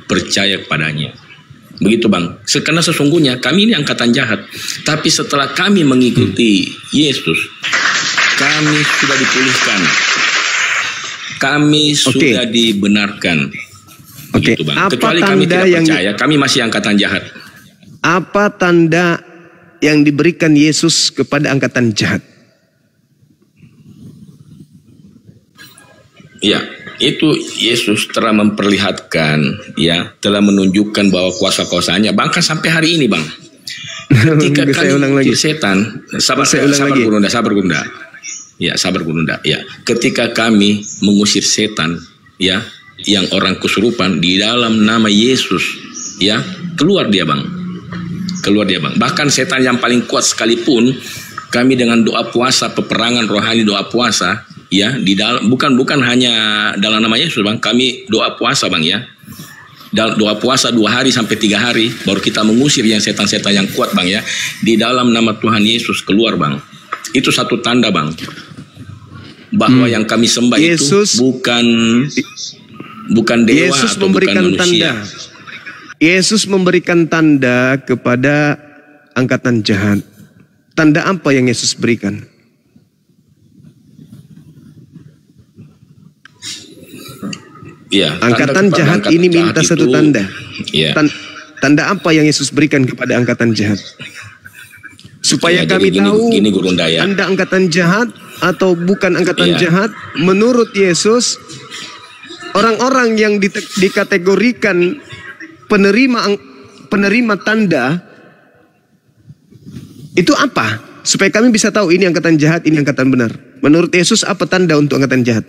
percaya kepadanya. Begitu Bang. Karena sesungguhnya kami ini angkatan jahat, tapi setelah kami mengikuti Yesus, kami sudah dipulihkan, kami sudah dibenarkan. Begitu Bang. Kecuali kami tidak percaya, kami masih angkatan jahat. Apa tanda yang diberikan Yesus kepada angkatan jahat? Ya, itu Yesus telah memperlihatkan, ya, telah menunjukkan bahwa kuasa-kuasanya, bahkan sampai hari ini Bang, ketika kami mengusir setan, sabar Gurunda, ya, sabar Gurunda, ya, ketika kami mengusir setan, ya, yang orang kesurupan di dalam nama Yesus, ya, keluar dia Bang, bahkan setan yang paling kuat sekalipun, kami dengan doa puasa, peperangan rohani, doa puasa, ya, di dalam, bukan hanya dalam nama Yesus Bang, kami doa puasa Bang, ya, doa puasa 2 hari sampai 3 hari baru kita mengusir yang setan-setan yang kuat Bang, ya, di dalam nama Tuhan Yesus keluar Bang. Itu satu tanda Bang, bahwa yang kami sembah Yesus, itu bukan dewa Yesus atau memberikan bukan manusia. tanda. Yesus memberikan tanda kepada angkatan jahat. Tanda apa yang Yesus berikan? Ya, angkatan jahat ini minta satu tanda. Ya. Tanda apa yang Yesus berikan kepada angkatan jahat? Supaya ya, kami tahu gini Gurunda, ya. Anda angkatan jahat atau bukan angkatan jahat. Menurut Yesus, orang-orang yang dikategorikan penerima tanda itu apa? Supaya kami bisa tahu ini angkatan jahat, ini angkatan benar. Menurut Yesus apa tanda untuk angkatan jahat?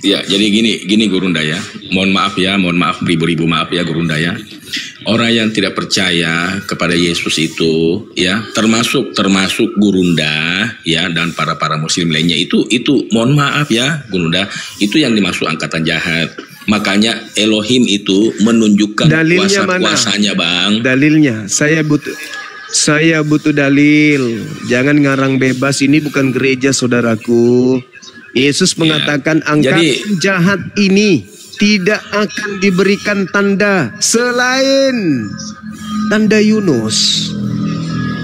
Ya, jadi gini Gurunda, ya. Mohon maaf ribu-ribu maaf ya Gurunda, ya. Orang yang tidak percaya kepada Yesus itu, ya, termasuk Gurunda, ya, dan para muslim lainnya itu mohon maaf ya Gurunda, itu yang dimaksud angkatan jahat. Makanya Elohim itu menunjukkan kuasa-kuasanya Bang. Dalilnya, saya butuh dalil. Jangan ngarang bebas, ini bukan gereja saudaraku. Yesus mengatakan angkatan jahat ini tidak akan diberikan tanda selain tanda Yunus.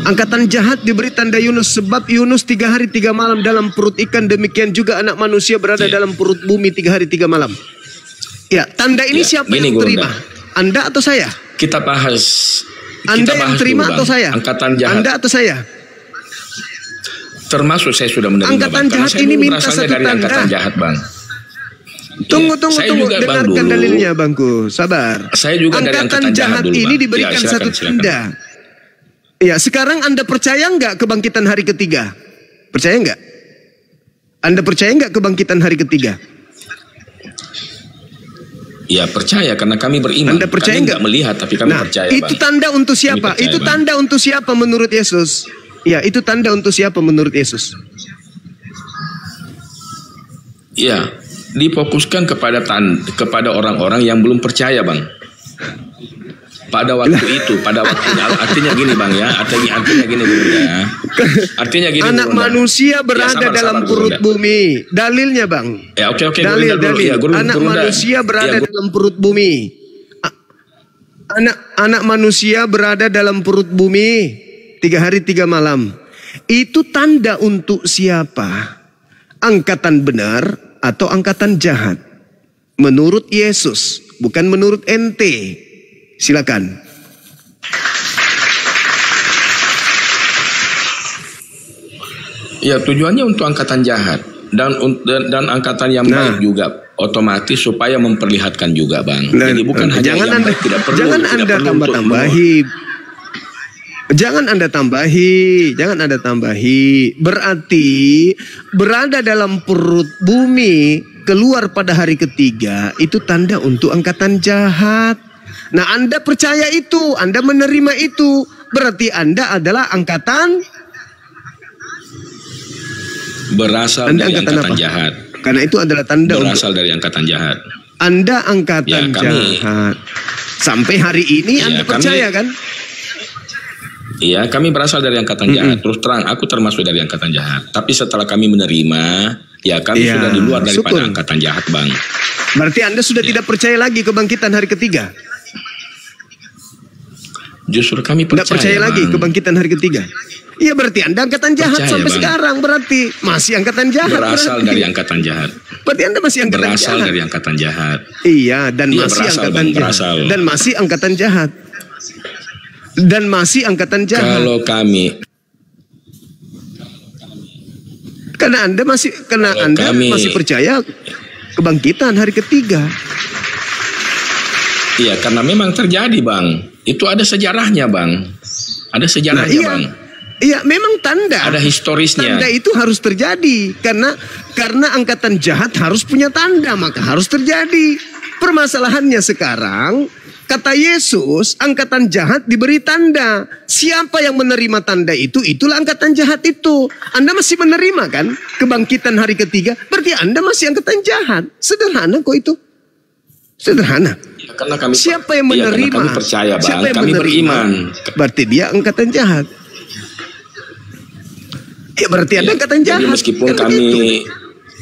Angkatan jahat diberi tanda Yunus sebab Yunus 3 hari 3 malam dalam perut ikan, demikian juga anak manusia berada dalam perut bumi 3 hari 3 malam. Ya, tanda ini siapa yang terima? Anda atau saya? Kita bahas. Anda yang terima atau saya? Angkatan jahat. Anda atau saya? Termasuk saya sudah menerima angkatan Bang. jahat ini minta satu dari tanda. Angkatan jahat Bang. Tunggu. Dengarkan dalilnya Bangku. Sabar. Saya juga angkatan jahat dulu, ini diberikan satu tanda. Ya, sekarang Anda percaya nggak kebangkitan hari ketiga? Percaya nggak? Anda percaya nggak kebangkitan hari ketiga? Ya, percaya karena kami beriman. Anda percaya nggak? Melihat, tapi kami percaya. Itu Bang. Tanda untuk siapa? Itu Bang. Tanda untuk siapa menurut Yesus? Ya, itu tanda untuk siapa menurut Yesus? Ya, difokuskan kepada orang-orang yang belum percaya Bang. Pada waktu itu, artinya gini Bang, ya. Artinya gini Gurunda, ya. Artinya gini. Anak Gurunda. Manusia berada dalam perut bumi. Dalilnya Bang. Ya, oke. Dalil. Ya, anak manusia berada dalam perut bumi. Anak manusia berada dalam perut bumi 3 hari 3 malam. Itu tanda untuk siapa? Angkatan benar atau angkatan jahat? Menurut Yesus, bukan menurut ente. Silakan. Ya, tujuannya untuk angkatan jahat dan angkatan yang baik juga, otomatis supaya memperlihatkan juga Bang. Jadi bukan hanya jangan yang Anda, tidak perlu. Jangan Anda tambah-tambahi. Jangan Anda tambahi, jangan Anda tambahi. Berarti berada dalam perut bumi, keluar pada hari ketiga, itu tanda untuk angkatan jahat. Nah, Anda percaya itu, Anda menerima itu, berarti Anda adalah angkatan berasal Anda dari angkatan apa? jahat. Karena itu adalah tanda berasal dari angkatan jahat. Anda angkatan jahat. Sampai hari ini Anda percaya kan? Iya, kami berasal dari angkatan jahat. Terus terang, aku termasuk dari angkatan jahat. Tapi setelah kami menerima, ya kami sudah di luar daripada angkatan jahat, Bang. Berarti Anda sudah tidak percaya lagi kebangkitan hari ketiga? Justru kami percaya. Tidak percaya lagi kebangkitan hari ketiga? Iya, berarti Anda angkatan jahat percaya, sampai Bang. Sekarang berarti masih angkatan jahat. Berasal dari angkatan jahat. Berarti Anda masih angkatan berasal jahat. Dari angkatan jahat. Iya, dan masih berasal, angkatan Bang, jahat. Berasal. Dan masih angkatan jahat. Dan masih angkatan jahat. Kalau kami, karena Anda masih percaya kebangkitan hari ketiga. Iya, karena memang terjadi, Bang. Itu ada sejarahnya, Bang. Ada sejarahnya, Bang. Iya, memang tanda. Ada historisnya. Tanda itu harus terjadi karena angkatan jahat harus punya tanda, maka harus terjadi. Permasalahannya sekarang, kata Yesus, angkatan jahat diberi tanda. Siapa yang menerima tanda itu, itulah angkatan jahat itu. Anda masih menerima kan kebangkitan hari ketiga, berarti Anda masih angkatan jahat. Sederhana kok itu. Sederhana. Ya, karena kami, siapa yang menerima? Kami percaya, Bang. Siapa yang kami menerima, beriman. Berarti dia angkatan jahat. Ya berarti Anda angkatan jahat.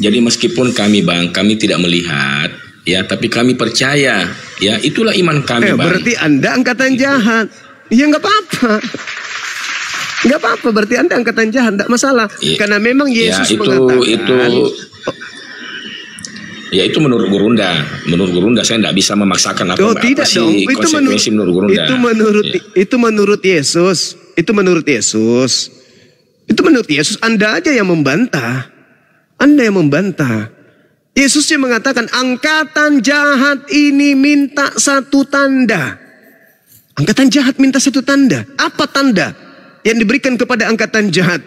Jadi meskipun kami, Bang, kami tidak melihat, ya, tapi kami percaya, ya, itulah iman kami, Bang. Berarti Anda angkatan jahat. Ya nggak apa-apa. Nggak apa-apa, berarti Anda angkatan jahat, nggak masalah. Ya, karena memang Yesus mengatakan. Itu menurut Gurunda. Menurut Gurunda saya tidak bisa memaksakan apa sih konsekuensi menurut Gurunda. Itu menurut Yesus. Itu menurut Yesus. Itu menurut Yesus. Anda aja yang membantah. Anda yang membantah. Yesus yang mengatakan angkatan jahat ini minta satu tanda. Angkatan jahat minta satu tanda. Apa tanda yang diberikan kepada angkatan jahat?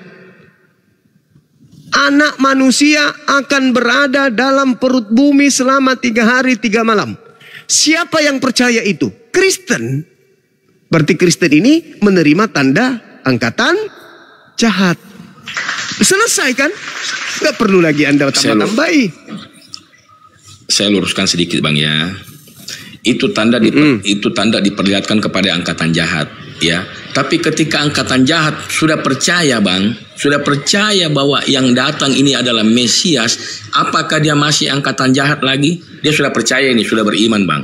Anak manusia akan berada dalam perut bumi selama 3 hari 3 malam. Siapa yang percaya itu? Kristen. Berarti Kristen ini menerima tanda angkatan jahat. Selesai kan? Gak perlu lagi Anda tambah-tambahi. Saya luruskan sedikit, Bang, ya. Itu tanda diperlihatkan kepada angkatan jahat, ya. Tapi ketika angkatan jahat sudah percaya, Bang, sudah percaya bahwa yang datang ini adalah Mesias, apakah dia masih angkatan jahat lagi? Dia sudah percaya ini, sudah beriman, Bang.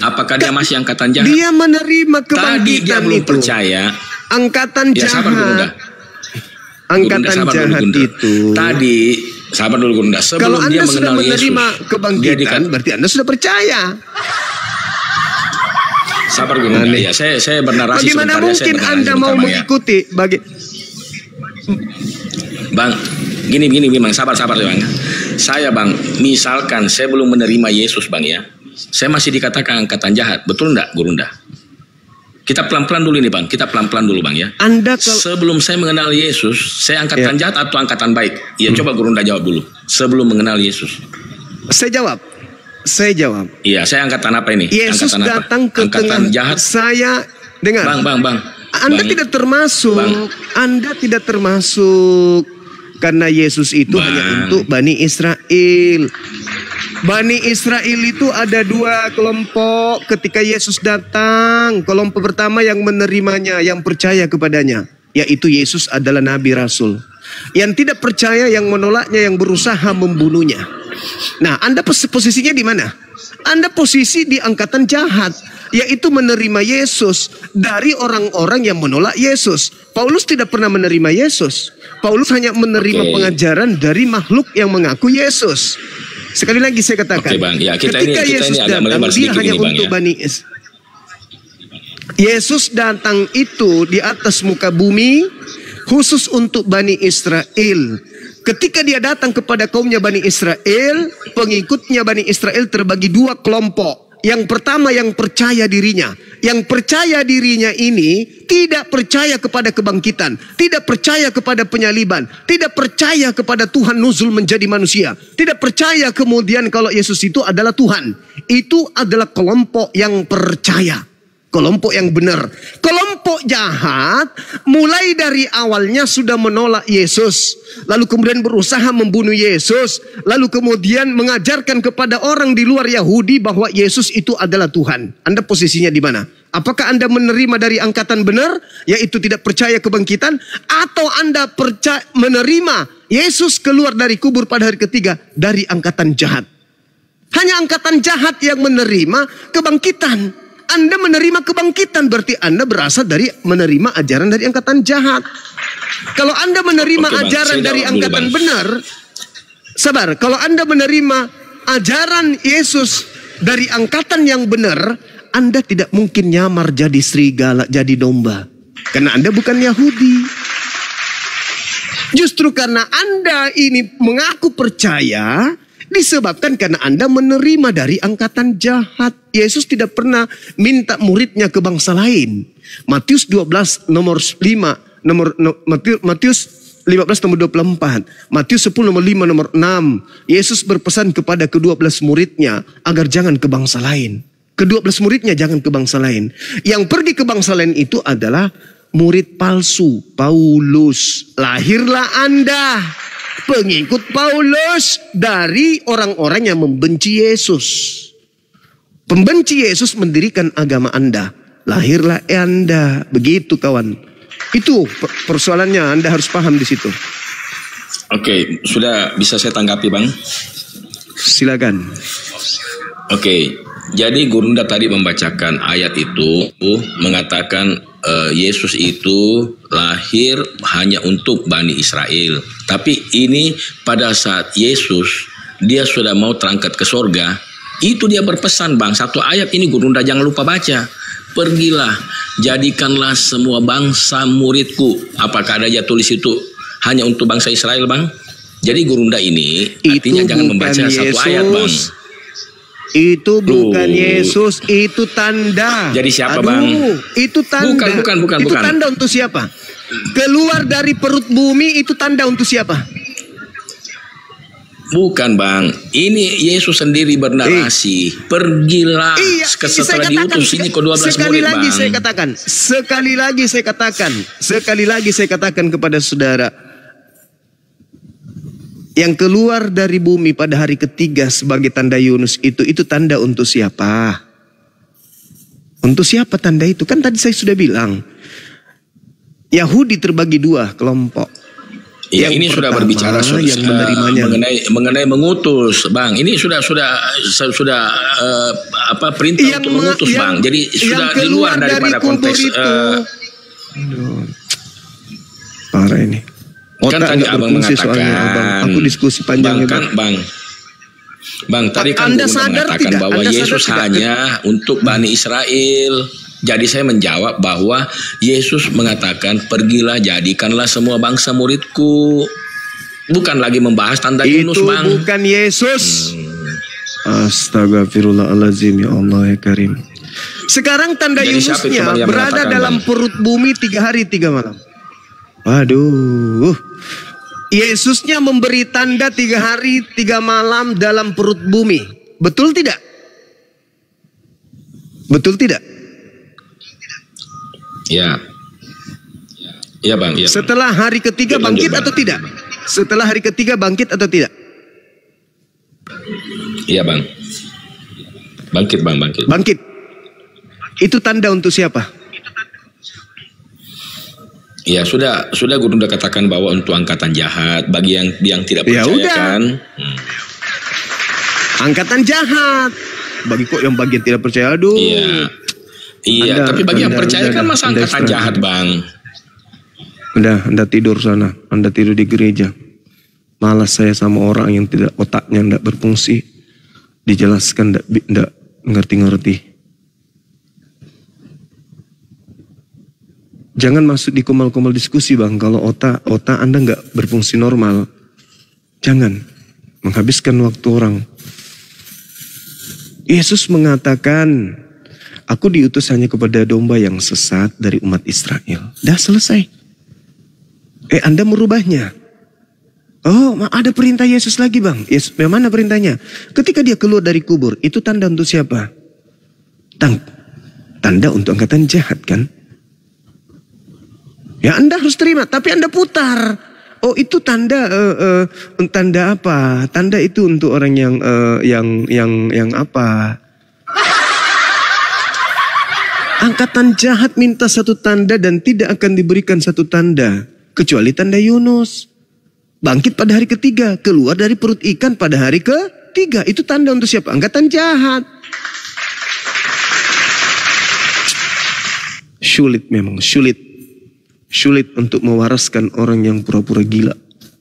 Apakah dia masih angkatan jahat? Dia menerima kebangkitan. Tadi dia belum percaya. Angkatan jahat. Sabar, Gurunda. Angkatan jahat itu. Tadi, sabar dulu, Gurunda. Kalau Anda sudah menerima kebangkitan, berarti Anda sudah percaya. Sabar, Gurunda. Ya, saya bernarasi. Bagaimana mungkin Anda mau mengikuti? Bang, gini, Bang. Sabar, Bang. Saya, Bang, misalkan saya belum menerima Yesus, Bang, ya. Saya masih dikatakan angkatan jahat. Betul enggak, Gurunda? Kita pelan-pelan dulu ini, Bang. Kita pelan-pelan dulu, Bang, ya. Sebelum saya mengenal Yesus, saya angkatan jahat atau angkatan baik? Ya, coba Gurunda jawab dulu. Sebelum mengenal Yesus. Saya jawab. Iya, saya angkatan apa ini? Yesus angkatan datang apa? ke tengah jahat. Saya dengar. Bang. Anda tidak termasuk. Anda tidak termasuk. Karena Yesus itu hanya untuk Bani Israel. Bani Israel itu ada 2 kelompok ketika Yesus datang. Kelompok pertama yang menerimanya, yang percaya kepadanya, yaitu Yesus adalah Nabi Rasul. Yang tidak percaya, yang menolaknya, yang berusaha membunuhnya. Nah, Anda posisinya di mana? Anda posisi di angkatan jahat, yaitu menerima Yesus dari orang-orang yang menolak Yesus. Paulus tidak pernah menerima Yesus. Paulus hanya menerima pengajaran dari makhluk yang mengaku Yesus. Sekali lagi saya katakan, Bang. Ya, ketika Yesus datang, dia hanya untuk Bani Israel. Yesus datang itu di atas muka bumi, khusus untuk Bani Israel. Ketika dia datang kepada kaumnya Bani Israel, pengikutnya Bani Israel terbagi 2 kelompok. Yang pertama yang percaya dirinya. Yang percaya dirinya ini tidak percaya kepada kebangkitan. Tidak percaya kepada penyaliban. Tidak percaya kepada Tuhan nuzul menjadi manusia. Tidak percaya kemudian kalau Yesus itu adalah Tuhan. Itu adalah kelompok yang percaya. Kelompok yang benar. Kelompok jahat mulai dari awalnya sudah menolak Yesus. Lalu kemudian berusaha membunuh Yesus. Lalu kemudian mengajarkan kepada orang di luar Yahudi bahwa Yesus itu adalah Tuhan. Anda posisinya di mana? Apakah Anda menerima dari angkatan benar, yaitu tidak percaya kebangkitan? Atau Anda menerima Yesus keluar dari kubur pada hari ketiga dari angkatan jahat? Hanya angkatan jahat yang menerima kebangkitan. Anda menerima kebangkitan berarti Anda berasal dari menerima ajaran dari angkatan jahat. Kalau Anda menerima ajaran dari angkatan benar, sabar. Kalau Anda menerima ajaran Yesus dari angkatan yang benar, Anda tidak mungkin nyamar jadi serigala, jadi domba. Karena Anda bukan Yahudi. Justru karena Anda ini mengaku percaya, disebabkan karena Anda menerima dari angkatan jahat. Yesus tidak pernah minta muridnya ke bangsa lain. Matius 12 nomor 5, Matius 15 nomor 24, Matius 10 nomor 5 nomor 6. Yesus berpesan kepada ke-12 muridnya agar jangan ke bangsa lain. Ke-12 muridnya jangan ke bangsa lain. Yang pergi ke bangsa lain itu adalah murid palsu, Paulus. Lahirlah Anda, pengikut Paulus, dari orang-orang yang membenci Yesus. Pembenci Yesus mendirikan agama Anda. Lahirlah Anda. Begitu kawan. Itu persoalannya, Anda harus paham di situ. Oke, sudah bisa saya tanggapi Bang? Silakan. Oke, jadi Gurunda tadi membacakan ayat itu mengatakan Yesus itu lahir hanya untuk Bani Israel. Tapi ini pada saat Yesus dia sudah mau terangkat ke sorga, itu dia berpesan Bang, satu ayat ini Gurunda jangan lupa baca. Pergilah, jadikanlah semua bangsa muridku. Apakah ada tulis itu hanya untuk bangsa Israel Bang? Jadi Gurunda ini artinya jangan membaca Yesus. Satu ayat Bang. Itu bukan Yesus, itu tanda. Jadi siapa Bang? Itu tanda. Bukan. Itu tanda untuk siapa? Keluar dari perut bumi itu tanda untuk siapa? Bukan Bang, ini Yesus sendiri bernarasi. Pergilah setelah diutus ini ke 12 murid Bang. Sekali lagi saya katakan kepada saudara, yang keluar dari bumi pada hari ketiga sebagai tanda Yunus itu tanda untuk siapa? Untuk siapa tanda itu? Kan tadi saya sudah bilang, Yahudi terbagi dua kelompok. Ya, ini sudah berbicara yang mengenai mengutus, Bang. Ini sudah perintah untuk mengutus, Bang. Jadi sudah di luar daripada konteks parah ini. Kan tadi Abang mengatakan, aku diskusi panjang Bang, tadi kan Anda mengatakan bahwa Yesus hanya untuk Bani Israel. Jadi saya menjawab bahwa Yesus mengatakan pergilah jadikanlah semua bangsa muridku. Bukan lagi membahas tanda Yunus Bang. Itu bukan Yesus. Astagfirullahaladzim, ya Allah ya Karim. Sekarang tanda Yunusnya berada dalam perut bumi 3 hari 3 malam. Waduh. Yesusnya memberi tanda 3 hari 3 malam dalam perut bumi. Betul tidak? Betul tidak? Ya. Ya Bang. Ya, setelah hari ketiga bangkit atau tidak? Setelah hari ketiga bangkit atau tidak? Iya Bang. Bangkit Bang, bangkit. Bangkit. Itu tanda untuk siapa? Ya sudah Gurunda katakan bahwa untuk angkatan jahat, bagi yang tidak percaya kan. Angkatan jahat. Bagi kok yang bagian tidak percaya, aduh. Iya, tapi bagi yang percaya kan masa angkatan jahat Bang. Anda tidur sana, Anda tidur di gereja. Malas saya sama orang yang tidak otaknya tidak berfungsi. Dijelaskan tidak ngerti-ngerti. Jangan masuk di kumal-kumal diskusi Bang. Kalau otak Anda nggak berfungsi normal, jangan menghabiskan waktu orang. Yesus mengatakan, aku diutus hanya kepada domba yang sesat dari umat Israel. Dah selesai. Anda merubahnya. Oh, ada perintah Yesus lagi bang. Yesus, mana perintahnya? Ketika dia keluar dari kubur, itu tanda untuk siapa? Tanda untuk angkatan jahat kan? Ya Anda harus terima, tapi Anda putar. Oh itu tanda, tanda apa? Tanda itu untuk orang yang apa? Angkatan jahat minta satu tanda dan tidak akan diberikan satu tanda. Kecuali tanda Yunus. Bangkit pada hari ketiga, keluar dari perut ikan pada hari ketiga. Itu tanda untuk siapa? Angkatan jahat. Sulit memang, sulit. Sulit untuk mewaraskan orang yang pura-pura gila.